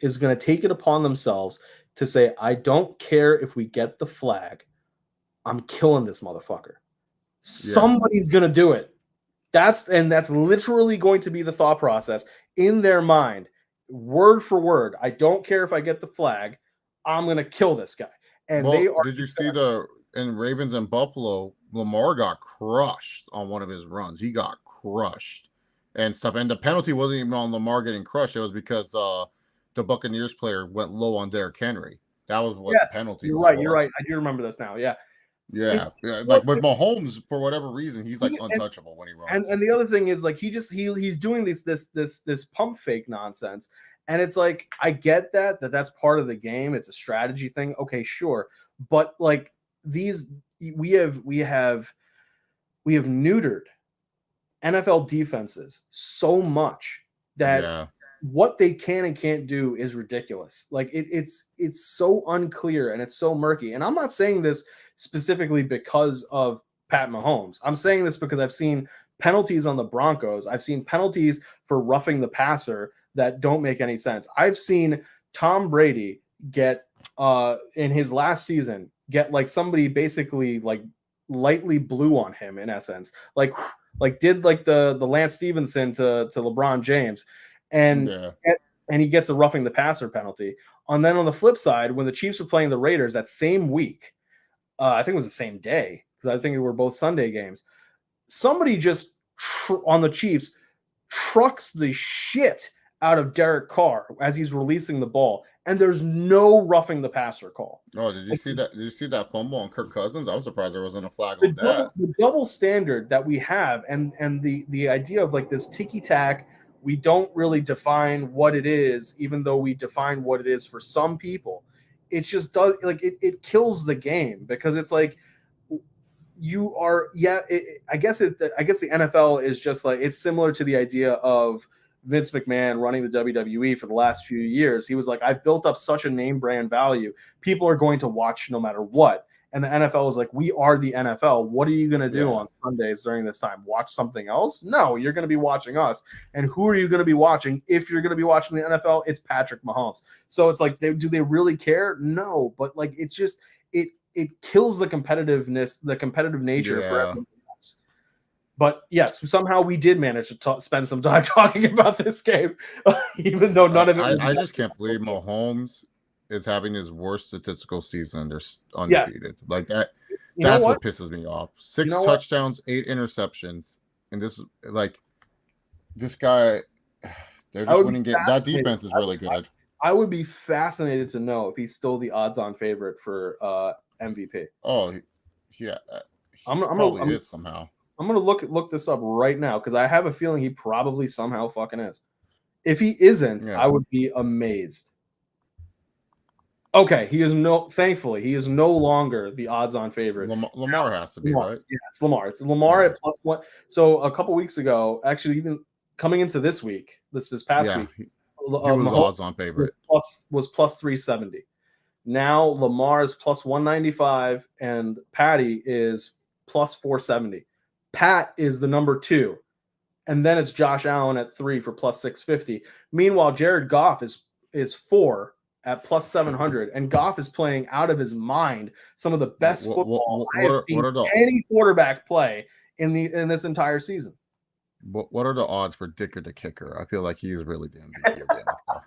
is going to take it upon themselves to say, I don't care if we get the flag, I'm killing this motherfucker. Somebody's going to do it. That's literally going to be the thought process in their mind, word for word. I don't care if I get the flag, I'm going to kill this guy. And did you see in Ravens and Buffalo, Lamar got crushed on one of his runs. He got crushed and stuff. And the penalty wasn't even on Lamar getting crushed. It was because the Buccaneers player went low on Derrick Henry. That was what the penalty was. You're right. I do remember this now. Yeah. Yeah. Like with Mahomes, for whatever reason, he's like untouchable when he runs. And the other thing is like he's doing this pump fake nonsense. And it's like, I get that's part of the game. It's a strategy thing. Okay, sure. But like we have neutered NFL defenses so much that what they can and can't do is ridiculous. Like it's so unclear and it's so murky. And I'm not saying this specifically because of Pat Mahomes. I'm saying this because I've seen penalties on the Broncos. I've seen penalties for roughing the passer that don't make any sense. I've seen Tom Brady get in his last season get like somebody basically like lightly blew on him in essence, like did like the Lance Stevenson to LeBron James, and he gets a roughing the passer penalty. And then on the flip side, when the Chiefs were playing the Raiders that same week, I think it was the same day because I think it were both Sunday games, somebody just on the Chiefs trucks the shit out of Derek Carr as he's releasing the ball, and there's no roughing the passer call. Oh, did you see that? Did you see that fumble on Kirk Cousins? I was surprised there wasn't a flag on that. The double standard that we have, and the idea of like this ticky tack, we don't really define what it is, even though we define what it is for some people. It just does like it kills the game, because it's like you are I guess the NFL is just like, it's similar to the idea of Vince McMahon running the WWE for the last few years. He was like, I've built up such a name brand value. People are going to watch no matter what. And the NFL is like, we are the NFL. What are you going to do on Sundays during this time? Watch something else? No, you're going to be watching us. And who are you going to be watching? If you're going to be watching the NFL, it's Patrick Mahomes. So it's like, do they really care? No, but like, it's just, it kills the competitiveness, the competitive nature for everyone. But yes, somehow we did manage to spend some time talking about this game, even though none of it. I just can't believe Mahomes is having his worst statistical season. They're undefeated. Like that. That's what pisses me off. 6 touchdowns, 8 interceptions, and this guy. They're just winning games. That defense is really good. I would be fascinated to know if he's still the odds-on favorite for MVP. Oh, yeah. I'm Probably is somehow. I'm gonna look this up right now because I have a feeling he probably somehow fucking is. If he isn't, I would be amazed. Okay, thankfully, he is no longer the odds-on favorite. Lamar has to be, right? Yeah, it's Lamar. It's Lamar at +1. So a couple weeks ago, actually, even coming into this week, this past week, he was odds-on favorite. Was plus 370. Now Lamar is plus 195, and Patty is plus 470. Pat is the number 2, and then it's Josh Allen at 3 for plus 650. Meanwhile, Jared Goff is 4 at plus 700, and Goff is playing out of his mind. Some of the best football I have seen any quarterback play in this entire season. What are the odds for Dicker the kicker? I feel like he's really the MVP of the NFL.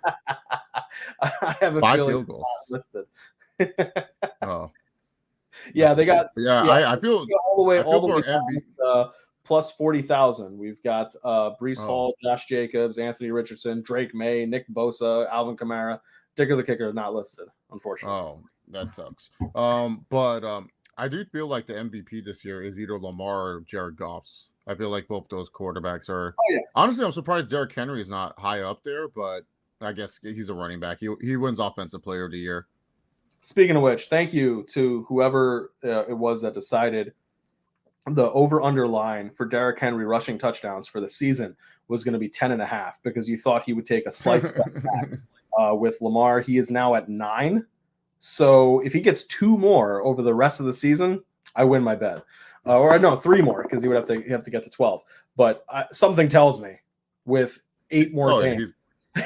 I have a 5 feeling field goals listed. Oh, yeah, they got. I feel all the way down, plus 40,000. We've got Breece Hall, Josh Jacobs, Anthony Richardson, Drake May, Nick Bosa, Alvin Kamara. Dicker the kicker not listed, unfortunately. Oh, that sucks. But I do feel like the MVP this year is either Lamar or Jared Goff's. I feel like both those quarterbacks are. Oh, yeah. Honestly, I'm surprised Derrick Henry is not high up there, but I guess he's a running back. He wins Offensive Player of the Year. Speaking of which, thank you to whoever it was that decided the over-under line for Derrick Henry rushing touchdowns for the season was going to be 10.5 because you thought he would take a slight step back. With Lamar, he is now at 9. So if he gets 2 more over the rest of the season, I win my bet. Or no, 3 more because he would have to get to 12. But something tells me with 8 more games,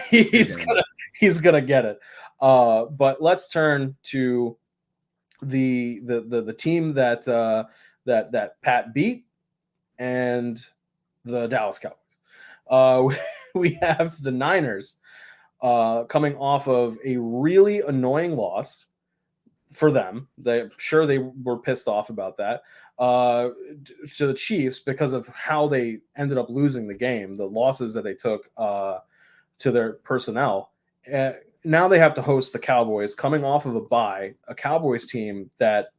he's gonna get it. But let's turn to the team that Pat beat and the Dallas Cowboys. We have the Niners. Coming off of a really annoying loss for them. They were pissed off about that to the Chiefs because of how they ended up losing the game, the losses that they took to their personnel. Now they have to host the Cowboys coming off of a bye, a Cowboys team that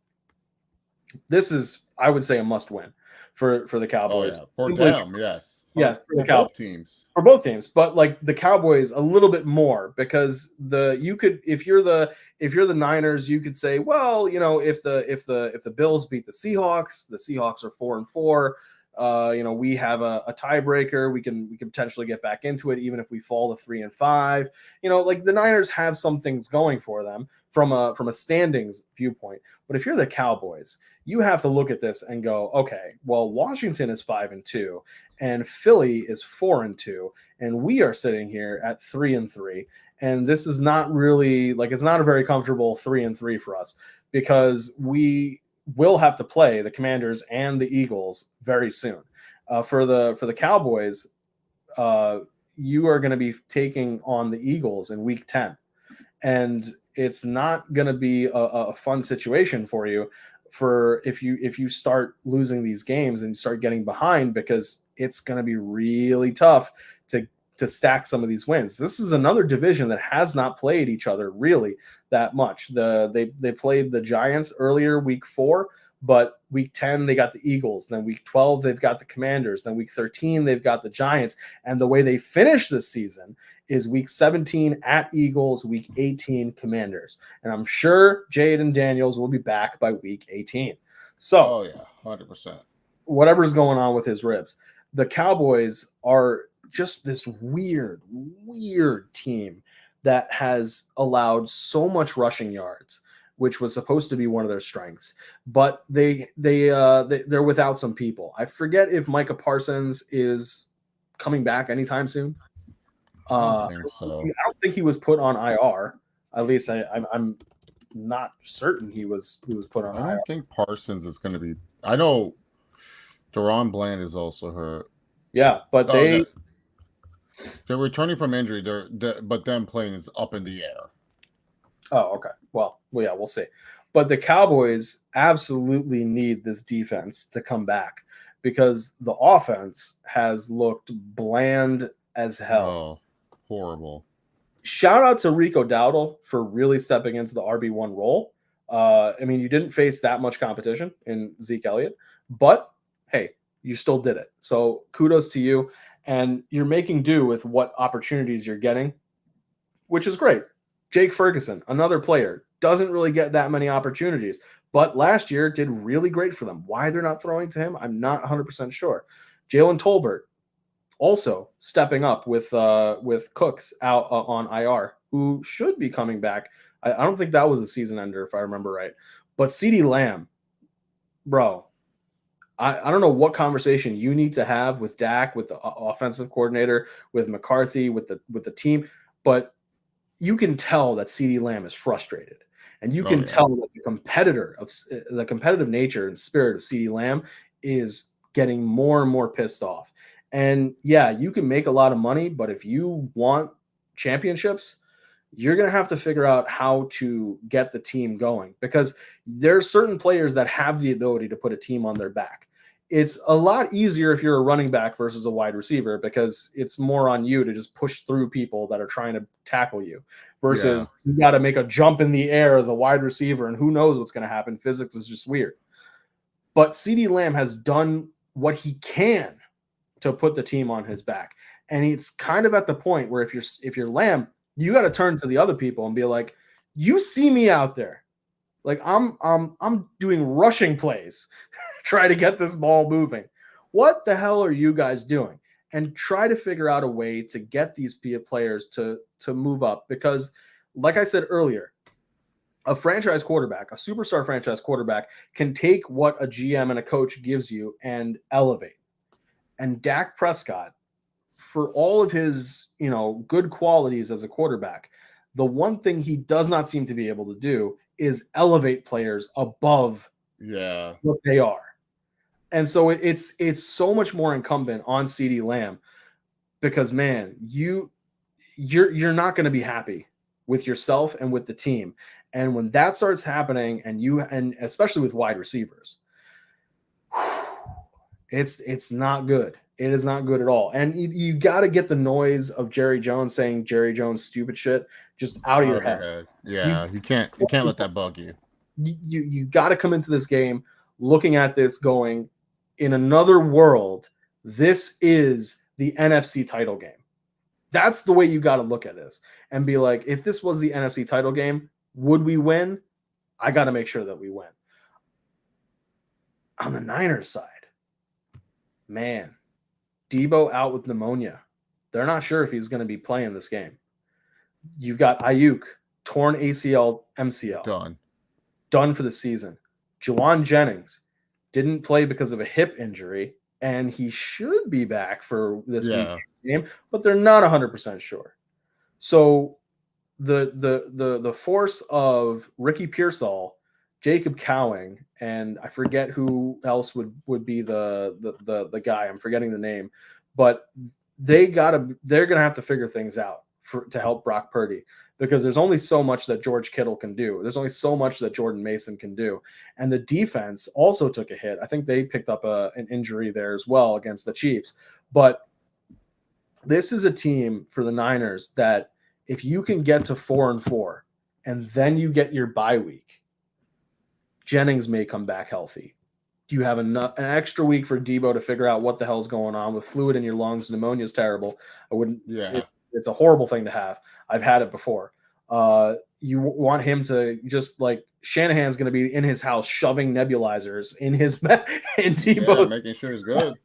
this is, I would say, a must win for the Cowboys. For them, yes. Yeah, for both teams. For both teams, but like the Cowboys a little bit more because if you're the Niners, you could say, well, if the Bills beat the Seahawks are 4-4. We have a tiebreaker. We can potentially get back into it, even if we fall to 3-5. Like the Niners have some things going for them from a standings viewpoint. But if you're the Cowboys, you have to look at this and go, okay, well, Washington is 5-2, and Philly is 4-2, and we are sitting here at 3-3. And this is not really it's not a very comfortable 3-3 for us because we will have to play the Commanders and the Eagles very soon. For the Cowboys, you are going to be taking on the Eagles in Week 10, and it's not going to be a fun situation for you if you start losing these games and start getting behind, because it's going to be really tough to stack some of these wins. This is another division that has not played each other really that much. They played the Giants earlier, Week 4, but Week 10 they got the Eagles. Then Week 12 they've got the Commanders. Then Week 13 they've got the Giants. And the way they finish this season is Week 17 at Eagles, Week 18 Commanders. And I'm sure Jaden Daniels will be back by Week 18. So, 100%. Whatever's going on with his ribs, the Cowboys are just this weird team that has allowed so much rushing yards, which was supposed to be one of their strengths, but they're without some people. I forget if Micah Parsons is coming back anytime soon. I don't think so. I don't think he was put on IR. At least I'm not certain he was put on IR. I don't think Parsons is going to be. I know Deron Bland is also hurt. Yeah, but they're returning from injury. But them playing is up in the air. Oh, okay. Well, yeah, we'll see. But the Cowboys absolutely need this defense to come back because the offense has looked bland as hell. Oh, horrible. Shout out to Rico Dowdle for really stepping into the RB1 role. I mean, you didn't face that much competition in Zeke Elliott, but hey, you still did it. So kudos to you. And you're making do with what opportunities you're getting, which is great. Jake Ferguson, another player, doesn't really get that many opportunities, but last year did really great for them. Why they're not throwing to him, I'm not 100% sure. Jalen Tolbert also stepping up with Cooks out on IR, who should be coming back. I don't think that was a season ender, if I remember right. But CeeDee Lamb, bro, I don't know what conversation you need to have with Dak, with the offensive coordinator, with McCarthy, with the team, but you can tell that CeeDee Lamb is frustrated. And you can tell that the competitive nature and spirit of CeeDee Lamb is getting more and more pissed off. And yeah, you can make a lot of money, but if you want championships, you're going to have to figure out how to get the team going, because there's certain players that have the ability to put a team on their back. It's a lot easier if you're a running back versus a wide receiver, because it's more on you to just push through people that are trying to tackle you, versus you got to make a jump in the air as a wide receiver, and who knows what's going to happen. Physics is just weird. But CeeDee Lamb has done what he can to put the team on his back. And it's kind of at the point where if you're Lamb, you got to turn to the other people and be like, you see me out there. Like I'm doing rushing plays, try to get this ball moving. What the hell are you guys doing? And try to figure out a way to get these players to move up, because like I said earlier, a franchise quarterback, a superstar franchise quarterback, can take what a GM and a coach gives you and elevate. And Dak Prescott, for all of his, good qualities as a quarterback, the one thing he does not seem to be able to do is elevate players above what they are. And so it's so much more incumbent on CeeDee Lamb, because man, you're not going to be happy with yourself and with the team. And when that starts happening, and especially with wide receivers, it's not good. It is not good at all. And you got to get the noise of Jerry Jones saying Jerry Jones stupid shit just out of your head. Yeah, you can't let that bug you. You got to come into this game looking at this going, in another world, this is the NFC title game. That's the way you got to look at this and be like, if this was the NFC title game, would we win? I got to make sure that we win. On the Niners side, man, Debo out with pneumonia. They're not sure if he's going to be playing this game. You've got Ayuk, torn ACL, MCL. Done for the season. Juwan Jennings didn't play because of a hip injury, and he should be back for this week's game, but they're not 100% sure. So the force of Ricky Pearsall, Jacob Cowing, and I forget who else would be the guy. I'm forgetting the name, but they're gonna have to figure things out to help Brock Purdy, because there's only so much that George Kittle can do. There's only so much that Jordan Mason can do. And the defense also took a hit. I think they picked up an injury there as well against the Chiefs. But this is a team for the Niners that if you can get to 4-4 and then you get your bye week, Jennings may come back healthy. You have an extra week for Debo to figure out what the hell's going on with fluid in your lungs. Pneumonia is terrible. It's a horrible thing to have. I've had it before. You want him to just like Shanahan's going to be in his house shoving nebulizers in his in Debo's, making sure he's good.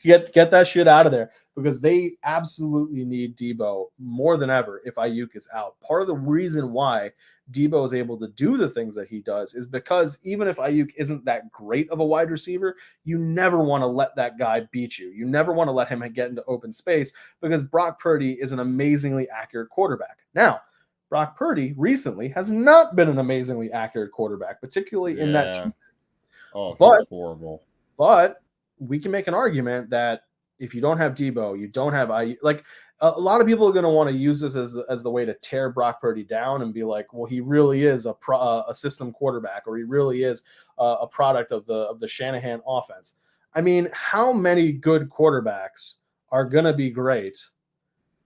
Get that shit out of there, because they absolutely need Debo more than ever if Ayuk is out. Part of the reason why Debo is able to do the things that he does is because even if Ayuk isn't that great of a wide receiver, you never want to let that guy beat you. You never want to let him get into open space, because Brock Purdy is an amazingly accurate quarterback. Now, Brock Purdy recently has not been an amazingly accurate quarterback, particularly in that. Oh, but horrible. But we can make an argument that if you don't have Debo, you don't have Ayuk. Like, a lot of people are going to want to use this as the way to tear Brock Purdy down and be like, well, he really is a system quarterback, or he really is a product of the Shanahan offense. I mean, how many good quarterbacks are going to be great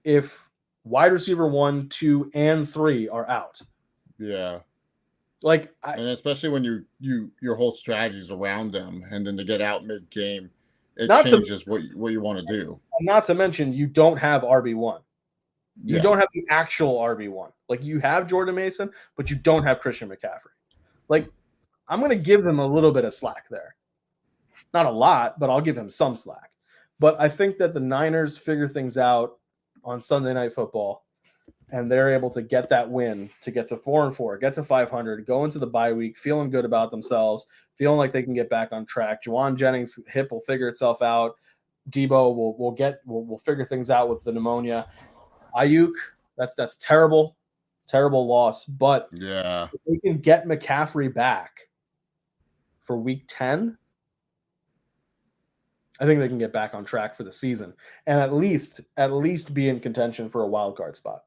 if wide receiver 1, 2, and 3 are out? Yeah. And especially when your whole strategy is around them, and then to get out mid game, it changes what you want to do. Not to mention, you don't have RB1. You don't have the actual RB1. Like, you have Jordan Mason, but you don't have Christian McCaffrey. Like, I'm going to give him a little bit of slack there. Not a lot, but I'll give him some slack. But I think that the Niners figure things out on Sunday Night Football, and they're able to get that win to get to 4-4, get to 500, go into the bye week, feeling good about themselves, feeling like they can get back on track. Juwan Jennings' hip will figure itself out. Debo will figure things out with the pneumonia. Ayuk, that's terrible loss. But if they can get McCaffrey back for week 10, I think they can get back on track for the season and at least be in contention for a wild card spot.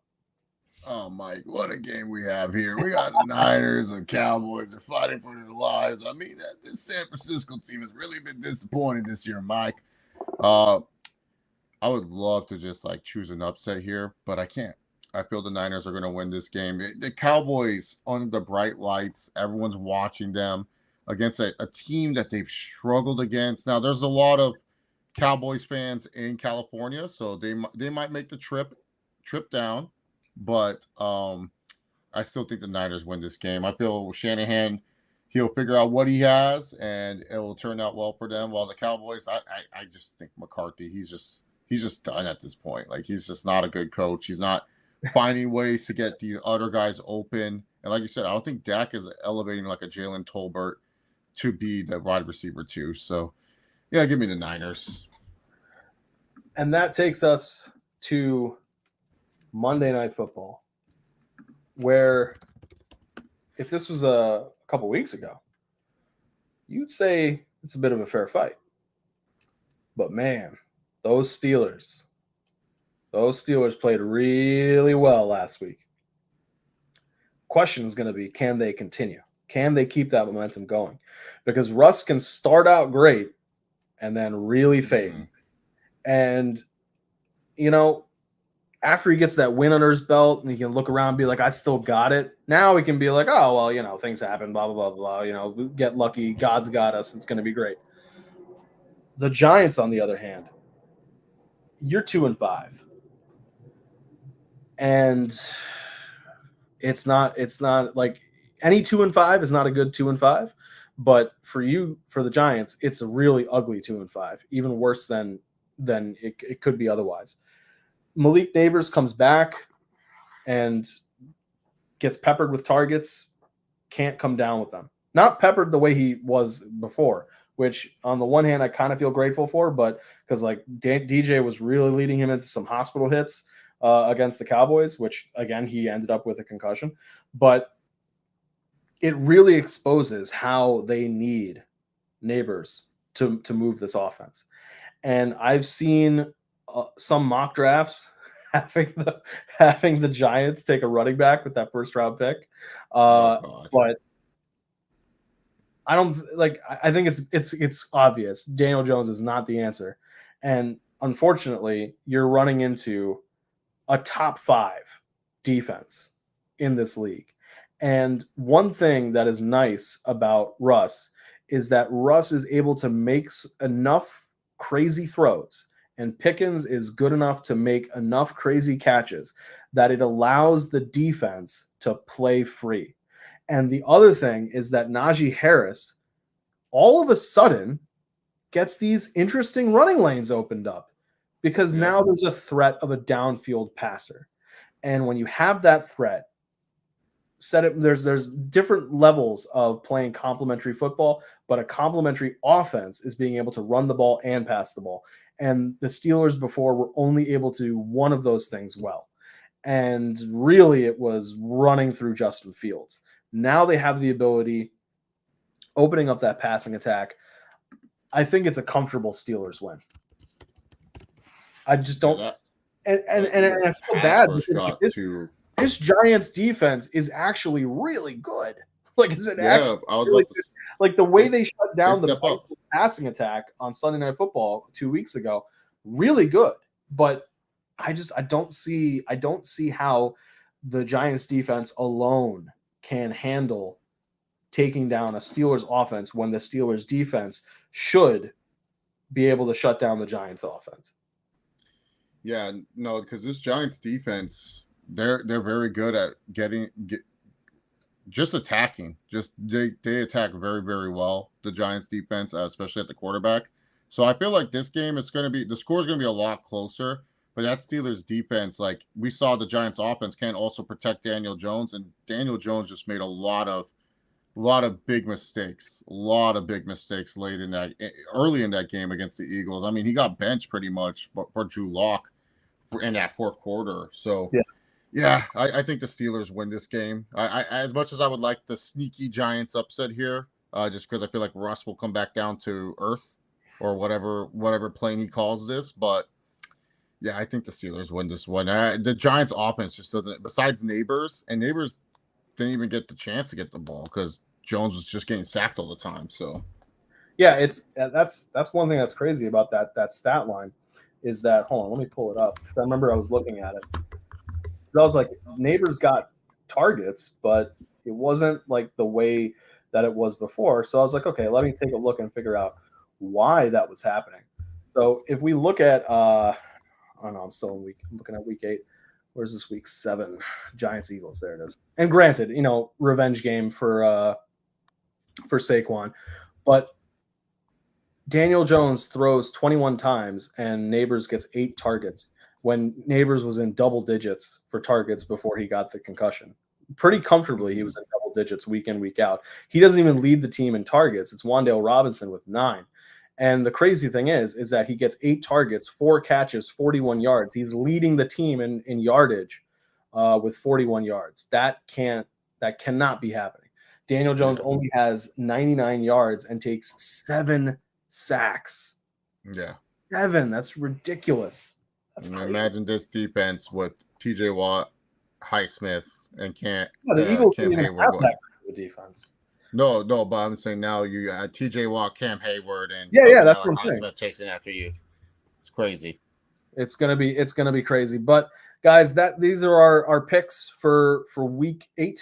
Oh, Mike, what a game we have here. We got the Niners and Cowboys are fighting for their lives. I mean, this San Francisco team has really been disappointing this year, Mike. I would love to just choose an upset here, but I can't. I feel the Niners are going to win this game. The Cowboys under the bright lights, everyone's watching them against a team that they've struggled against. Now, there's a lot of Cowboys fans in California, so they might make the trip down, but I still think the Niners win this game. I feel Shanahan, he'll figure out what he has, and it will turn out well for them. While the Cowboys, I just think McCarthy, he's just done at this point. He's just not a good coach. He's not finding ways to get the other guys open. And like you said, I don't think Dak is elevating like a Jalen Tolbert to be the wide receiver too. So, yeah, give me the Niners. And that takes us to Monday Night Football, where if this was a couple weeks ago, you'd say it's a bit of a fair fight. But man, those Steelers played really well last week. Question is going to be, can they continue? Can they keep that momentum going? Because Russ can start out great and then really fade. Mm-hmm. And, after he gets that win under his belt and he can look around and be like, I still got it. Now he can be like, oh, well, things happen, blah, blah, blah, blah. We get lucky. God's got us. It's going to be great. The Giants, on the other hand, you're 2-5. And it's not like any 2-5 is not a good 2-5. But for the Giants, it's a really ugly 2-5, even worse than it could be otherwise. Malik Neighbors comes back and gets peppered with targets, can't come down with them. Not peppered the way he was before, which on the one hand I kind of feel grateful for, but because DJ was really leading him into some hospital hits against the Cowboys, which again he ended up with a concussion. But it really exposes how they need Neighbors to move this offense. And I've seen some mock drafts having the Giants take a running back with that first round pick. But I don't I think it's obvious Daniel Jones is not the answer. And unfortunately, you're running into a top 5 defense in this league. And one thing that is nice about Russ is that Russ is able to make enough crazy throws, and Pickens is good enough to make enough crazy catches that it allows the defense to play free. And the other thing is that Najee Harris all of a sudden gets these interesting running lanes opened up because now there's a threat of a downfield passer. And when you have that threat, there's different levels of playing complementary football, but a complementary offense is being able to run the ball and pass the ball. And the Steelers before were only able to do one of those things well. And really it was running through Justin Fields. Now they have the ability, opening up that passing attack. I think it's a comfortable Steelers win. I just don't. And I feel bad because this Giants defense is actually really good. Is it actually really the way they shut down the passing attack on Sunday Night Football 2 weeks ago, really good. But I don't see how the Giants defense alone can handle taking down a Steelers offense when the Steelers defense should be able to shut down the Giants offense. Yeah, no, because this Giants defense, they're very good at just attacking. Just they attack very, very well, the Giants defense, especially at the quarterback. So I feel like this game is going to be, the score is going to be a lot closer. But that Steelers defense, like we saw the Giants offense can also protect Daniel Jones, and Daniel Jones just made a lot of big mistakes. A lot of big mistakes early in that game against the Eagles. I mean, he got benched pretty much for Drew Lock in that fourth quarter. So yeah, I think the Steelers win this game. I as much as I would like the sneaky Giants upset here, just because I feel like Russ will come back down to earth or whatever plane he calls this, but yeah, I think the Steelers win this one. The Giants offense just doesn't, besides Neighbors didn't even get the chance to get the ball because Jones was just getting sacked all the time. So yeah, that's one thing that's crazy about that stat line is that, hold on, let me pull it up because I remember I was looking at it. I was like, Neighbors got targets, but it wasn't like the way that it was before. So I was like, okay, let me take a look and figure out why that was happening. So if we look at oh no, I'm looking at week 8. Where's this week 7? Giants Eagles. There it is. And granted, revenge game for Saquon, but Daniel Jones throws 21 times and Neighbors gets 8 targets when Neighbors was in double digits for targets before he got the concussion. Pretty comfortably, he was in double digits week in, week out. He doesn't even lead the team in targets. It's Wan'Dale Robinson with 9. And the crazy thing is that he gets 8 targets, 4 catches, 41 yards. He's leading the team in yardage with 41 yards. That cannot be happening. Daniel Jones only has 99 yards and takes 7 sacks. Yeah. 7. That's ridiculous. That's crazy. Imagine this defense with TJ Watt, Highsmith, and the Eagles didn't even have that kind of a defense. No, but I'm saying now you got TJ Watt, Cam Hayward, and that's what I'm saying. Highsmith chasing after you. It's crazy. It's gonna be crazy. But guys, these are our picks for week 8.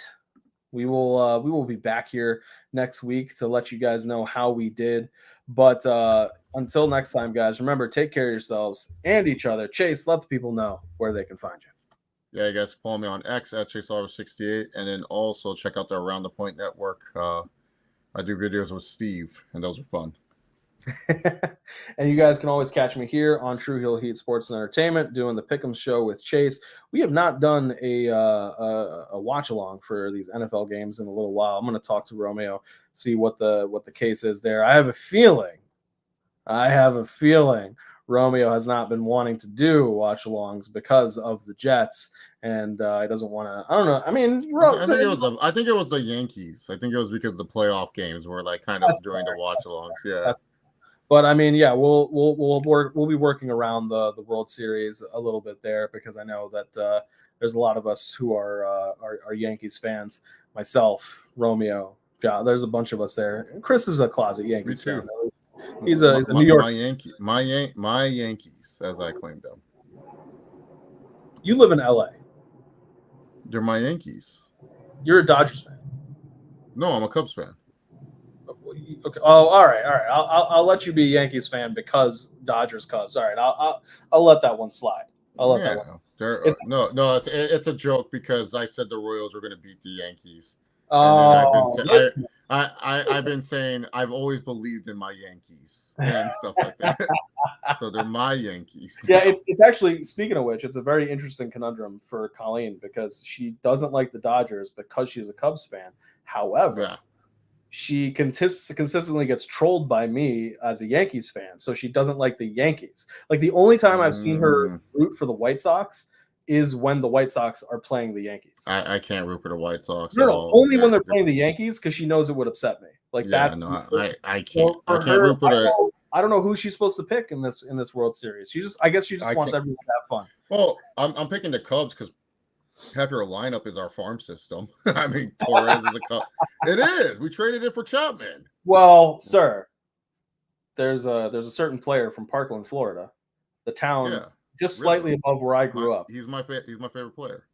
We will be back here next week to let you guys know how we did. But until next time, guys, remember, take care of yourselves and each other. Chase, let the people know where they can find you. Yeah, you guys follow me on X at ChaseOliver68, and then also check out the Around the Point Network. I do videos with Steve, and those are fun. And you guys can always catch me here on True Hill Heat Sports and Entertainment doing the Pick'em show with Chase. We have not done a watch along for these NFL games in a little while. I'm going to talk to Romeo, see what the case is there. I have a feeling Romeo has not been wanting to do watch alongs because of the Jets, and he doesn't want to. I don't know. I mean, I think it was the Yankees. I think it was because the playoff games were like kind of during the watch alongs. Yeah. But I mean, yeah, we'll be working around the World Series a little bit there because I know that there's a lot of us who are Yankees fans. Myself, Romeo, John, there's a bunch of us there. Chris is a closet Yankees fan. He's a New York. My Yankees, as I claim them. You live in LA. They're my Yankees. You're a Dodgers fan. No, I'm a Cubs fan. Okay. Oh, all right. I'll let you be a Yankees fan because Dodgers Cubs. All right. I'll let that one slide. It's a joke because I said the Royals were going to beat the Yankees. I've been saying I've always believed in my Yankees and stuff like that. So they're my Yankees. Yeah, it's actually, speaking of which, it's a very interesting conundrum for Colleen because she doesn't like the Dodgers because she's a Cubs fan. However, she consistently gets trolled by me as a Yankees fan, so she doesn't like the Yankees. Like the only time I've seen her root for the White Sox is when the White Sox are playing the Yankees. I can't root for the White Sox. No, only when they're playing the Yankees because she knows it would upset me. Like I can't. I can't root for the. I don't know who she's supposed to pick in this World Series. I guess she just wants everyone to have fun. Well, I'm picking the Cubs because half your lineup is our farm system. I mean, Torres is a Cub. It is. We traded it for Chapman. Well, sir, there's a certain player from Parkland, Florida, the town just slightly above where I grew up. He's my favorite player.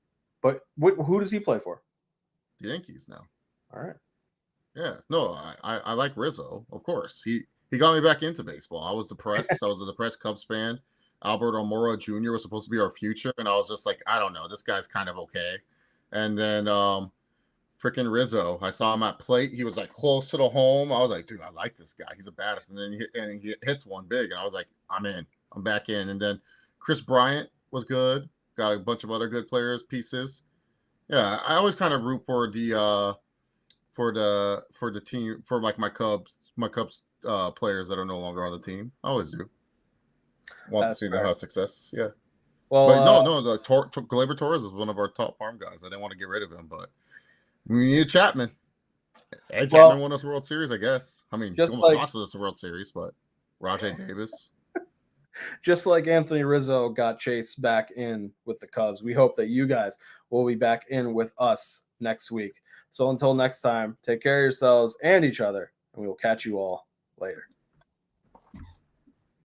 But who does he play for? The Yankees now. All right. Yeah, no, I like Rizzo, of course. He got me back into baseball. I was depressed. I was a depressed Cubs fan. Albert Almora Jr. was supposed to be our future, and I was just like, I don't know, this guy's kind of okay. And then freaking Rizzo, I saw him at plate. He was like close to the home. I was like, dude, I like this guy. He's a badass. And then he hits one big, and I was like, I'm in. I'm back in. And then Chris Bryant was good. Got a bunch of other good pieces. Yeah, I always kind of root for the team, for like my Cubs players that are no longer on the team. I always do. Want to see them have success. Yeah. Well, but no, the Gleyber Torres is one of our top farm guys. I didn't want to get rid of him, but we need Chapman. Hey, Chapman won us World Series, I guess. I mean, almost cost us a World Series, but Rajay Davis. Just like Anthony Rizzo got Chase back in with the Cubs, we hope that you guys will be back in with us next week. So until next time, take care of yourselves and each other, and we will catch you all later.